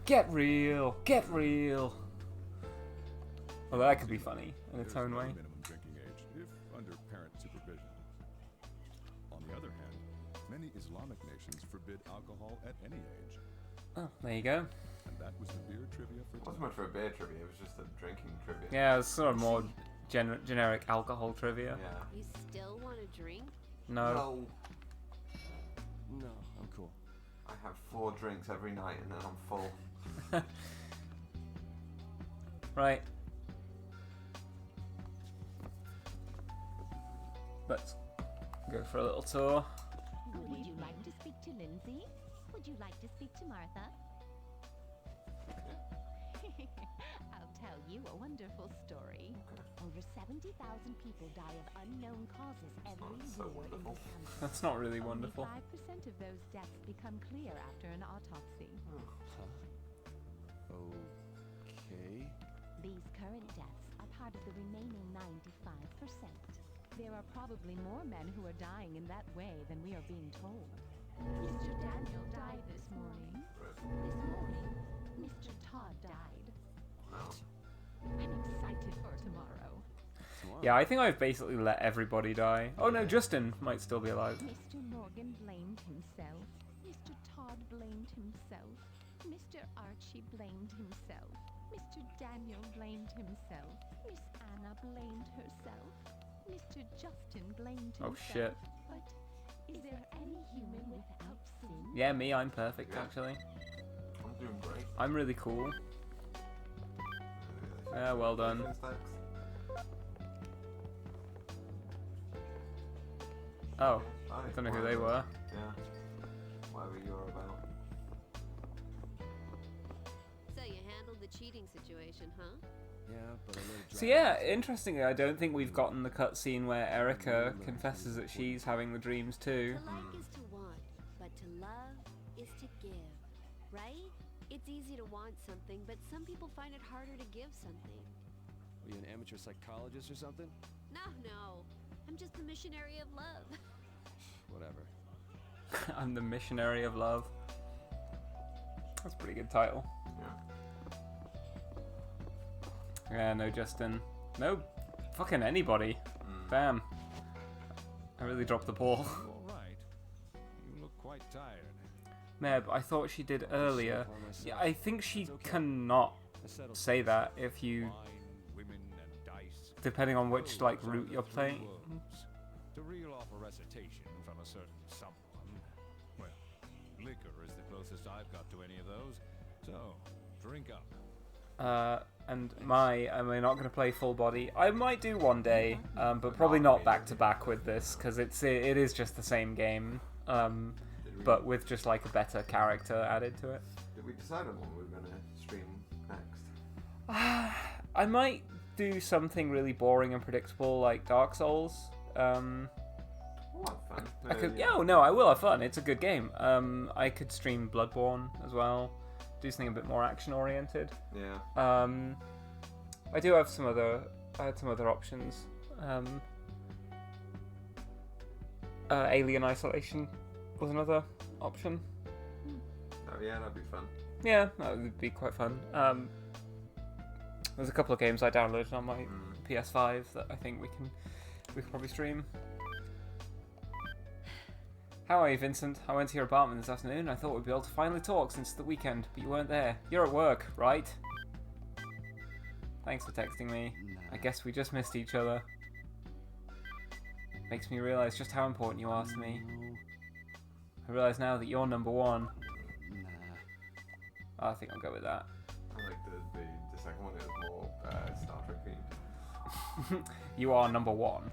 get real, get real. Although that could be funny in its own way. Minimum drinking age, if under parent supervision. On the other hand, many Islamic nations forbid alcohol at any age. Oh, there you go. And that was the beer trivia for It wasn't much for a beer trivia, it was just a drinking trivia. Yeah, it's sort of more generic alcohol trivia. Yeah. You still want to drink? No. No, I'm cool. I have 4 drinks every night and then I'm full. Right. let's go for a little tour. Would you like to speak to Lindsay? Would you like to speak to Martha? I'll tell you a wonderful story. Over 70,000 people die of unknown causes every year in this country. That's not really wonderful. Only 5% of those deaths become clear after an autopsy. Okay. These current deaths are part of the remaining 95%. There are probably more men who are dying in that way than we are being told. Mr. Daniel died this morning. This morning, Mr. Todd died. I'm excited for tomorrow. Yeah, I think I've basically let everybody die. Oh no, Justin might still be alive. Mr. Morgan blamed himself. Mr. Todd blamed himself. Mr. Archie blamed himself. Mr. Daniel blamed himself. Miss Anna blamed herself. Mr. Justin blamed himself. Oh shit. But is there any human without sin? Yeah, me, I'm perfect actually. I'm doing great. I'm really cool. Yeah, well done. Oh, I don't know who they were. Yeah. Whatever you're about. So you handled the cheating situation, huh? Yeah, but I let it So drag yeah, interestingly, I don't think we've gotten the cutscene where Erica confesses that she's having the dreams too. To like is to want, but to love is to give, right? It's easy to want something, but some people find it harder to give something. Are you an amateur psychologist or something? No, I'm just the missionary of love. Whatever. I'm the missionary of love. That's a pretty good title. Yeah, no Justin. No fucking anybody. Damn. I really dropped the ball. All right. You look quite tired. Meb, I thought she did earlier. Yeah, I think she cannot say that if you... Depending on which like route you're playing. To reel off a recitation from a certain someone. Well, liquor is the closest I've got to any of those. So, drink up. And am I not going to play full body? I might do one day, but probably not back to back with this because it is just the same game, but with just like a better character added to it. Did we decide on what we were going to stream next? I might do something really boring and predictable like Dark Souls. We'll have fun. I will have fun. It's a good game. I could stream Bloodborne as well. Do something a bit more action oriented. Yeah. I do have some other. I had some other options. Alien Isolation was another option. Oh yeah, that'd be fun. Yeah, that would be quite fun. There's a couple of games I downloaded on my PS5 that I think we can probably stream. How are you, Vincent? I went to your apartment this afternoon. I thought we'd be able to finally talk since the weekend, but you weren't there. You're at work, right? Thanks for texting me. I guess we just missed each other. Makes me realize just how important you are to me. I realize now that you're number one. I think I'll go with that. I like the second one. It was more Star Trek themed. You are number one.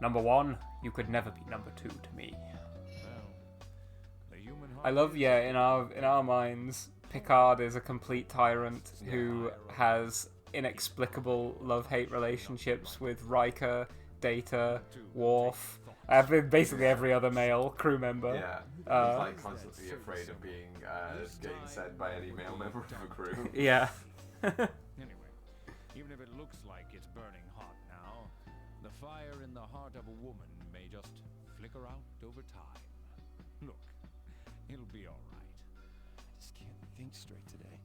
Number one, you could never be number two to me. I love, in our minds, Picard is a complete tyrant who has inexplicable love-hate relationships with Riker, Data, Worf, basically every other male crew member. Yeah, he's like constantly afraid of being getting sent by any male member of the crew. Yeah. Anyway, even if it looks like it's burning hot now, the fire in the heart of a woman may just flicker out over time. Look, it'll be alright. I just can't think straight today.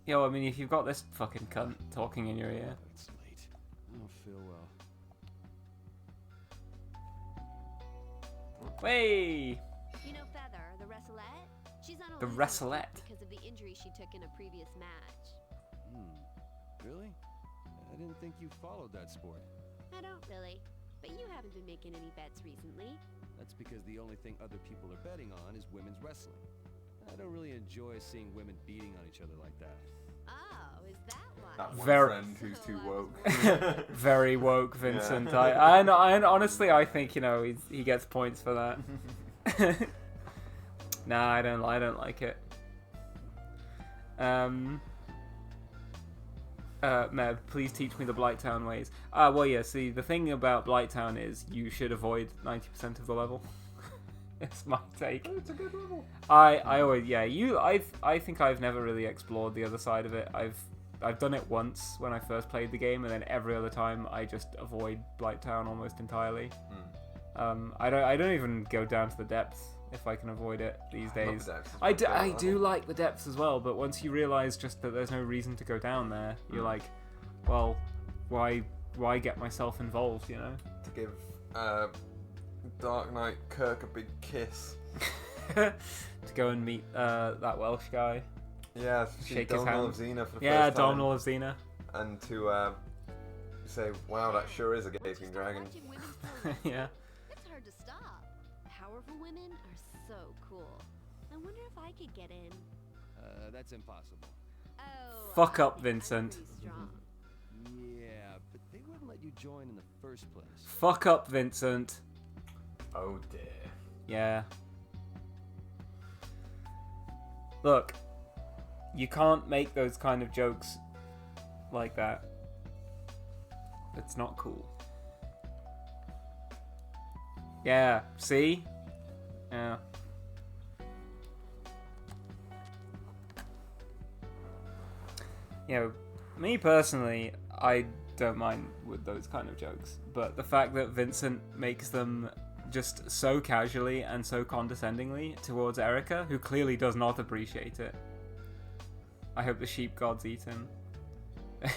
Yeah, well, I mean, if you've got this fucking cunt talking in your ear. It's late. I don't feel well. Way! You know Feather, the Wrestlette? She's on a The losing Wrestlette? streak because of the injury she took in a previous match. Really? I didn't think you followed that sport. I don't really, but you haven't been making any bets recently. That's because the only thing other people are betting on is women's wrestling. I don't really enjoy seeing women beating on each other like that. Oh, That one Very- friend who's too woke. Very woke, Vincent. Yeah. I honestly, I think he gets points for that. Nah, I don't like it. Meb, please teach me the Blighttown ways. Well, yeah. See, the thing about Blighttown is you should avoid 90% of the level. It's my take. It's a good level. I always, yeah. I think I've never really explored the other side of it. I've done it once when I first played the game, and then every other time I just avoid Blighttown almost entirely. I don't even go down to the depths if I can avoid it these I love days. the depths. It's I my do, favourite I do level. like the depths as well, but once you realise just that there's no reason to go down there, you're like, well, why get myself involved, you know? To give Dark Knight Kirk a big kiss. To go and meet that Welsh guy. Yeah, Shake his Domhnall hand. of Xena for the Yeah, first time. Domhnall of Xena. And to say, wow, that sure is a gaping dragon. Yeah. It's hard to stop. Powerful women are so cool. I wonder if I could get in. That's impossible. Oh. Fuck up, Vincent. Yeah, but they wouldn't let you join in the first place. Fuck up, Vincent. Oh dear. Yeah. Look, you can't make those kind of jokes like that. It's not cool. Yeah, see? Yeah. You know, me personally, I don't mind with those kind of jokes, but the fact that Vincent makes them just so casually and so condescendingly towards Erica, who clearly does not appreciate it. I hope the sheep god's eaten.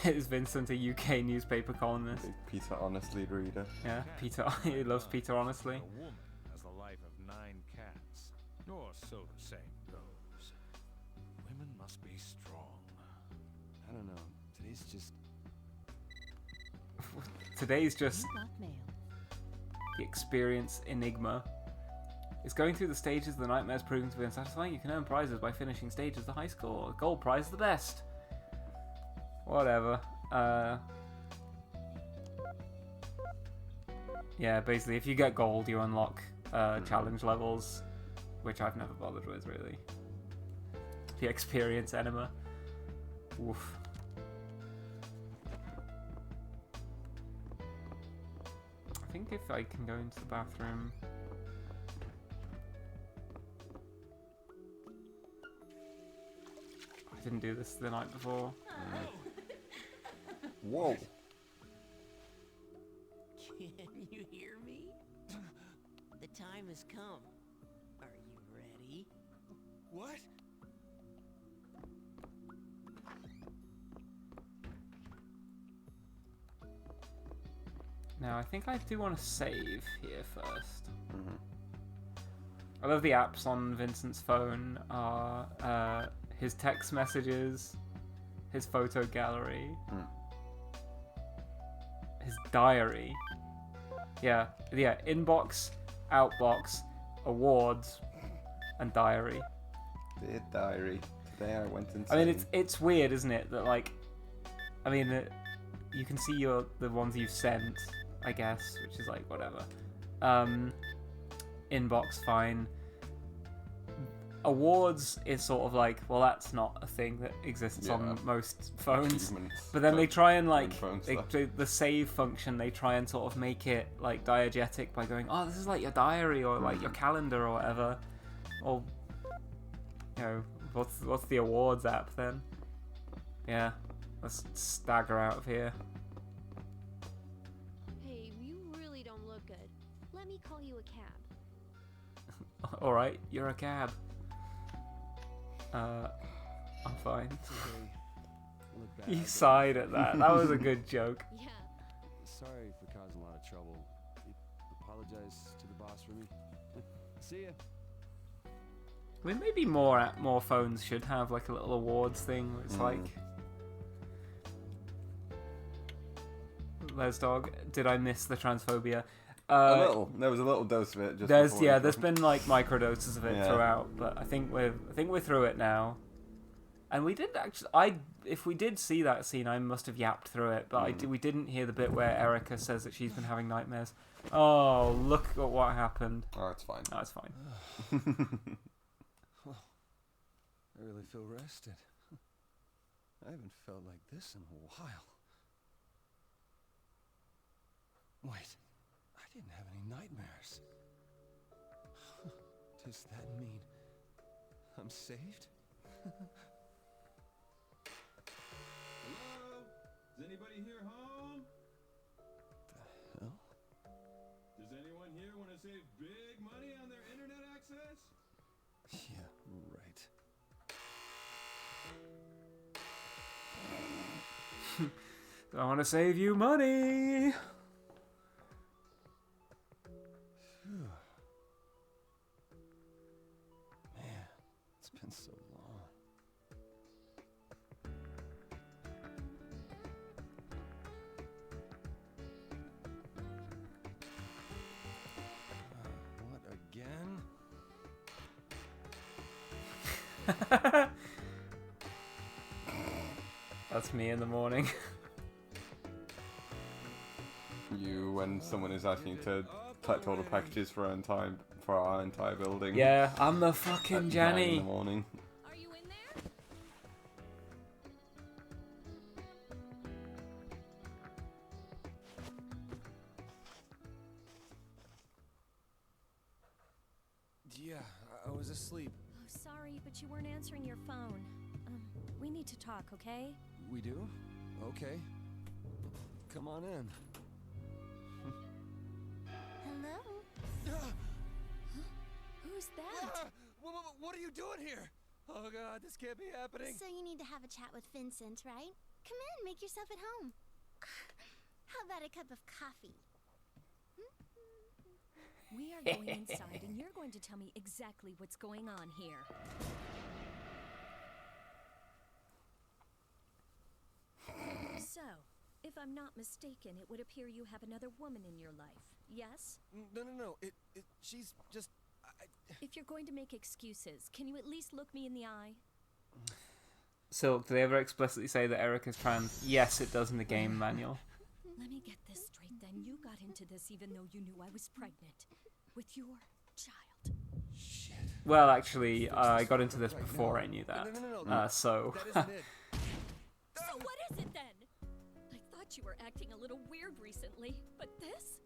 Is Vincent a UK newspaper columnist? Peter honestly reader. Yeah, Peter. He loves Peter honestly. A woman has the life of 9 cats. Or so the saying goes. Women must be strong. I don't know. Today's just the experience enigma. Is going through the stages of the nightmares proving to be unsatisfying? You can earn prizes by finishing stages the high score. Gold prize the best. Whatever. Yeah, basically, if you get gold, you unlock challenge levels, which I've never bothered with, really. The experience enema. Oof. I think if I can go into the bathroom... I didn't do this the night before. Whoa. Can you hear me? The time has come. Are you ready? What? Now, I think I do want to save here first. I love the apps on Vincent's phone are his text messages, his photo gallery, his diary. Yeah, inbox, outbox, awards, and diary. Dear diary, today I went insane. I mean, it's weird, isn't it? That like, I mean, you can see the ones you've sent, I guess, which is like whatever. Inbox, fine. Awards is sort of like, well, that's not a thing that exists on most phones. Achievements, But then they try and like phone the save function. They try and sort of make it like diegetic by going, oh, this is like your diary or like your calendar or whatever. Or you know, what's the awards app then? Yeah, let's stagger out of here. Hey, you really don't look good. Let me call you a cab. All right, you're a cab. I'm fine. Look bad, You but- sighed at that. That was a good joke. Yeah. Sorry for causing a lot of trouble. Apologize to the boss for me. See ya. I mean, maybe more phones should have like a little awards thing. Where it's like, Les Dog, did I miss the transphobia? A little. There was a little dose of it. Just There's before been like microdoses of it Yeah. throughout, but I think we're through it now. And we didn't actually. If we did see that scene, I must have yapped through it, but we didn't hear the bit where Erica says that she's been having nightmares. Oh, look at what happened. Oh, it's fine. Oh, it's fine. Oh, I really feel rested. I haven't felt like this in a while. Wait, I didn't have any nightmares. Does that mean I'm saved? Hello? Is anybody here home? The hell? Does anyone here want to save big money on their internet access? Yeah, right. I want to save you money. Phew. Man, it's been so long. What again? That's me in the morning. You, when someone is asking you to collect all the packages for our entire building. Yeah, I'm the fucking at 9 Jenny. in the morning. Are you in there? Yeah, I was asleep. Oh, sorry, but you weren't answering your phone. We need to talk, okay? We do? Okay. Come on in. Hello? Who's that? What are you doing here? Oh god, this can't be happening. So you need to have a chat with Vincent, right? Come in, make yourself at home. How about a cup of coffee? We are going inside, and you're going to tell me exactly what's going on here. So, if I'm not mistaken, it would appear you have another woman in your life, yes? No. She's just... If you're going to make excuses, can you at least look me in the eye? Silk, do they ever explicitly say that Erica's trans? Yes, it does in the game manual. Let me get this straight then. You got into this even though you knew I was pregnant. With your child. Shit. Well, actually, I got into this before I knew that. No. So... That isn't it. So what is it then? I thought you were acting a little weird recently, but this?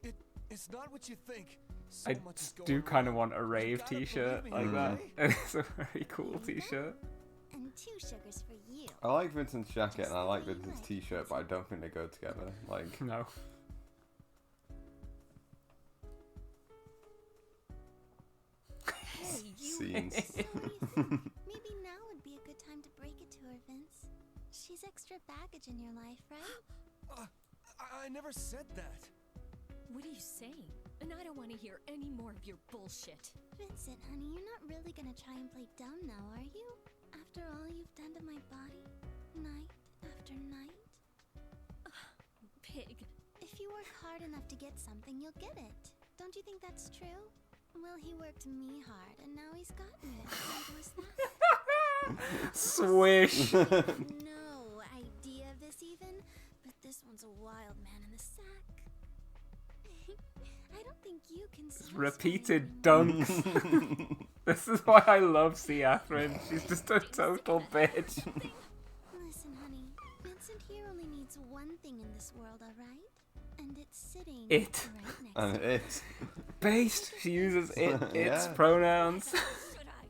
It's not what you think. I do kind of want a rave t-shirt like that. It's a very cool t-shirt. And 2 sugars for you. I like Vincent's jacket and I like Vincent's t-shirt, but I don't think they go together. Like, no. Hey, you. Scenes. Maybe now would be a good time to break it to her, Vince. She's extra baggage in your life, right? I never said that. What are you saying? And I don't want to hear any more of your bullshit. Vincent, honey, you're not really gonna try and play dumb now, are you? After all you've done to my body, night after night? Pig. If you work hard enough to get something, you'll get it. Don't you think that's true? Well, he worked me hard, and now he's gotten it. What was that? Swish. No idea of this even, but this one's a wild man in the sack. I don't think you can Repeated dunks. This is why I love Catherine. She's just a total bitch. Listen, honey. Vincent here only needs one thing in this world, alright? And it's sitting It. right next And to it. Based. She uses it, its Yeah. pronouns. Should I?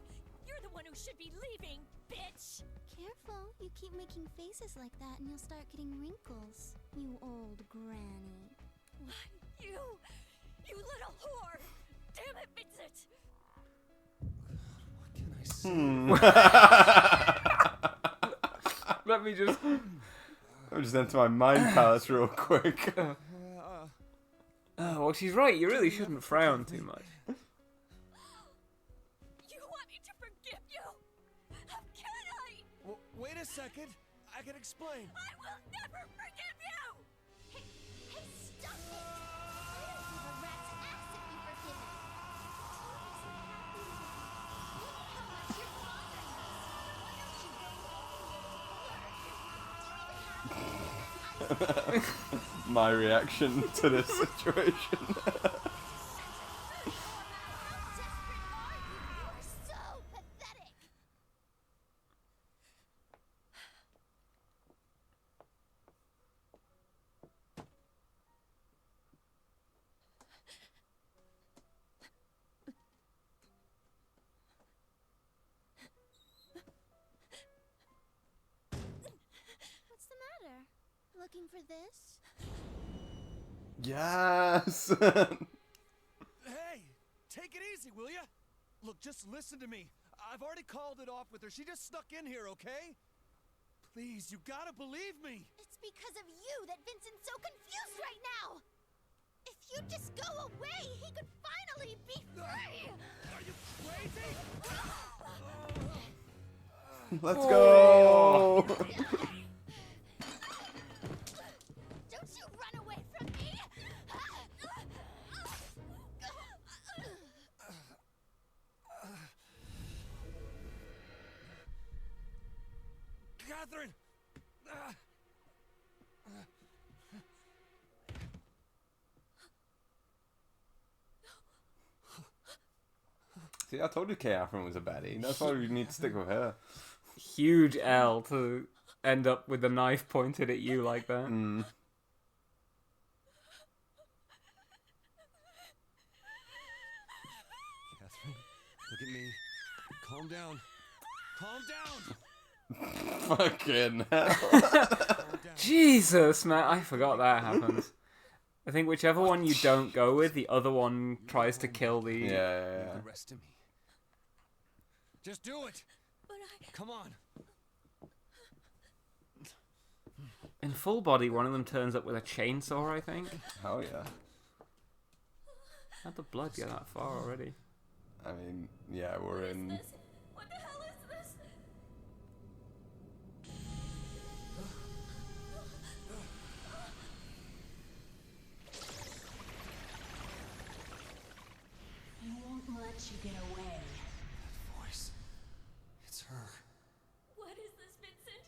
You're the one who should be leaving, bitch! Careful, you keep making faces like that and you'll start getting wrinkles. You old granny. You little whore! Damn it, Vincent! Let me just... Let me just enter my mind palace real quick. Oh, well, she's right. You really shouldn't frown too much. You want me to forgive you? How can I? Well, wait a second. I can explain. I will never forgive you! Hey, stop it! I don't give a rat's ass if you forgive him. Look how much you're bothering us. Why don't you go home my reaction to this situation. What's the matter? Looking for this? Yes. Hey, take it easy, will ya? Look, just listen to me. I've already called it off with her. She just snuck in here, okay? Please, you gotta believe me. It's because of you that Vincent's so confused right now. If you just go away, he could finally be free. Are you crazy? Let's go. Don't you run away from me! Catherine! See, I told you Catherine was a baddie. That's why we need to stick with her. Huge L to end up with the knife pointed at you like that. Mm. Catherine, look at me. Calm down. Calm down! Fucking hell. Jesus, man, I forgot that happens. I think whichever one you don't go with, the other one tries to kill the... Yeah. The rest of me. Just do it! Come on. In Full Body, one of them turns up with a chainsaw, I think. Oh, yeah. How'd the blood get that far already? I mean, yeah, we're in... What the hell is this? I won't let you get away. That voice. It's her. What is this, Vincent?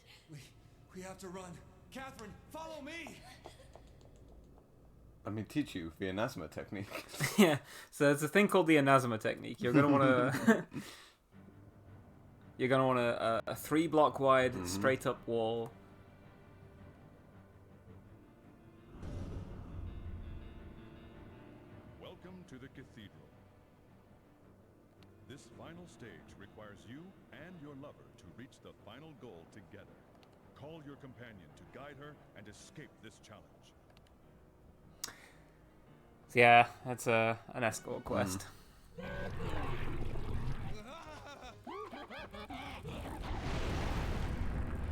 We have to run. Catherine, follow me! Let me teach you the Inazuma technique. Yeah, so there's a thing called the Inazuma technique. You're gonna want to... You're gonna want a 3-block wide, straight up wall. Welcome to the cathedral. This final stage requires you and your lover to reach the final goal together. Call your companion to guide her and escape this challenge. So yeah, that's an escort quest.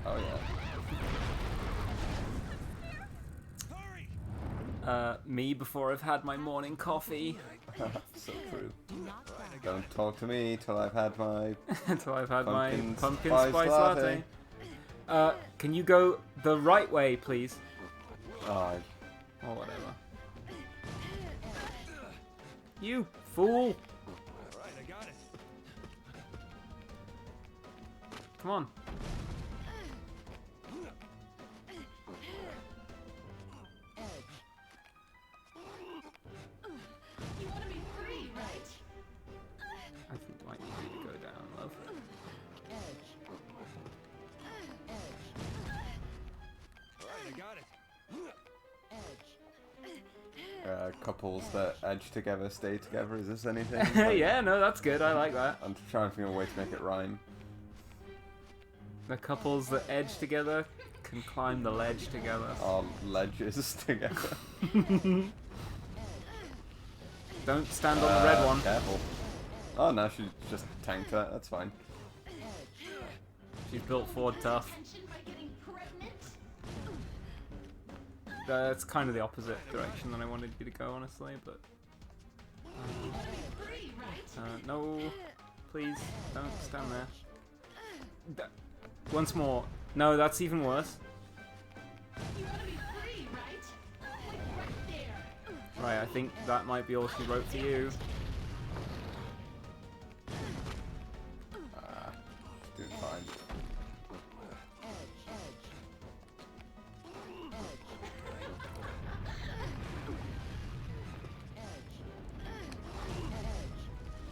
Oh, yeah. Me before I've had my morning coffee. So true. Don't talk to me till I've had my... Until I've had my pumpkin spice spice latte. Can you go the right way, please? Oh, or whatever. You fool! Alright, I got it. Come on. You want to be free, right? I think you might need you to go down, love. Alright, I got it. couples that edge together stay together. Is this anything? Yeah, no, that's good. I like that. I'm trying to think of a way to make it rhyme. The couples that edge together can climb the ledge together. Or ledges together. Don't stand on the red one. Careful. Oh no, she just tanked that. That's fine. She's built Ford tough. That's kind of the opposite direction than I wanted you to go, honestly, but... no, please, don't stand there. Once more. No, that's even worse. Right, I think that might be all she wrote for you. Doing fine.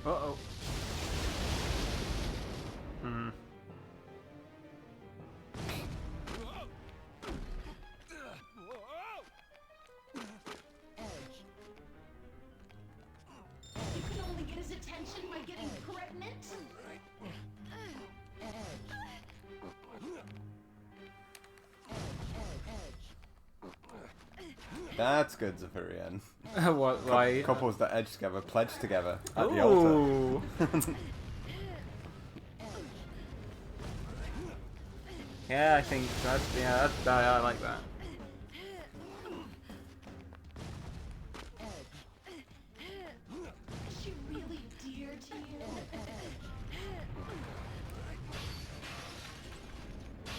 Uh-oh. Hmm. You can only get his attention by getting pregnant? That's good, Zephyrian. What, like... Couples that edge together, pledge together at the Ooh. altar. Yeah, I think that's... Yeah, I like that. Is she really dear to you?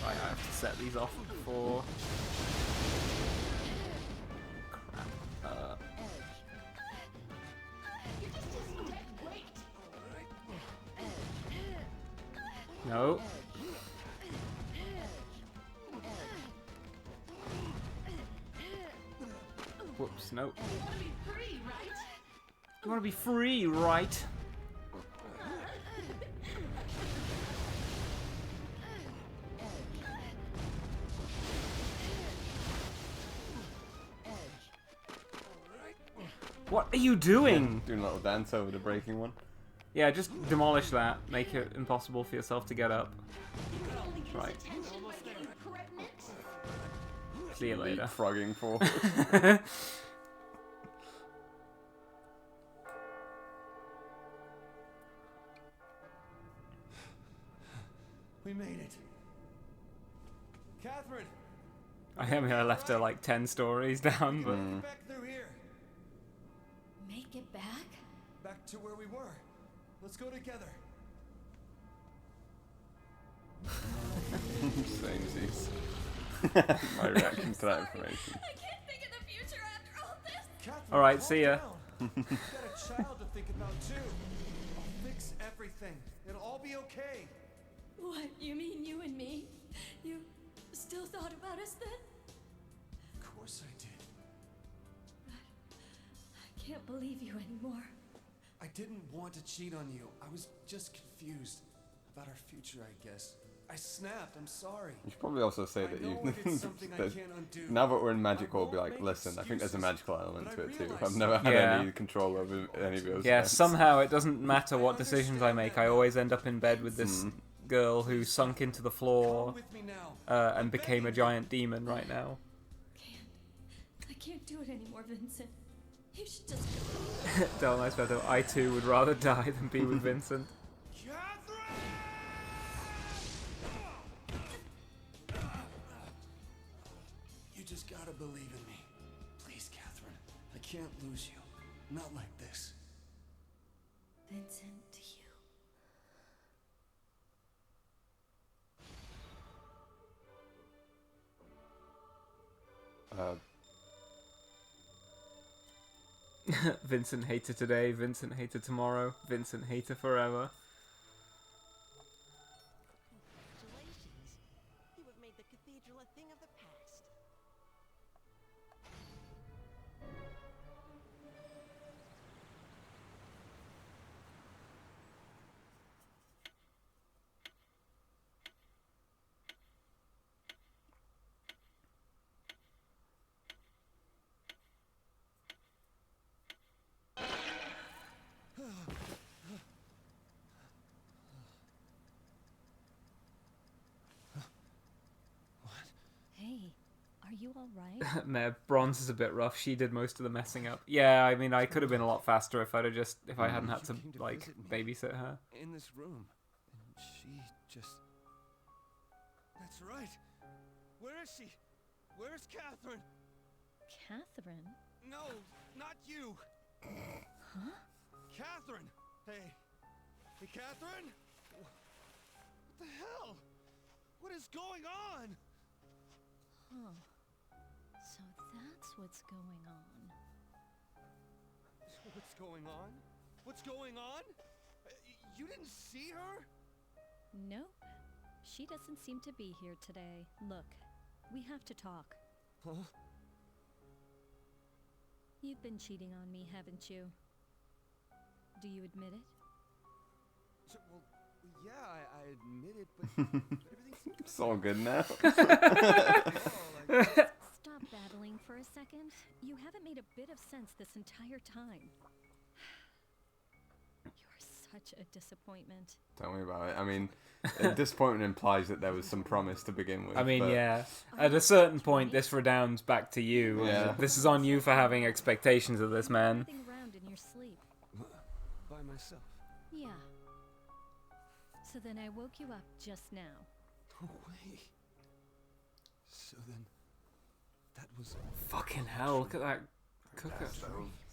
Right, I have to set these off before... Crap. You're just his dead weight. No. Whoops, no. You want to be free, right? You want to be free, right? What are you doing? Doing a little dance over the breaking one. Yeah, just demolish that. Make it impossible for yourself to get up. Right. See you later. Frogging for. We made it. Catherine! I mean, I left her like 10 stories down, but... Back through here. Make it back? Back to where we were. Let's go together. Samesies. My reaction to that information. I can't think of the future after all this. Catherine, Alright, calm see ya. down. You've got a child to think about too. I'll fix everything. It'll all be okay. What, you mean you and me? You still thought about us then? Of course I did. I can't believe you anymore. I didn't want to cheat on you. I was just confused about our future, I guess. I snapped. I'm sorry. You should probably also say that know you. I did something I that can't undo. now that we're in magical, I be like, won't listen, I think there's a magical element to it too. I've never had Yeah. any control over any of those. Yeah, events. somehow it doesn't matter what decisions I make. I always end up in bed with this girl who sunk into the floor and became a giant demon right now. I can't do it anymore, Vincent. You should just... Del Nice Beto, I too would rather die than be with Vincent. You just gotta believe in me. Please, Catherine. I can't lose you. Not like this. Vincent, to you. Vincent hater today, Vincent hater tomorrow, Vincent hater forever. Congratulations. You have made the cathedral a thing of the past. Hey, are you alright? Mayor Bronze is a bit rough. She did most of the messing up. Yeah, I mean, I could have been a lot faster if if I hadn't had to like babysit her. In this room. And she just... That's right. Where is she? Where's Catherine? Catherine? No, not you. Huh? Catherine! Hey. Hey, Catherine? What the hell? What is going on? Huh. So that's what's going on. What's going on? What's going on? You didn't see her? Nope. She doesn't seem to be here today. Look, we have to talk. Huh? You've been cheating on me, haven't you? Do you admit it? Well, yeah, I admit it, but everything's It's all good now. Stop battling for a second. You haven't made a bit of sense this entire time. You're such a disappointment. Tell me about it. I mean, disappointment implies that there was some promise to begin with. I mean, but- yeah. At a certain point, this redounds back to you. Yeah. This is on you for having expectations of this man. Moving around in your sleep. by myself. Yeah. So then I woke you up just now. No way. So then, that was Fucking hell, look at that cooker. Yeah,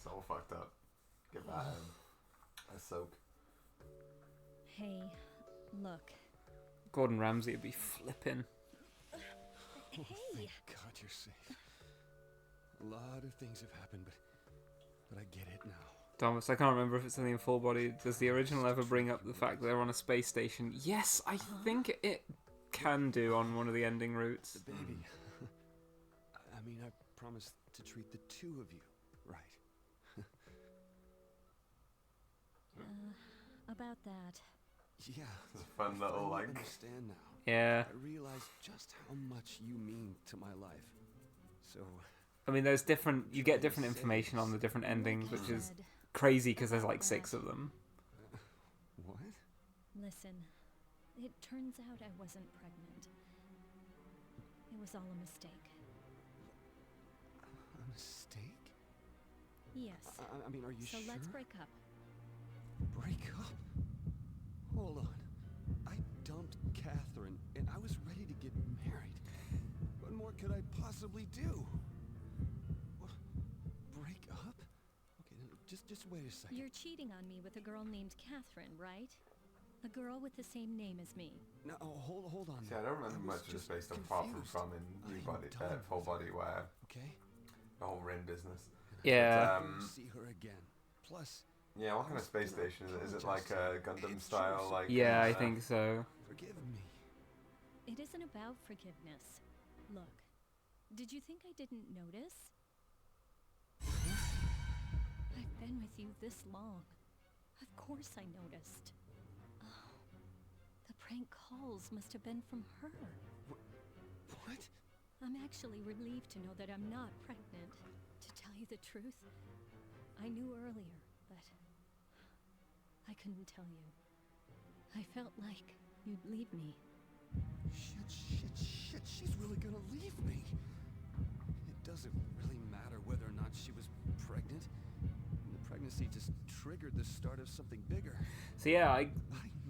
so fucked up. Give that a soak. Hey, look. Gordon Ramsay would be flipping. Hey. Thank God you're safe. A lot of things have happened, but I get it now. Thomas, I can't remember if it's something in Full Body. Does the original ever bring up the fact that they're on a space station? Yes, I think it can do on one of the ending routes. The baby. I mean, I promised to treat the two of you, right? About that. Yeah. It's a fun little, I like... understand now. Yeah. I realize just how much you mean to my life. So... I mean, there's different... You get different information on the different endings, which is crazy because there's like 6 of them. What? Listen, it turns out I wasn't pregnant. It was all a mistake. A mistake? Yes. I mean, are you so sure? let's break up. Break up? Hold on. I dumped Catherine, and I was ready to get married. What more could I possibly do? Break up? Okay, no, just wait a second. You're cheating on me with a girl named Catherine, right? A girl with the same name as me. No, hold on. See, I don't remember much of the space stuff apart from in New Body, Full Body, where okay. the whole Rin business. Yeah. But, See her again. Plus. Yeah, what kind of space station is it? Is it like a Gundam style? Like. Yeah, I think so. Forgive me. It isn't about forgiveness. Look, did you think I didn't notice? I've been with you this long. Of course I noticed. Oh, the prank calls must have been from her. What? I'm actually relieved to know that I'm not pregnant. To tell you the truth, I knew earlier, but I couldn't tell you. I felt like you'd leave me. Shit, she's really gonna leave me. It doesn't really matter whether or not she was pregnant. The pregnancy just triggered the start of something bigger. So yeah,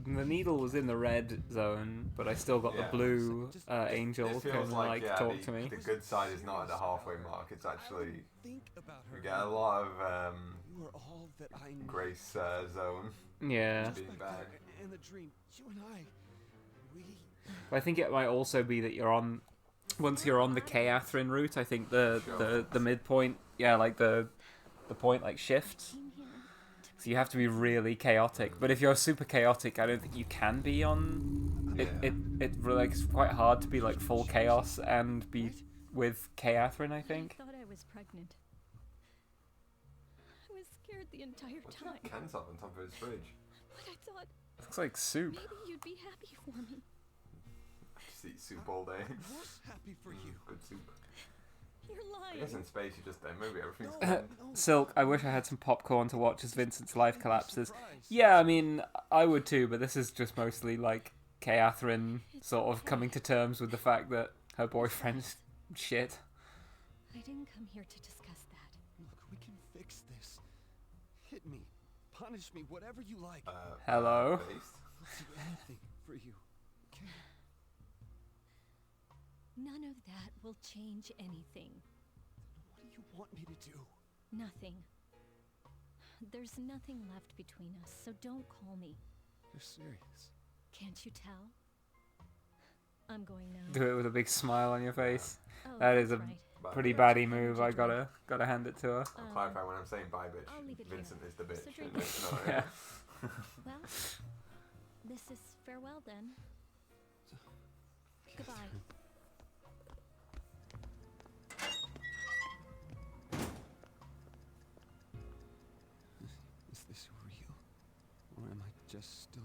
the needle was in the red zone, but I still got the blue angel It can feels like, yeah, talk to me. The good side is not at the halfway mark. It's actually Think about her. we get a lot of You are all that I need. Grace zone. Yeah. Being bad. In the dream, you and I, we. But I think it might also be that you're on. Once you're on the Catherine route, I think the midpoint, yeah, like the point like shifts. So you have to be really chaotic. But if you're super chaotic, I don't think you can be on. It really, like, it's quite hard to be like full chaos and be with Catherine, I think. I thought I was pregnant. I was scared the entire time. Ken's up on top of his fridge. But I thought Looks like soup. maybe you'd be happy for me. Just eat soup all day. Was happy for you. Good soup. You're I lying. guess in space you just don't movie everything's fine. Silk, I wish I had some popcorn to watch as Vincent's life collapses. Yeah, I mean, I would too, but this is just mostly like Catherine sort of coming to terms with the fact that her boyfriend's shit. I didn't come here to discuss that. Look, we can fix this. Hit me, punish me, whatever you like. Hello? I'll do anything for you. Okay? None of that will change anything. What do you want me to do? Nothing. There's nothing left between us, so don't call me. You're serious. Can't you tell? I'm going now. Do it with a big smile on your face. Oh, That is a that's right. pretty baddie move. I gotta hand it to her. I'll clarify when I'm saying bye, bitch. I'll leave it Vincent here. is the bitch. So drink and it. it's not- Yeah. Well, this is farewell then. Goodbye. Is this real? Or am I just still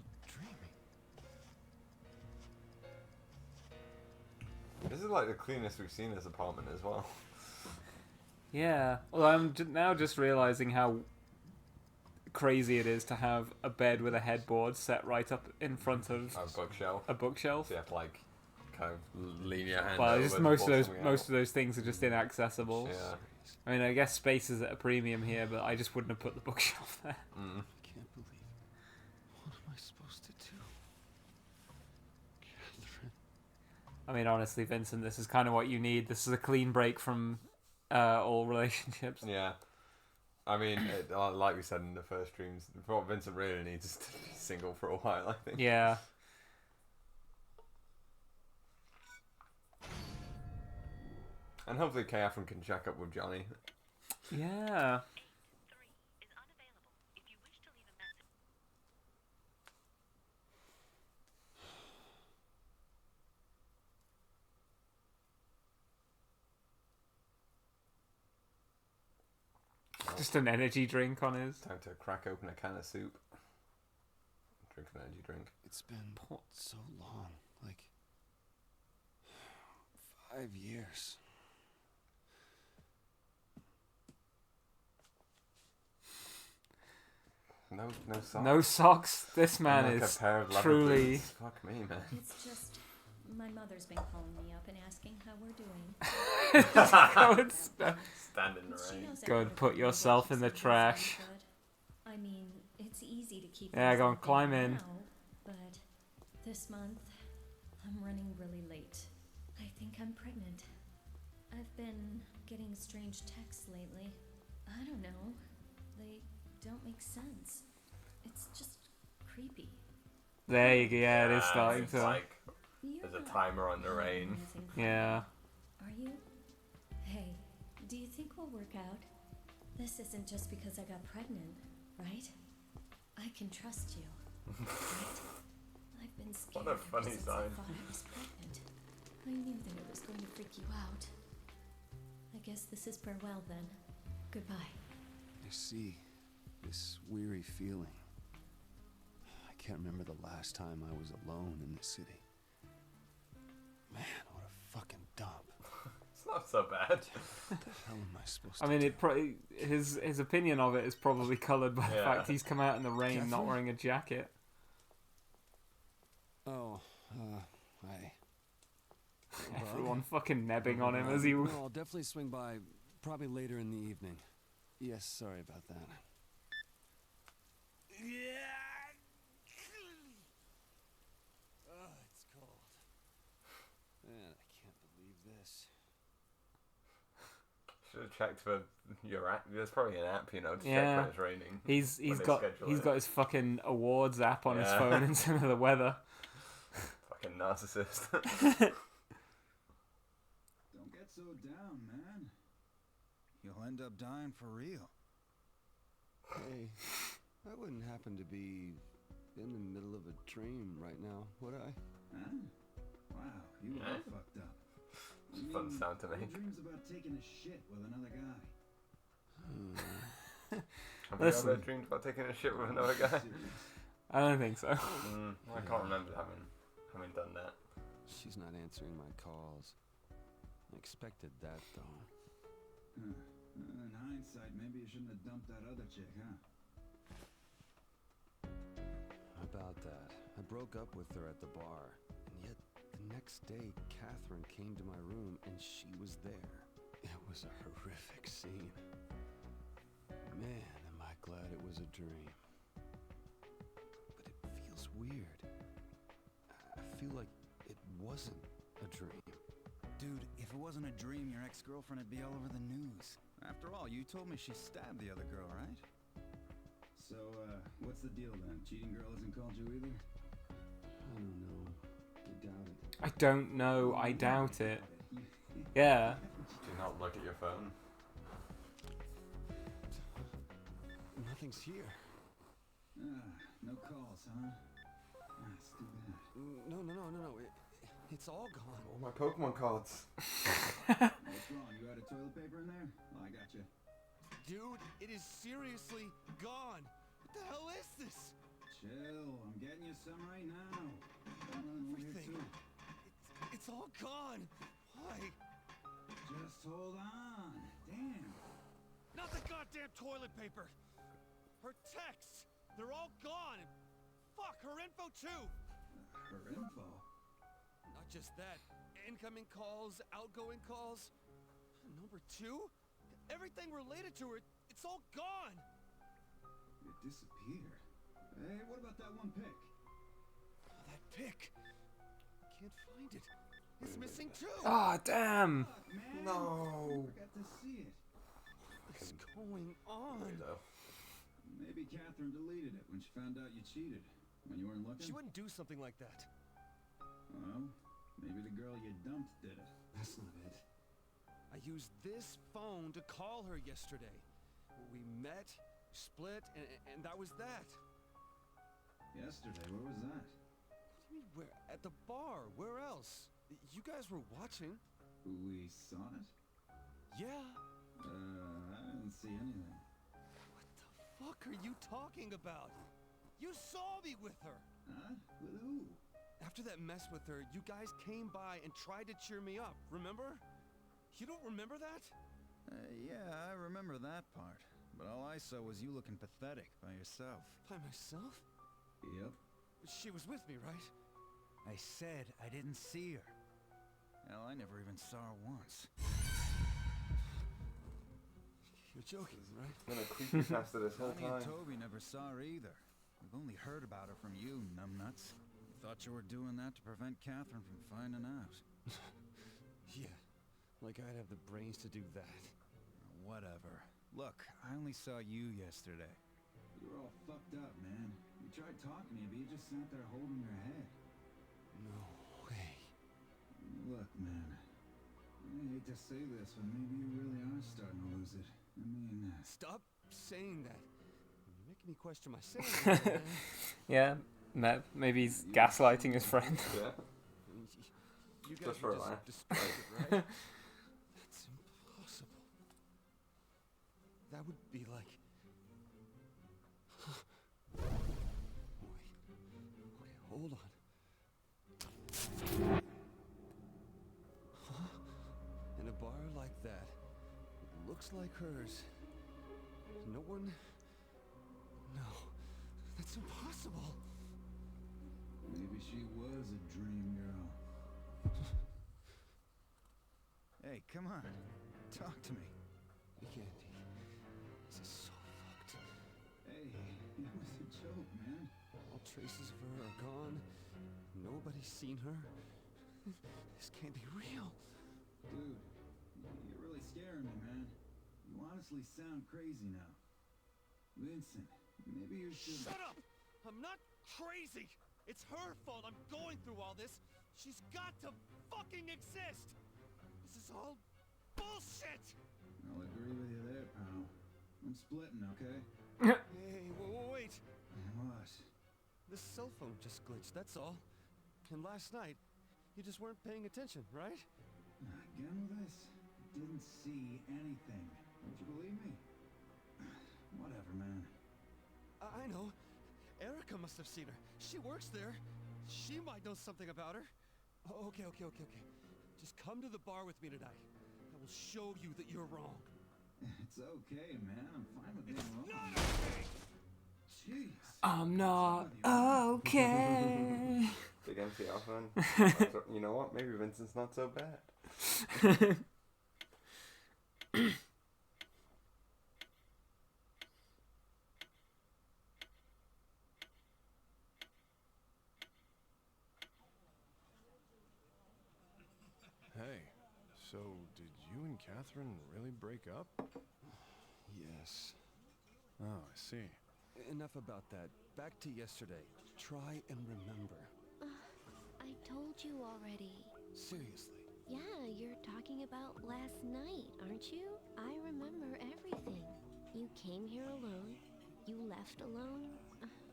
is like the cleanest we've seen this apartment as well. Yeah. Well, I'm now just realizing how crazy it is to have a bed with a headboard set right up in front of A bookshelf. a bookshelf. So you have to like kind of lean your hand Well, over just to most pull of something those things are just inaccessible. Yeah. I mean, I guess space is at a premium here, but I just wouldn't have put the bookshelf there. Mm. I can't believe. What am I supposed to do? Catherine. I mean, honestly, Vincent, this is kind of what you need. This is a clean break from all relationships. Yeah. I mean, like we said in the first streams, what Vincent really needs is to be single for a while, I think. Yeah. And hopefully Catherine can check up with Johnny. Yeah. Just an energy drink on his. Time to crack open a can of soup. Drink an energy drink. It's been so long, like 5 years. No socks. No socks. This man Like is a pair of leather truly. boots. Fuck me, man. It's just my mother's been calling me up and asking how we're doing. Stand in the She rain. knows Go and everyone put keeps yourself in the everything so trash. good. I mean, it's easy to keep. Yeah, things go on, like they climb are in. now, but this month, I'm running really late. I think I'm pregnant. I've been getting strange texts lately. I don't know. They don't make sense. It's just creepy. There you go. Yeah, it is starting it's to. like there's a timer on the rain. Yeah. Are you? Hey, do you think we'll work out? This isn't just because I got pregnant, right? I can trust you, right? I've been scared What a ever funny since sign. I thought I was pregnant. I knew that it was going to freak you out. I guess this is farewell then. Goodbye. I see this weary feeling. I can't remember the last time I was alone in the city. Man, what a fucking dump. It's not so bad. What the hell am I supposed to I mean, his opinion of it is probably coloured by the Yeah. fact he's come out in the rain, not Catherine? wearing a jacket. Oh, hi. Everyone fucking nebbing on him as he. No, I'll definitely swing by, probably later in the evening. Yes, sorry about that. Oh, it's cold. Man, I can't believe this. Should have checked for your app. There's probably an app, to check Yeah. when it's raining. He's when they got schedule he's it. got his fucking awards app on his Yeah. phone instead of the weather. Fucking narcissist. Don't get so down, man. You'll end up dying for real. Hey, I wouldn't happen to be in the middle of a dream right now, would I? Huh? Wow, you were Yeah. fucked up. It's a fun sound to who make. dreams about taking a shit with another guy? Have you ever dreamed about taking a shit with another guy? I don't think so. I can't remember having done that. She's not answering my calls. I expected that, though. In hindsight, maybe you shouldn't have dumped that other chick, huh? About that, I broke up with her at the bar, and yet the next day, Catherine came to my room and she was there. It was a horrific scene. Man, am I glad it was a dream. But it feels weird. I feel like it wasn't a dream. Dude, if it wasn't a dream, your ex-girlfriend would be all over the news. After all, you told me she stabbed the other girl, right? So, what's the deal then? Cheating girl hasn't called you either? I don't know. I doubt it. I don't know. I doubt it. Yeah. Do not look at your phone. Nothing's here. No calls, huh? That's too bad. No. It's all gone. All my Pokemon cards. What's wrong? You had a toilet paper in there? Oh, I got you. Dude, it is seriously gone. What the hell is this? Chill. I'm getting you some right now. Everything. It's all gone. What? hold on. Damn. Not the goddamn toilet paper! Her texts! They're all gone! And fuck, her info too! Her info? Not just that. Incoming calls, outgoing calls. Number 2? Everything related to her, it's all gone! It disappeared. Hey, what about that one pic? That pic! I can't find it. It's missing too! Ah, damn! Fuck, man. No. I got to see it. What's going on? Maybe Catherine deleted it when she found out you cheated. When you weren't looking? She wouldn't do something like that. Well, maybe the girl you dumped did it. That's not it. I used this phone to call her yesterday. We met, split, and that was that. Yesterday, where was that? What do you mean, where? At the bar. Where else? You guys were watching. We saw it? Yeah. I didn't see anything. What the fuck are you talking about? You saw me with her. Huh? With who? After that mess with her, you guys came by and tried to cheer me up, remember? You don't remember that? Yeah, I remember that part. But all I saw was you looking pathetic by yourself. By myself? Yep. She was with me, right? I said I didn't see her. Hell, I never even saw her once. You're joking, right? Been a creepypasta this whole Connie and time. Toby never saw her either. We've only heard about her from you, numbnuts. Thought you were doing that to prevent Catherine from finding out. Yeah, like I'd have the brains to do that. Whatever. Look, I only saw you yesterday. You were all fucked up, man. We tried talking to you, but you just sat there holding your head. No way. Look, man. I hate to say this, but maybe you really are starting to lose it. I mean... Stop saying that. You're making me question my sanity, man. Yeah, maybe he's gaslighting his friend. Yeah. You guys Just for a were laugh. distracted, right? That's impossible. That would be like... Wait, hold on. Huh? In a bar like that, it looks like hers. No one... No, that's impossible. Maybe she was a dream girl. Hey, come on. Talk to me. We can't. This is so fucked. Hey, it was a joke, man. All traces of her are gone. Nobody's seen her. This can't be real. Dude, you're really scaring me, man. You honestly sound crazy now. Vincent, maybe you should... Shut up! I'm not crazy! It's her fault I'm going through all this. She's got to fucking exist! This is all bullshit! I'll agree with you there, pal. I'm splitting, okay? Hey, wait! What? This cell phone just glitched, that's all. And last night, you just weren't paying attention, right? Again with this? Didn't see anything. Don't you believe me? Whatever, man. I know. Erica must have seen her. She works there. She might know something about her. Okay. Just come to the bar with me tonight. I will show you that you're wrong. It's okay, man. I'm fine with being wrong. Not okay! Jeez. I'm not okay. Big MCR fan. You know what? Maybe Vincent's not so bad. Hey, so did you and Catherine really break up? Yes. Oh, I see. Enough about that. Back to yesterday. Try and remember. I told you already. Seriously. Yeah, you're talking about last night, aren't you? I remember everything. You came here alone. You left alone.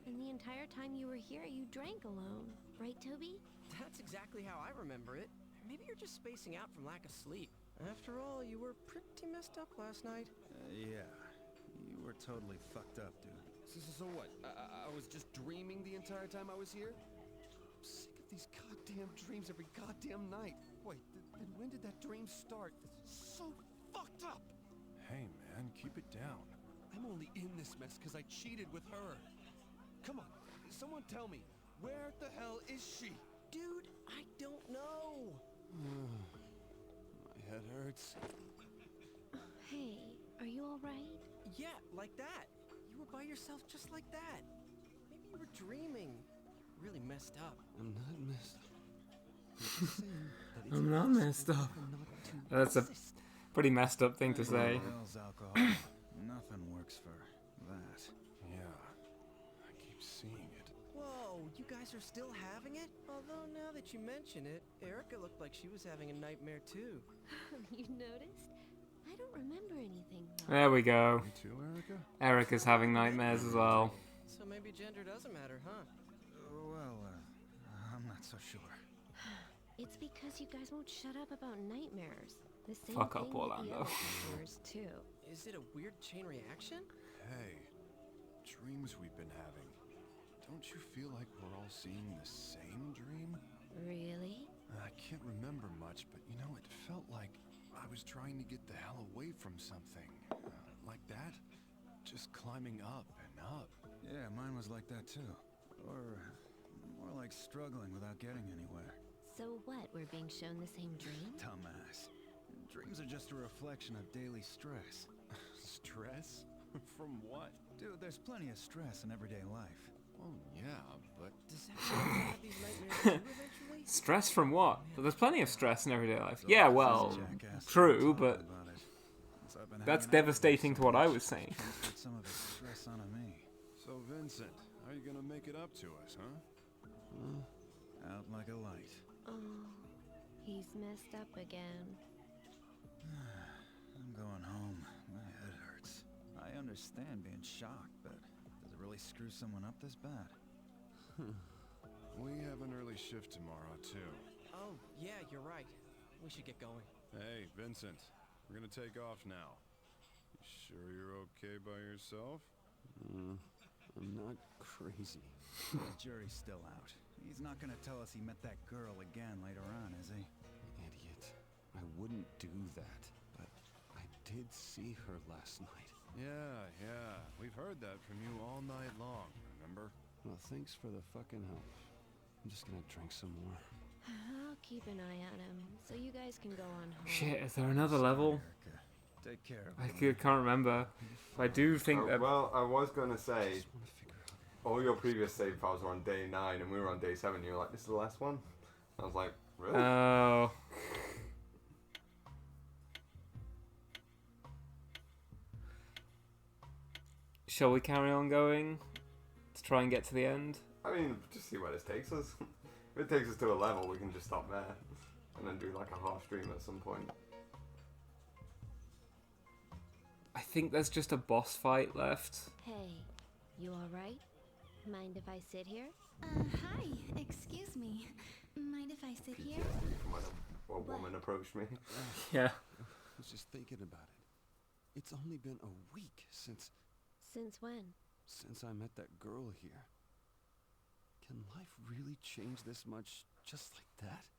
And the entire time you were here, you drank alone. Right, Toby? That's exactly how I remember it. Maybe you're just spacing out from lack of sleep. After all, you were pretty messed up last night. Yeah. You were totally fucked up, dude. So what? I was just dreaming the entire time I was here? I'm sick of these goddamn dreams every goddamn night. Wait, Then when did that dream start? It's so fucked up! Hey, man, keep it down. I'm only in this mess because I cheated with her. Come on, someone tell me, where the hell is she? Dude, I don't know. My head hurts. Hey, are you alright? Yeah, like that. You were by yourself just like that. Maybe you were dreaming. Really messed up. I'm not messed up. I'm not messed up. That's a pretty messed up thing to say. Hell's alcohol. Nothing works for that. Yeah, I keep seeing it. Whoa, you guys are still having it? Although now that you mention it, Erica looked like she was having a nightmare too. You noticed? I don't remember anything. There we go. You too, Erica? Erica's having nightmares as well. So maybe gender doesn't matter, huh? Well, I'm not so sure. It's because you guys won't shut up about nightmares. The same Fuck up, thing with Orlando. the other nightmares too. Is it a weird chain reaction? Hey, dreams we've been having. Don't you feel like we're all seeing the same dream? Really? I can't remember much, but you know, it felt like I was trying to get the hell away from something. Like that. Just climbing up and up. Yeah, mine was like that too. Or more like struggling without getting anywhere. So what? We're being shown the same dream? Dumbass. Dreams are just a reflection of daily stress. Stress? From what? Dude, there's plenty of stress in everyday life. Well, yeah, but... Does that mean you have these nightmares too eventually? Stress from what? But there's plenty of stress in everyday life. Yeah, well, true, but that's devastating to what I was saying. Put some of his stress onto me. So, Vincent, how are you gonna make it up to us, huh? Out like a light. Oh, he's messed up again. I'm going home. My head hurts. I understand being shocked, but does it really screw someone up this bad? We have an early shift tomorrow, too. Oh, yeah, you're right. We should get going. Hey, Vincent, we're gonna take off now. You sure you're okay by yourself? I'm not crazy. The jury's still out. He's not gonna tell us he met that girl again later on, is he? Idiot. I wouldn't do that, but I did see her last night. Yeah. We've heard that from you all night long, remember? Well, thanks for the fucking help. I'm just gonna drink some more. I'll keep an eye on him, so you guys can go on home. Shit, is there another level? Take care. I can't remember. I do think that... Well, I was going to say, all your previous save files were on day 9 and we were on day 7. You were like, this is the last one? I was like, really? Oh. Shall we carry on going to try and get to the end? I mean, just see where this takes us. If it takes us to a level, we can just stop there. And then do like a half stream at some point. I think there's just a boss fight left. Hey, you alright? Mind if I sit here? Hi, excuse me. Mind if I sit here? From when a woman approached me. Yeah. I was just thinking about it. It's only been a week since... Since when? Since I met that girl here. Can life really change this much just like that?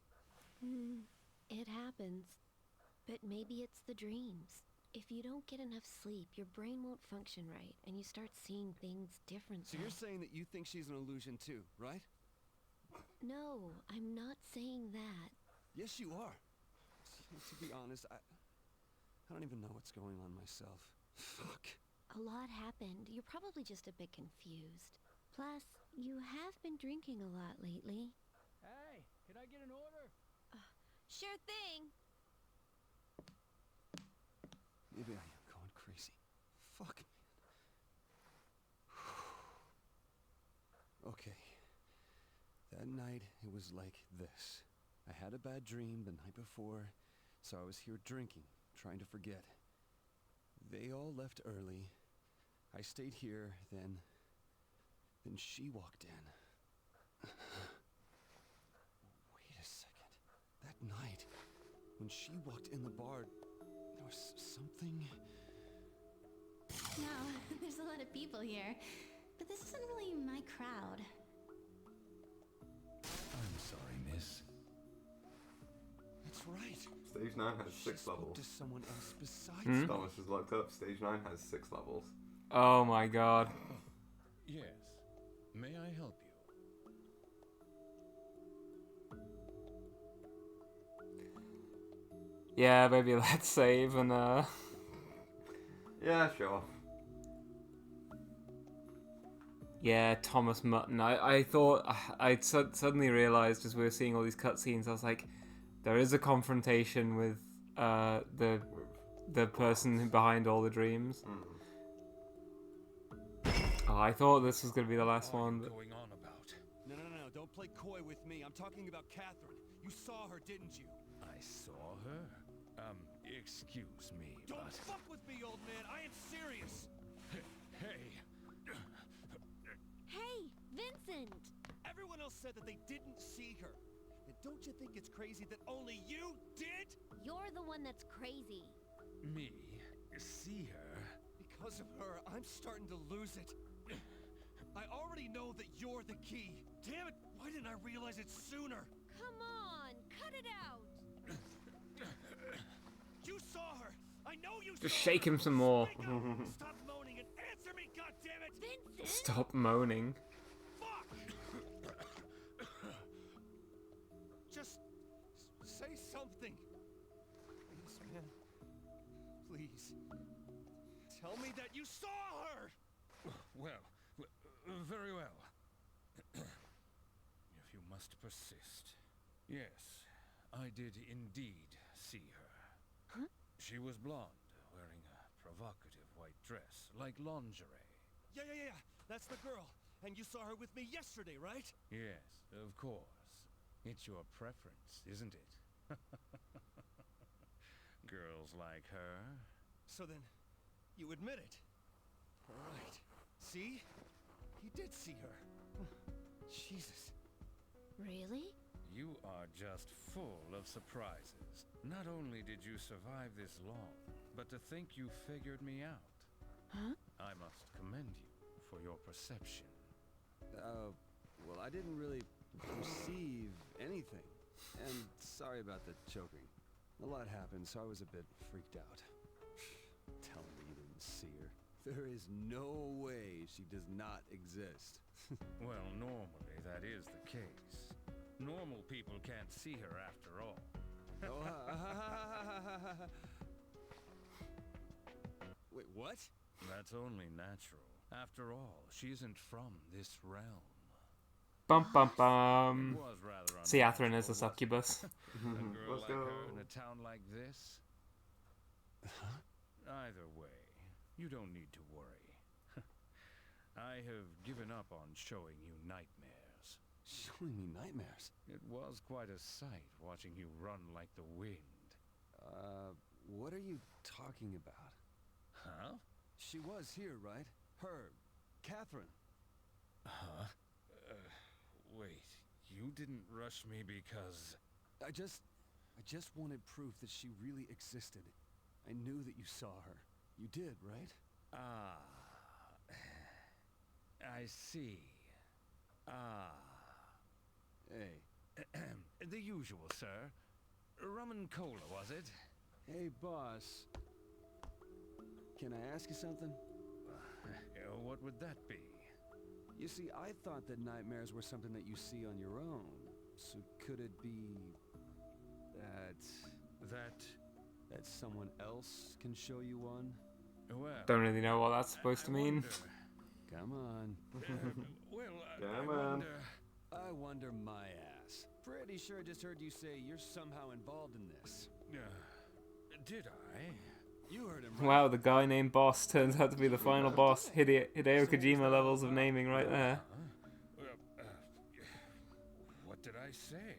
It happens. But maybe it's the dreams. If you don't get enough sleep, your brain won't function right, and you start seeing things differently. So you're saying that you think she's an illusion too, right? No, I'm not saying that. Yes, you are. To be honest, I don't even know what's going on myself. Fuck. A lot happened. You're probably just a bit confused. Plus, you have been drinking a lot lately. Hey, can I get an order? Sure thing. Maybe I am going crazy. Fuck, man. Okay. That night, it was like this. I had a bad dream the night before, so I was here drinking, trying to forget. They all left early. I stayed here, then she walked in. Wait a second. That night, when she walked in the bar, there was something... No, there's a lot of people here, but this isn't really my crowd. I'm sorry, miss. It's right. Stage 9 has She 6 spoke levels. to someone else besides Hmm? me. Thomas has looked up. Stage 9 has 6 levels. Oh my god. Yes. May I help you? Yeah, maybe let's save and Yeah, sure. yeah, Thomas Mutton. I thought I suddenly realized as we were seeing all these cutscenes, I was like, there is a confrontation with the person behind all the dreams. Oh, I thought this was gonna be the last one. But... Going on about? No. Don't play coy with me. I'm talking about Catherine. You saw her, didn't you? I saw her. Excuse me, Don't but... fuck with me, old man. I am serious. Hey. Hey, Vincent! Everyone else said that they didn't see her. And don't you think it's crazy that only you did? You're the one that's crazy. Me? See her? Because of her, I'm starting to lose it. I already know that you're the key. Damn it, why didn't I realize it sooner? Come on, cut it out! You saw her! I know you Just saw shake her. him some more. Stop moaning and answer me, goddammit! Vincent! Stop moaning. Just say something. Please, man. Please. Tell me that you saw her! Well, very well. If you must persist. Yes, I did indeed see her. Huh? She was blonde, wearing a provocative white dress, like lingerie. Yeah. That's the girl. And you saw her with me yesterday, right? Yes, of course. It's your preference, isn't it? Girls like her. So then, you admit it. All right. See? He did see her. Jesus. Really? You are just full of surprises. Not only did you survive this long, but to think you figured me out. Huh? I must commend you for your perception. Well, I didn't really perceive anything. And sorry about the choking. A lot happened, so I was a bit freaked out. Tell me you didn't see her. There is no way she does not exist. Well, normally that is the case. Normal people can't see her after all. Wait, what? That's only natural. After all, she isn't from this realm. Bum bum bum. It was rather See, Athrun is a unnatural, succubus. A girl Let's like go. her in a town like this? Either way, you don't need to worry. I have given up on showing you nightmares. Showing me nightmares? It was quite a sight watching you run like the wind. What are you talking about? Huh? She was here, right? Her, Catherine. Huh? Wait, you didn't rush me because... I just wanted proof that she really existed. I knew that you saw her. You did, right? Ah. I see. Ah. Hey. The usual, sir. Rum and cola, was it? Hey, boss. Can I ask you something? What would that be? You see, I thought that nightmares were something that you see on your own. So could it be that someone else can show you one? Well, Don't really know what that's supposed to mean. Come on. I wonder my ass. Pretty sure I just heard you say you're somehow involved in this. Did I? You heard him right. Wow, the guy named Boss turns out to be the final boss. Hideo Kojima levels of naming right there. What did I say?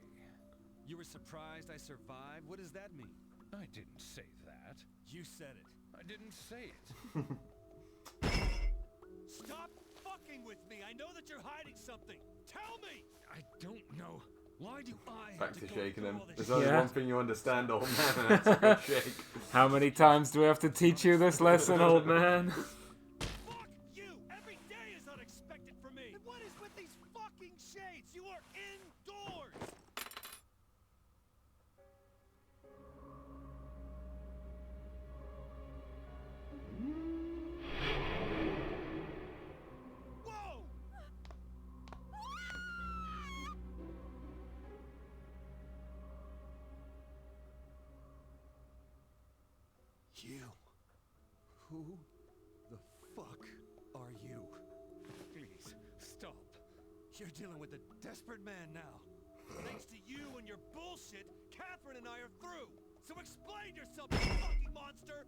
You were surprised I survived? What does that mean? I didn't say that. You said it. I didn't say it. Stop fucking with me! I know that you're hiding something! Tell me! I don't know. Why do I Back have to go shaking through him. all this There's only Yeah. one thing you understand, old man, and that's a good shake. How many times do we have to teach you this lesson, old man? Fuck you! Every day is unexpected for me! And what is with these fucking shades? You are indoors! You? Who the fuck are you? Please, stop. You're dealing with a desperate man now. Thanks to you and your bullshit, Catherine and I are through. So explain yourself, you fucking monster!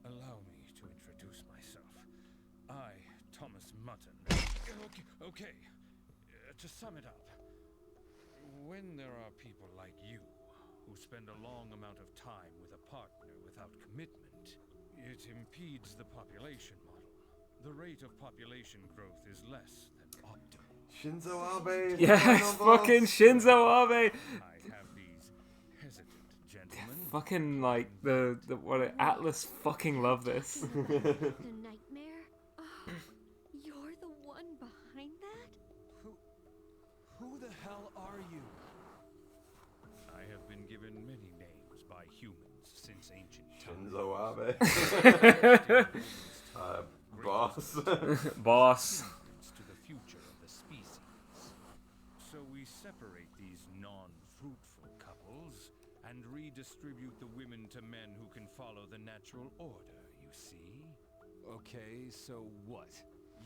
Allow me to introduce myself. I, Thomas Mutton. Okay. To sum it up, when there are people like you who spend a long amount of time with a partner without commitment, it impedes the population model. The rate of population growth is less than optimal. Shinzo Abe. Yes, fucking Shinzo Abe. I have these hesitant gentlemen. Fucking like the what Atlas fucking love this. The nightmare? Oh, you're the one behind that? Who the hell are you? I have been given many names by humans since ancient times. Shinzo Abe. Boss. Boss. To the future of the species. So we separate these non-fruitful couples and redistribute the women to men who can follow the natural order, you see? Okay, so what?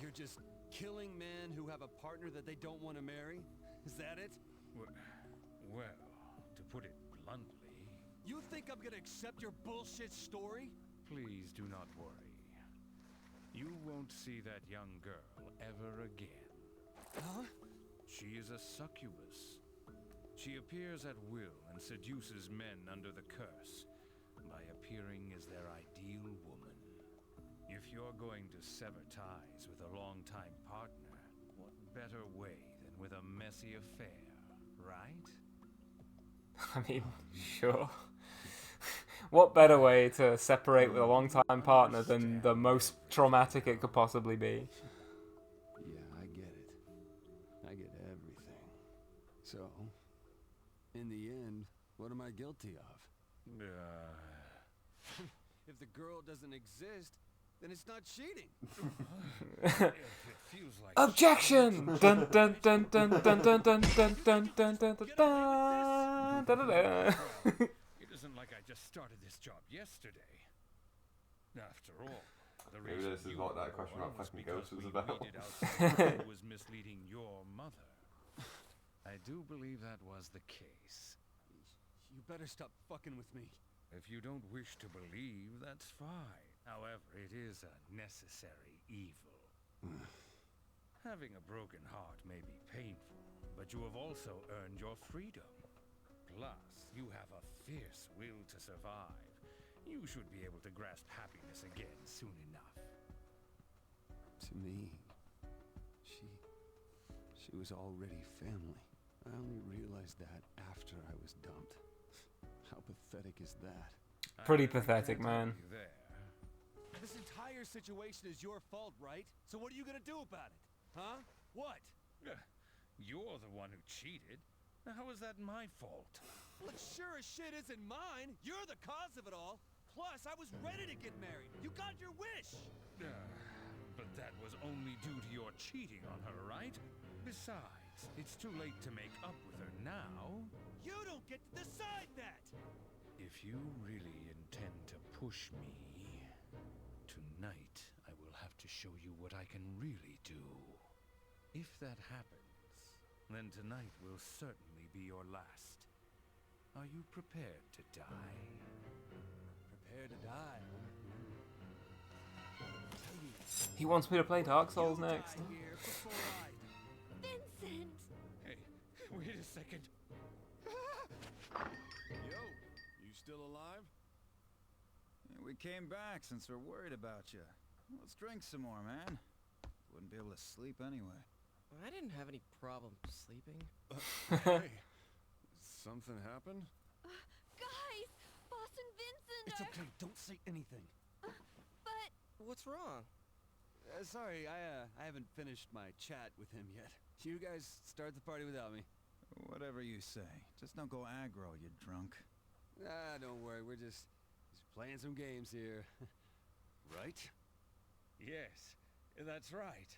You're just killing men who have a partner that they don't want to marry? Is that it? Well, to put it bluntly... You think I'm gonna accept your bullshit story? Please do not worry. You won't see that young girl ever again. Huh? She is a succubus. She appears at will and seduces men under the curse by appearing as their ideal woman. If you're going to sever ties with a longtime partner, what better way than with a messy affair, right? I mean, sure. What better way to separate with a long-time partner than the most traumatic it could possibly be? Yeah, I get it. I get everything. So, in the end, what am I guilty of? If the girl doesn't exist, then it's not cheating. It feels like Objection! Dun dun dun dun dun dun dun dun dun dun dun dun dun. It isn't like I just started this job yesterday. After all, the Maybe reason this is you what were that question born about was fucking because ghosts was we about. weeded out someone who was misleading your mother. I do believe that was the case. You better stop fucking with me. If you don't wish to believe, that's fine. However, it is a necessary evil. Having a broken heart may be painful, but you have also earned your freedom. Plus, you have a fierce will to survive. You should be able to grasp happiness again soon enough. To me, she was already family. I only realized that after I was dumped. How pathetic is that? Pretty pathetic, man. This entire situation is your fault, right? So what are you gonna do about it? Huh? What? You're the one who cheated. How is that my fault? Well, it sure as shit isn't mine. You're the cause of it all. Plus, I was ready to get married. You got your wish. But that was only due to your cheating on her, right? Besides, it's too late to make up with her now. You don't get to decide that. If you really intend to push me, tonight I will have to show you what I can really do. If that happens, then tonight will certainly be your last. Are you prepared to die? Prepared to die, huh? He wants me to play Dark Souls next. Vincent! Hey, wait a second. Yo, you still alive? Yeah, we came back since we're worried about you. Let's drink some more, man. Wouldn't be able to sleep anyway. I didn't have any problem sleeping. Hey, something happened? Guys! Boss and Vincent It's are... okay. Don't say anything. But... What's wrong? Sorry, I haven't finished my chat with him yet. You guys start the party without me. Whatever you say. Just don't go aggro, you drunk. Ah, don't worry. We're just playing some games here. Right? Yes, that's right.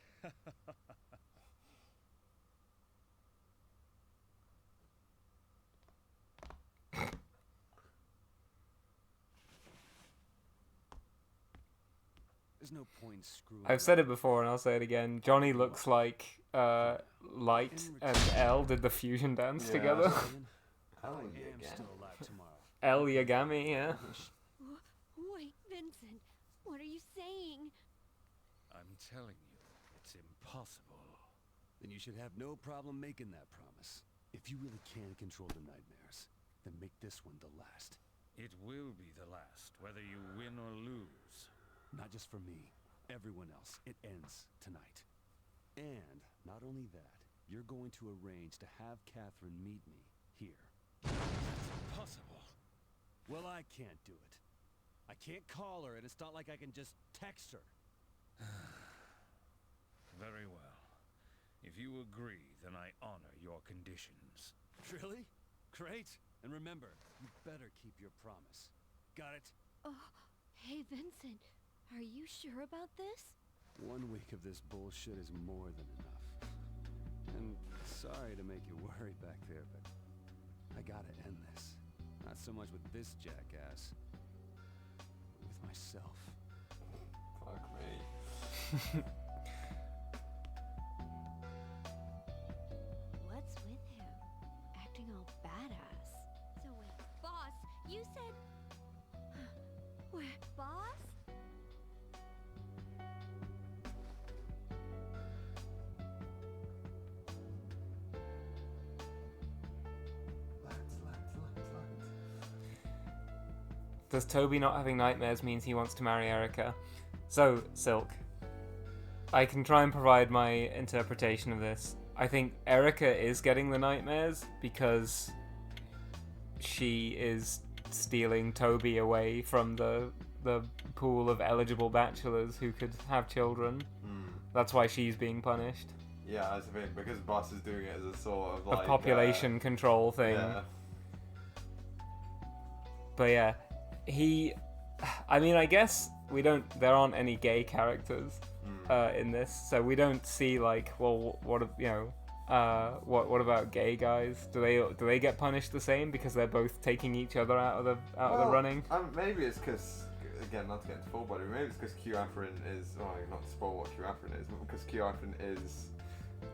There's no point screwing. I've said it before and I'll say it again. Johnny looks like Light and Elle did the fusion dance together. El Yagami, yeah. Wait, Vincent, what are you saying? I'm telling you, it's impossible. Then you should have no problem making that promise. If you really can control the nightmares, then make this one the last. It will be the last, whether you win or lose. Not just for me, everyone else. It ends tonight. And not only that, you're going to arrange to have Catherine meet me here. That's impossible. Well, I can't do it. I can't call her, and it's not like I can just text her. Very well. If you agree, then I honor your conditions. Really? Great. And remember, you better keep your promise. Got it? Oh, hey, Vincent, are you sure about this? 1 week of this bullshit is more than enough. And sorry to make you worry back there, but I gotta end this. Not so much with this jackass, but with myself. Fuck me. What's with him? Acting all badass. So wait, boss, you said... Where, boss? Does Toby not having nightmares means he wants to marry Erica? So, Silk, I can try and provide my interpretation of this. I think Erica is getting the nightmares because she is stealing Toby away from the pool of eligible bachelors who could have children. That's why she's being punished. Yeah, that's the thing, because Boss is doing it as a sort of like... a population control thing. Yeah. But yeah, I mean, I guess there aren't any gay characters in this, so we don't see like, well, what about gay guys? Do they get punished the same because they're both taking each other out of the running? Maybe it's because, again, not to get into full body, maybe it's because Q Afrin is, not to spoil what Q Afrin is, but because Q Afrin is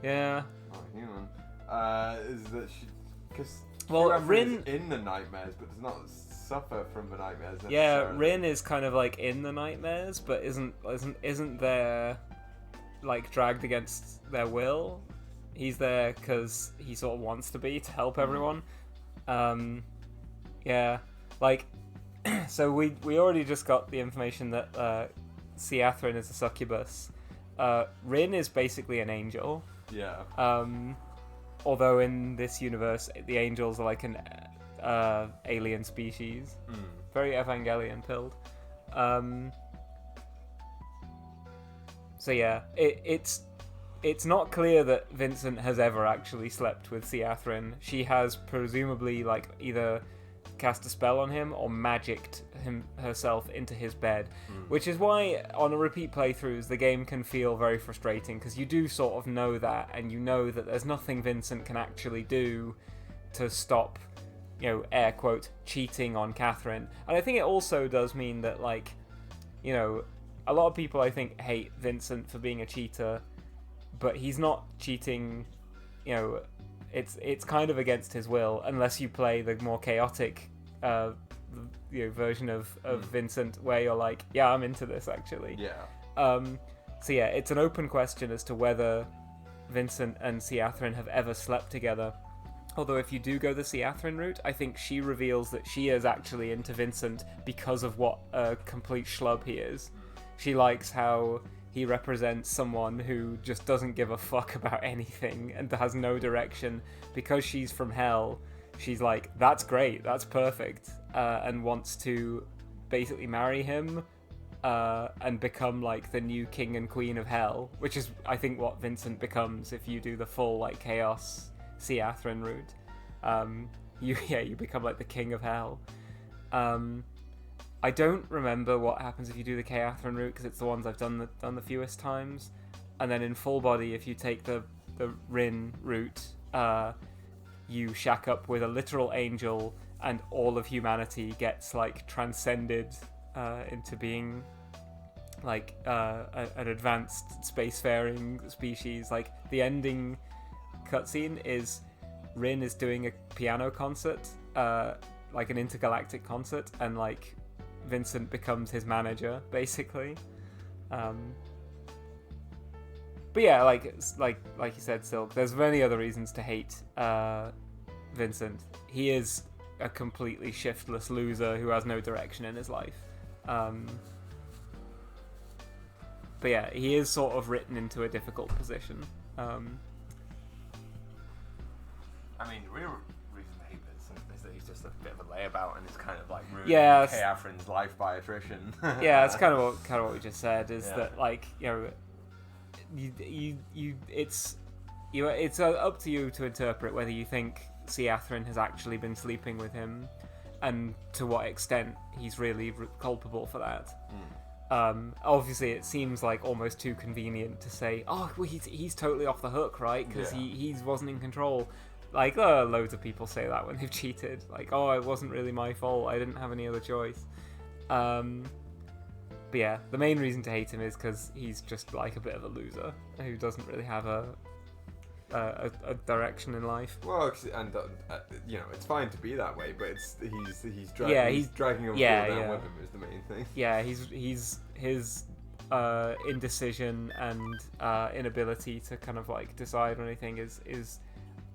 not human, is that she, because Rin is in the nightmares but does not suffer from the nightmares necessarily. Yeah, Rin is kind of like in the nightmares, but isn't there like dragged against their will. He's there because he sort of wants to be to help everyone. Yeah, like so we already just got the information that Siathrin is a succubus. Rin is basically an angel. Yeah. Although in this universe, the angels are like an alien species. Very Evangelion pilled. So yeah, it's not clear that Vincent has ever actually slept with Siathrin. She has presumably like either cast a spell on him or magicked herself into his bed, which is why on a repeat playthroughs the game can feel very frustrating, because you do sort of know that, and you know that there's nothing Vincent can actually do to stop, air quote, cheating on Catherine. And I think it also does mean that, like, a lot of people I think hate Vincent for being a cheater, but he's not cheating, it's kind of against his will, unless you play the more chaotic version of Vincent, where you're like, yeah, I'm into this actually. Yeah. So yeah, it's an open question as to whether Vincent and Siathrin have ever slept together. Although if you do go the Siathrin route, I think she reveals that she is actually into Vincent because of what a complete schlub he is. She likes how he represents someone who just doesn't give a fuck about anything and has no direction. Because she's from hell, she's like, that's great, that's perfect, and wants to basically marry him and become like the new king and queen of hell, which is, I think, what Vincent becomes if you do the full like chaos Siathrin route. You become like the king of hell. I don't remember what happens if you do the Catherine route, because it's the ones I've done the fewest times. And then in Full Body, if you take the Rin route, you shack up with a literal angel, and all of humanity gets like transcended into being like an advanced spacefaring species. Like the ending cutscene is Rin is doing a piano concert, like an intergalactic concert, and like Vincent becomes his manager basically. But yeah, like you said, Silk, there's many other reasons to hate Vincent. He is a completely shiftless loser who has no direction in his life. But yeah, he is sort of written into a difficult position. I mean, the real reason to hate Vincent is that he's just a bit of a layabout and it's kind of like ruining Kay Afrin's life by attrition. Yeah, it's kind of what we just said, is that, like, you know, it's up to you to interpret whether you think Catherine has actually been sleeping with him, and to what extent he's really culpable for that. Obviously, it seems like almost too convenient to say, "Oh, well, he's totally off the hook, right? Because he wasn't in control." Like, loads of people say that when they've cheated. Like, "Oh, it wasn't really my fault. I didn't have any other choice." But yeah, the main reason to hate him is because he's just like a bit of a loser who doesn't really have a direction in life. Well, and you know, it's fine to be that way, but he's dragging him down with him is the main thing. Yeah, his indecision and inability to kind of like decide on anything is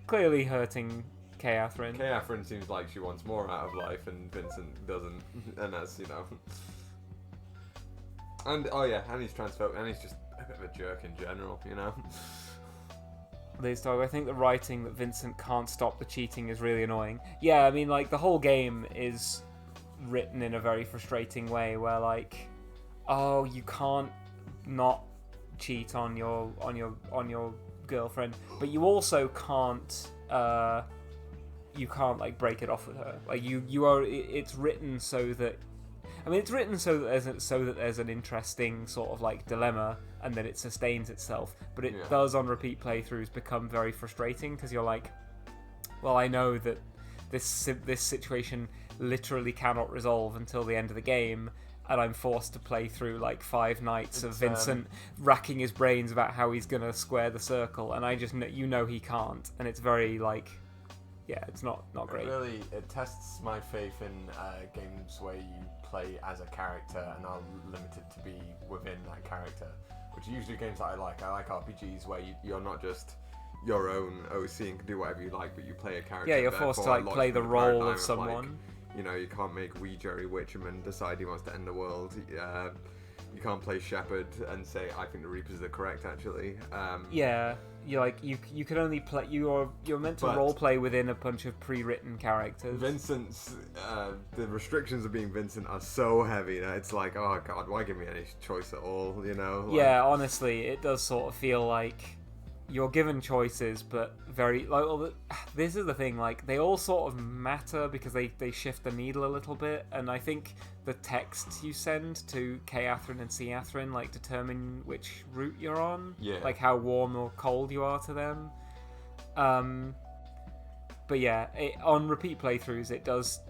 clearly hurting Kay Afrin. Kay Afrin seems like she wants more out of life, and Vincent doesn't, and that's, you know. And and he's transphobic, and he's just a bit of a jerk in general, you know. I think the writing that Vincent can't stop the cheating is really annoying. Yeah, I mean, like, the whole game is written in a very frustrating way, where, like, oh, you can't not cheat on your girlfriend, but you also can't like break it off with her. Like, it's written so that, I mean, it's written so that there's an interesting sort of like dilemma, and that it sustains itself. But it does, on repeat playthroughs, become very frustrating, because you're like, well, I know that this situation literally cannot resolve until the end of the game, and I'm forced to play through like 5 nights of Vincent racking his brains about how he's gonna square the circle, and I just know he can't, and it's very like, yeah, it's not great. It tests my faith in games where you play as a character and are limited to be within that character, which are usually games that I like. I like RPGs where you're not just your own OC and can do whatever you like, but you play a character. Yeah, you're forced to like play the role of someone. Like, you know, you can't make wee Jerry Witcham and decide he wants to end the world. You can't play Shepard and say, I think the Reapers are correct, actually. You like you can only play, you're meant to role play within a bunch of pre-written characters. Vincent's the restrictions of being Vincent are so heavy that it's like, oh god, why give me any choice at all, you know? Like, yeah, honestly, it does sort of feel like you're given choices, but very like, well, this is the thing, like, they all sort of matter because they shift the needle a little bit, and I think the texts you send to Catherine and Catherine like determine which route you're on, like how warm or cold you are to them. But yeah, on repeat playthroughs, it does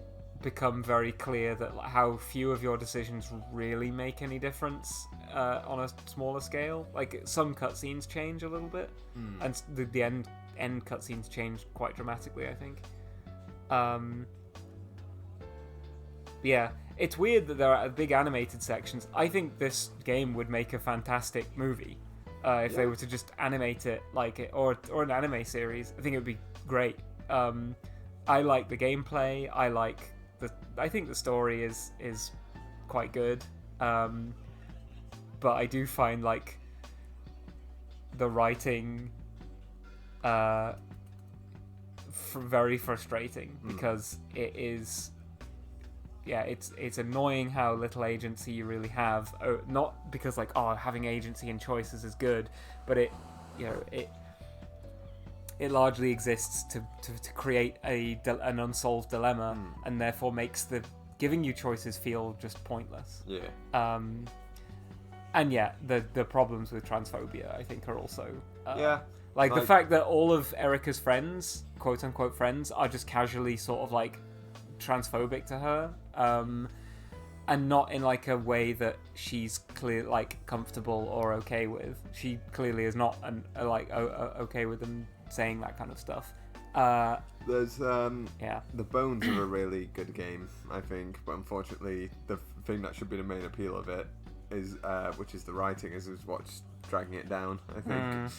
become very clear that how few of your decisions really make any difference on a smaller scale. Like, some cutscenes change a little bit, and the end cutscenes change quite dramatically, I think. Yeah, it's weird that there are big animated sections. I think this game would make a fantastic movie if they were to just animate it like it, or an anime series. I think it would be great. I like the gameplay. I think the story is quite good, but I do find like the writing very frustrating, because it is, it's annoying how little agency you really have. Not because like, oh, having agency and choices is good, but it largely exists to create an unsolved dilemma, and therefore makes the giving you choices feel just pointless. And the problems with transphobia, I think, are also like the fact that all of Erica's friends, quote unquote friends, are just casually sort of like transphobic to her. and not in like a way that she's clear like comfortable or okay with. She clearly is not okay with them saying that kind of stuff. There's the bones of a really good game, I think, but unfortunately the thing that should be the main appeal of it is which is the writing is what's dragging it down, I think.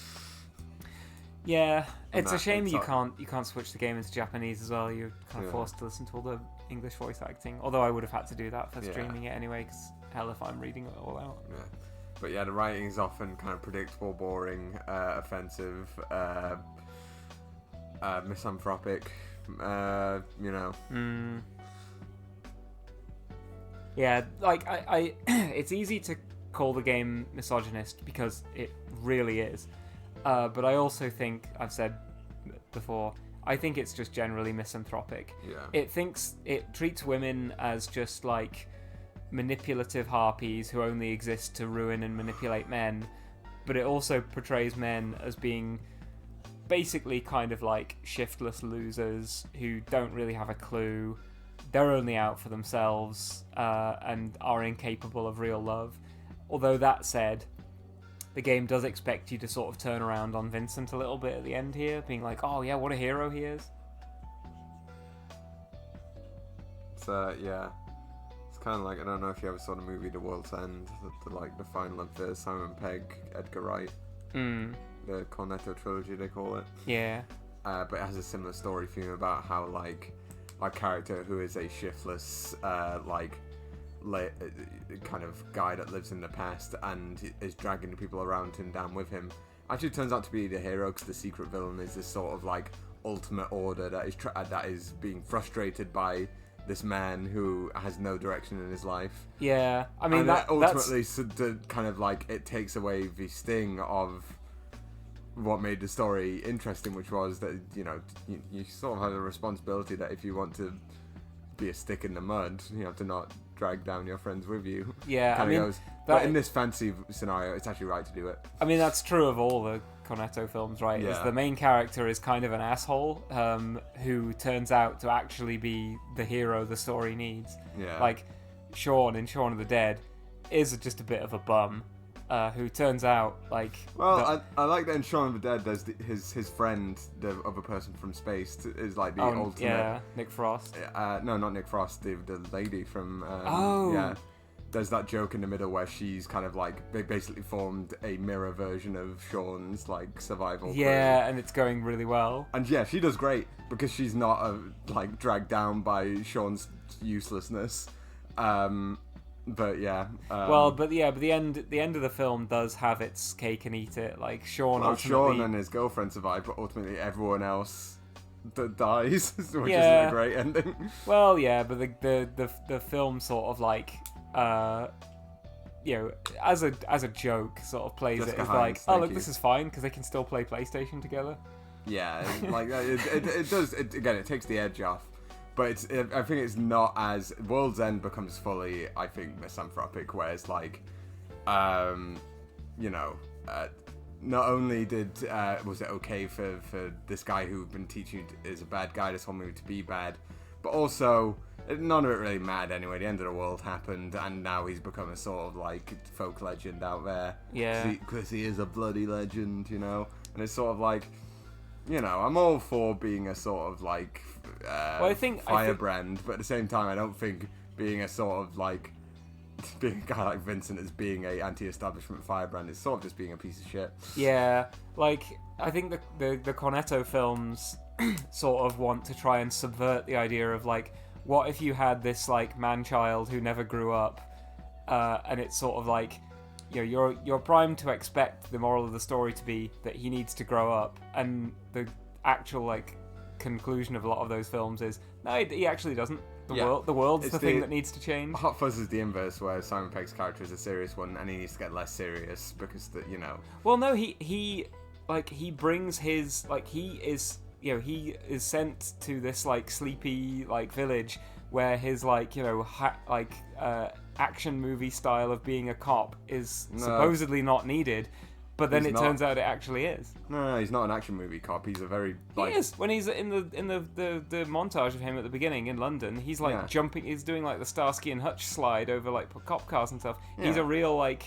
Yeah, it's a shame you can't switch the game into Japanese as well. You're kind of forced to listen to all the English voice acting. Although I would have had to do that for streaming it anyway, because hell if I'm reading it all out. Yeah, but yeah, the writing is often kind of predictable, boring, offensive, misanthropic. Yeah, like I it's easy to call the game misogynist because it really is. But I also think, I've said before, I think it's just generally misanthropic. Yeah. It treats women as just like manipulative harpies who only exist to ruin and manipulate men, but it also portrays men as being basically kind of like shiftless losers who don't really have a clue. They're only out for themselves and are incapable of real love. Although that said, the game does expect you to sort of turn around on Vincent a little bit at the end here, being like, oh yeah, what a hero he is. It's kind of like, I don't know if you ever saw the movie The World's End, the final of the Simon Pegg, Edgar Wright, the Cornetto trilogy they call it. Yeah. But it has a similar story theme about how like our character who is a shiftless kind of guy that lives in the past and is dragging the people around him down with him actually turns out to be the hero, because the secret villain is this sort of like ultimate order that is being frustrated by this man who has no direction in his life. Yeah, I mean, and that ultimately kind of like it takes away the sting of what made the story interesting, which was that you sort of have a responsibility that if you want to be a stick in the mud, you have to not drag down your friends with you. Yeah, I mean, but in this fantasy scenario, it's actually right to do it. I mean, that's true of all the Cornetto films, right? Yeah. Is the main character is kind of an asshole who turns out to actually be the hero the story needs. Yeah. Like Shaun in Shaun of the Dead is just a bit of a bum who turns out like... Well, I like that in Shaun of the Dead, there's his friend, the other person from space, is like the ultimate... Yeah, Nick Frost. No, not Nick Frost, the lady from... Yeah. There's that joke in the middle where she's kind of like, they basically formed a mirror version of Shaun's like survival crew. Yeah, and it's going really well. And yeah, she does great because she's not like dragged down by Shaun's uselessness. But yeah. But the end of the film does have its cake and eat it. Like Shaun Shaun and his girlfriend survive, but ultimately everyone else dies, which isn't a great ending. Well, yeah, but the film sort of like as a joke sort of plays Jessica it as Hines, like, oh look, this is fine because they can still play PlayStation together. Yeah, like it does. It takes the edge off. But I think it's not as... World's End becomes fully, I think, misanthropic, where it's like, not only was it okay for this guy who'd been teaching you is a bad guy this whole movie to be bad, but also none of it really mattered anyway. The end of the world happened, and now he's become a sort of like folk legend out there. Yeah. Because he is a bloody legend, and it's sort of like, I'm all for being a sort of like firebrand, but at the same time, I don't think being a sort of like being a guy like Vincent as being a anti-establishment firebrand is sort of just being a piece of shit. Yeah, like I think the Cornetto films sort of want to try and subvert the idea of like, what if you had this like man-child who never grew up, and it's sort of like, you're primed to expect the moral of the story to be that he needs to grow up, and the actual like conclusion of a lot of those films is no, he actually doesn't. The world's the thing that needs to change. Hot Fuzz is the inverse, where Simon Pegg's character is a serious one, and he needs to get less serious because Well, no, he brings his he is sent to this like sleepy like village where his action movie style of being a cop is supposedly not needed, But then He's it not. turns out it actually is. No, he's not an action movie cop. He's a very like. He is. When he's in the montage of him at the beginning in London, he's like Yeah. jumping. He's doing like the Starsky and Hutch slide over like cop cars and stuff. He's Yeah. a real like.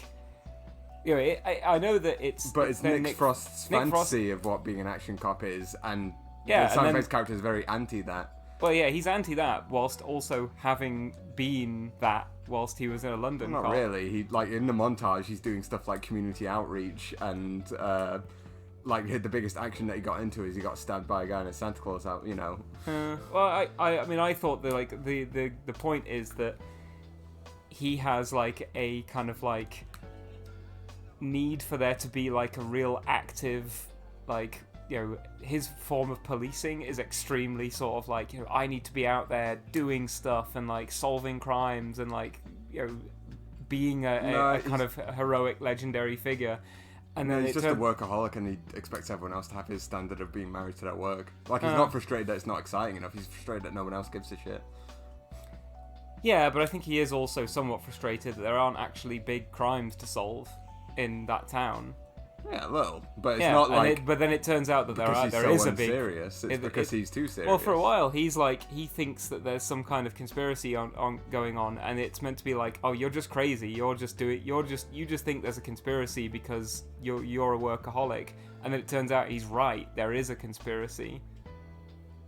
You know, I know that it's. But it's they're Nick Frost's Nick Frost- fantasy of what being an action cop is, and Yeah, the and Simon then- Pegg's character is very anti that. Well, yeah, he's anti that, whilst also having been that whilst he was in a London Not cop. really. He like in the montage, he's doing stuff like community outreach and like the biggest action that he got into is he got stabbed by a guy in a Santa Claus out. You know. Well, I mean, I thought that like the point is that he has like a kind of like need for there to be like a real active like. You know, his form of policing is extremely sort of like, you know, I need to be out there doing stuff and like solving crimes and like, you know, being a kind of heroic, legendary figure. And then he's just a workaholic, and he expects everyone else to have his standard of being married to their work. Like he's not frustrated that it's not exciting enough. He's frustrated that no one else gives a shit. Yeah, but I think he is also somewhat frustrated that there aren't actually big crimes to solve in that town. Yeah, a little, but it's not like. But then it turns out that there is a big. Serious. It's because he's too serious. Well, for a while, he's like he thinks that there's some kind of conspiracy on going on, and it's meant to be like, oh, you're just crazy. You just think there's a conspiracy because you're a workaholic, and then it turns out he's right. There is a conspiracy.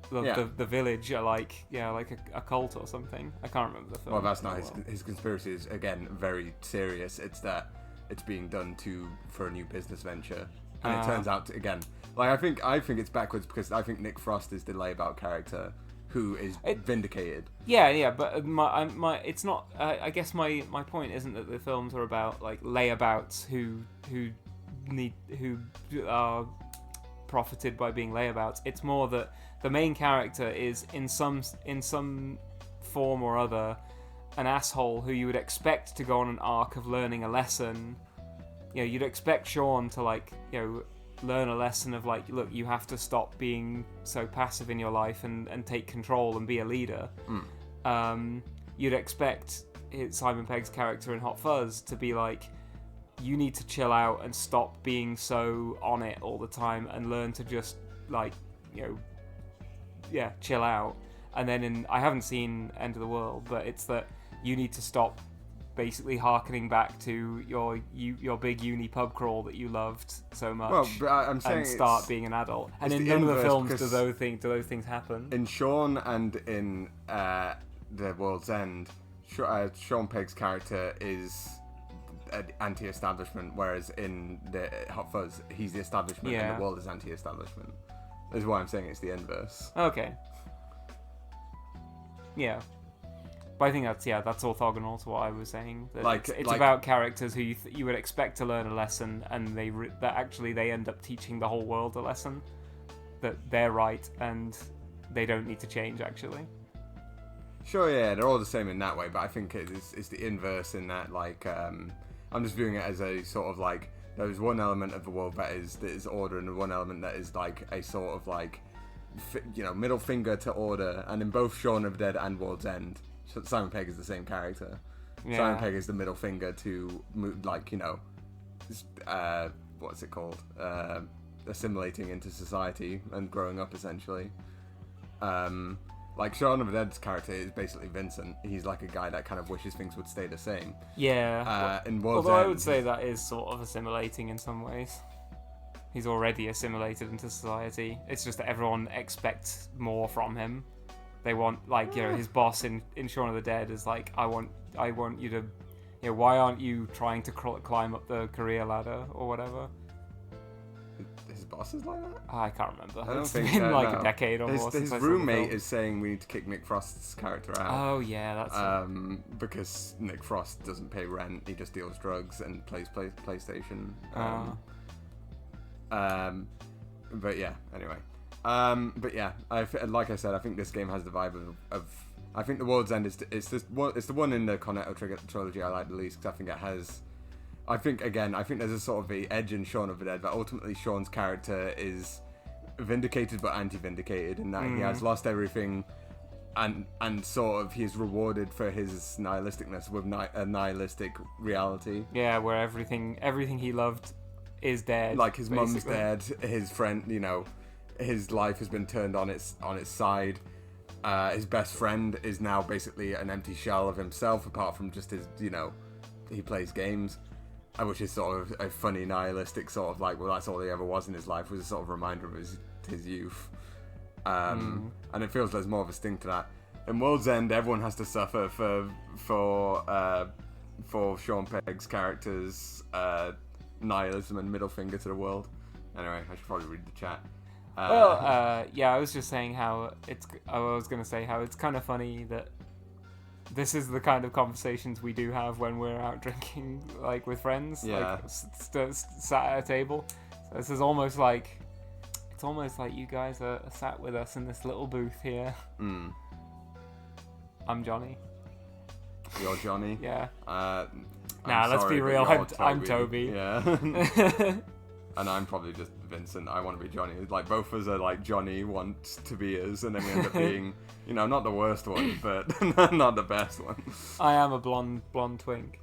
The village are like a cult or something. I can't remember the film. Well, that's not his conspiracy. Is again very serious. It's that. It's being done for a new business venture, and it turns out to, again, like I think it's backwards because I think Nick Frost is the layabout character who is vindicated. Yeah, but my it's not. I guess my point isn't that the films are about like layabouts who are profited by being layabouts. It's more that the main character is in some form or other an asshole who you would expect to go on an arc of learning a lesson. You know, you'd expect Sean to like, you know, learn a lesson of like, look, you have to stop being so passive in your life and take control and be a leader. You'd expect Simon Pegg's character in Hot Fuzz to be like, you need to chill out and stop being so on it all the time and learn to just like, you know, yeah, chill out. And then I haven't seen End of the World, but it's that you need to stop basically harkening back to your big uni pub crawl that you loved so much. Well, but I'm saying and start being an adult. And in none of the films do those things happen. In Sean and in The World's End, Sean Pegg's character is anti-establishment, whereas in the Hot Fuzz, he's the establishment and the world is anti-establishment. That's why I'm saying it's the inverse. Okay. Yeah. But I think that's orthogonal to what I was saying. That it's about characters who you would expect to learn a lesson, and they end up teaching the whole world a lesson. That they're right, and they don't need to change, actually. Sure, yeah, they're all the same in that way, but I think it's the inverse in that, like, I'm just viewing it as a sort of, like, there's one element of the world that is order, and one element that is, like, a sort of, like, middle finger to order, and in both Shaun of the Dead and World's End, Simon Pegg is the same character. Yeah. Simon Pegg is the middle finger to, like, what's it called? Assimilating into society and growing up, essentially. Like, Shaun of the Dead's character is basically Vincent. He's like a guy that kind of wishes things would stay the same. Yeah. In World's Although End, I would say that is sort of assimilating in some ways. He's already assimilated into society. It's just that everyone expects more from him. They want, like, his boss in Shaun of the Dead is like, I want you to, why aren't you trying to climb up the career ladder or whatever? His boss is like that? I can't remember. I don't it's think been so, like no. a decade or more His since I saw the roommate film. is saying we need to kick Nick Frost's character out. Oh yeah, that's because Nick Frost doesn't pay rent. He just deals drugs and plays PlayStation. But yeah, anyway. But yeah, like I said, I think this game has the vibe of I think The World's End is the one in the Cornetto trilogy I like the least, because I think it has. I think there's a sort of the edge in Shaun of the Dead, but ultimately Sean's character is vindicated but anti-vindicated in that he has lost everything, and sort of he's rewarded for his nihilisticness with a nihilistic reality. Yeah, where everything he loved is dead. Like his mum's basically. dead. His friend, you know, his life has been turned on its side. His best friend is now basically an empty shell of himself, apart from just his, you know, he plays games, which is sort of a funny nihilistic sort of like, well, that's all he ever was in his life, was a sort of reminder of his youth. And it feels there's more of a sting to that. In World's End, everyone has to suffer for Sean Pegg's character's nihilism and middle finger to the world. Anyway, I should probably read the chat. Yeah, I was just saying how I was going to say how it's kind of funny that this is the kind of conversations we do have when we're out drinking, like with friends, Yeah. like sat at a table. So this is almost like, it's almost like you guys are sat with us in this little booth here. I'm Johnny. You're Johnny? Yeah. Nah, let's be real. I'm Toby. Yeah. And I'm probably just Vincent. I want to be Johnny. Like, both of us are like Johnny wants to be us, and then we end up being, you know, not the worst one, but not the best one. I am a blonde twink.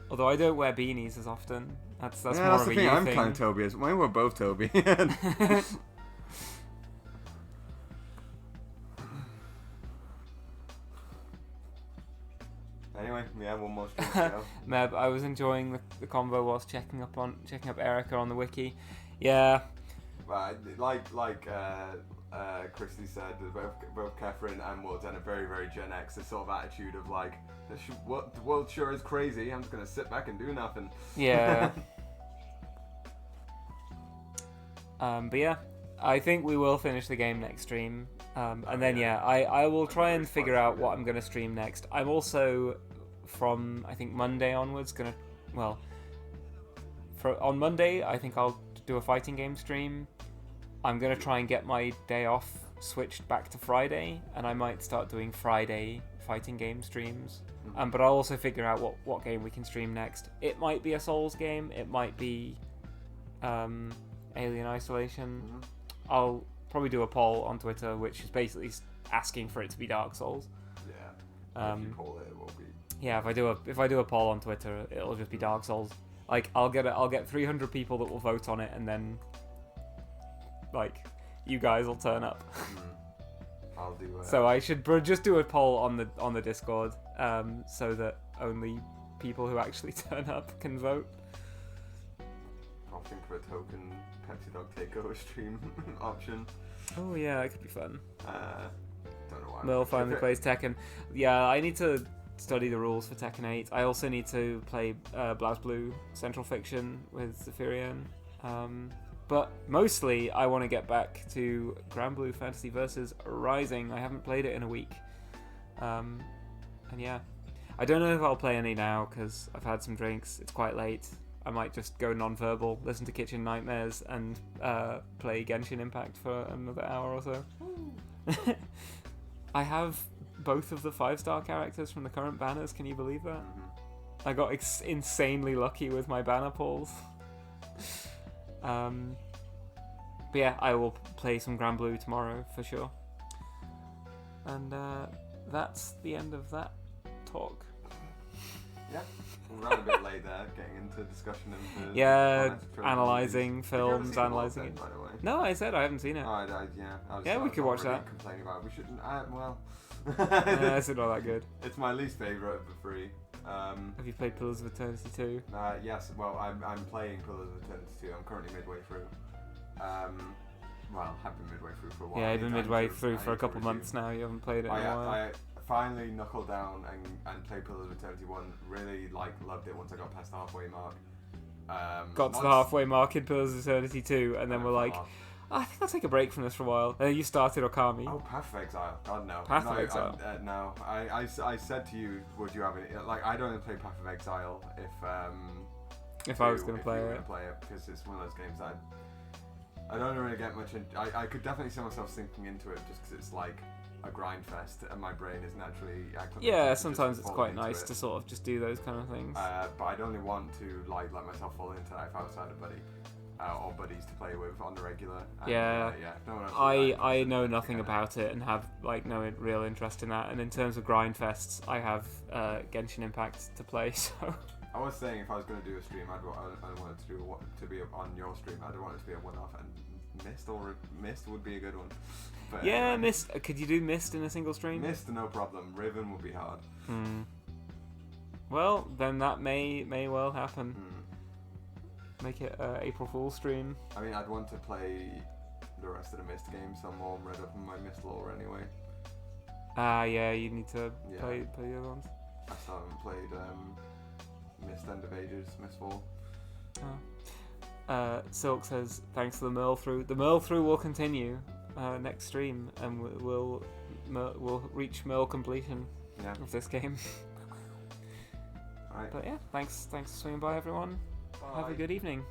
Although I don't wear beanies as often. That's more that's of the a thing. you I'm thing. kind of Toby. Maybe we're both Toby. Anyway, yeah, one more stream to go. Meb, I was enjoying the convo whilst checking up Erica on the wiki. Yeah. Like Christy said, both Catherine and World's End are very, very Gen X. This sort of attitude of like, what the world sure is crazy. I'm just gonna sit back and do nothing. Yeah. But yeah, I think we will finish the game next stream. And then I will try and figure out what I'm going to stream next. I'm also, from I think Monday onwards, on Monday I think I'll do a fighting game stream. I'm going to try and get my day off switched back to Friday, and I might start doing Friday fighting game streams. But I'll also figure out what game we can stream next. It might be a Souls game, it might be Alien Isolation. I'll probably do a poll on Twitter, which is basically asking for it to be Dark Souls. Yeah. If you poll it will be. Yeah, if I do a poll on Twitter, it'll just be Dark Souls. Like, I'll get 300 people that will vote on it, and then like you guys will turn up. I'll do. So I should just do a poll on the Discord, so that only people who actually turn up can vote. I'll think of a token Pepsi Dog Takeover stream option. Oh yeah, that could be fun. Don't know why. Mil finally plays Tekken. Yeah, I need to study the rules for Tekken 8. I also need to play BlazBlue Central Fiction with Zephyrian. But mostly, I want to get back to Granblue Fantasy Versus Rising. I haven't played it in a week. And yeah, I don't know if I'll play any now because I've had some drinks. It's quite late. I might just go non-verbal, listen to Kitchen Nightmares, and play Genshin Impact for another hour or so. I have both of the 5-star characters from the current banners. Can you believe that? I got insanely lucky with my banner pulls. But yeah, I will play some Granblue tomorrow for sure. And that's the end of that talk. Yeah, we ran a bit late there, getting into discussion of the analysing films, analysing it. By the way. No, I said I haven't seen it. We could watch that. Complaining about it. We shouldn't. Well, it's not that good. It's my least favourite of the three. Have you played Pillars of Eternity 2? Yes. Well, I'm playing Pillars of Eternity 2. I'm currently midway through. Well, have been midway through for a while. Yeah, you've been midway through for a couple months now. You haven't played it in a while. I finally knuckled down and played Pillars of Eternity 1. Really loved it once I got past the halfway mark. Got to the halfway mark in Pillars of Eternity 2, and then we're like, I think I'll take a break from this for a while. And then you started Okami. Oh, Path of Exile. God, no. Path of Exile. No. I said to you, would you have any... Like, I'd only play Path of Exile if I was going to play it. Because it's one of those games that I don't really get much... I could definitely see myself sinking into it just because it's like a grind fest and my brain is naturally... Yeah, sometimes it's quite nice to sort of just do those kind of things. But I'd only want to let myself fall into that if I was outside a buddy. Or buddies to play with on the regular. And, I know nothing about it and have no real interest in that. And in terms of grind fests, I have Genshin Impact to play. So I was saying if I was going to do a stream, I'd want it to be on your stream. I'd want it to be a one-off, and Mist would be a good one. But yeah, anyway, Mist. Could you do Mist in a single stream? Mist, no problem. Riven would be hard. Well, then that may well happen. Make it April Fool's stream. I mean, I'd want to play the rest of the Mist games, so I'm all read up on my Mist lore anyway. Yeah, you need to play the other ones. I still haven't played Mist End of Ages, Mist 4. Silk says, thanks for the Merle through. The Merle through will continue next stream, and we'll reach Merle completion of this game. Right. But yeah, thanks for swinging by, everyone. Bye. Have a good evening.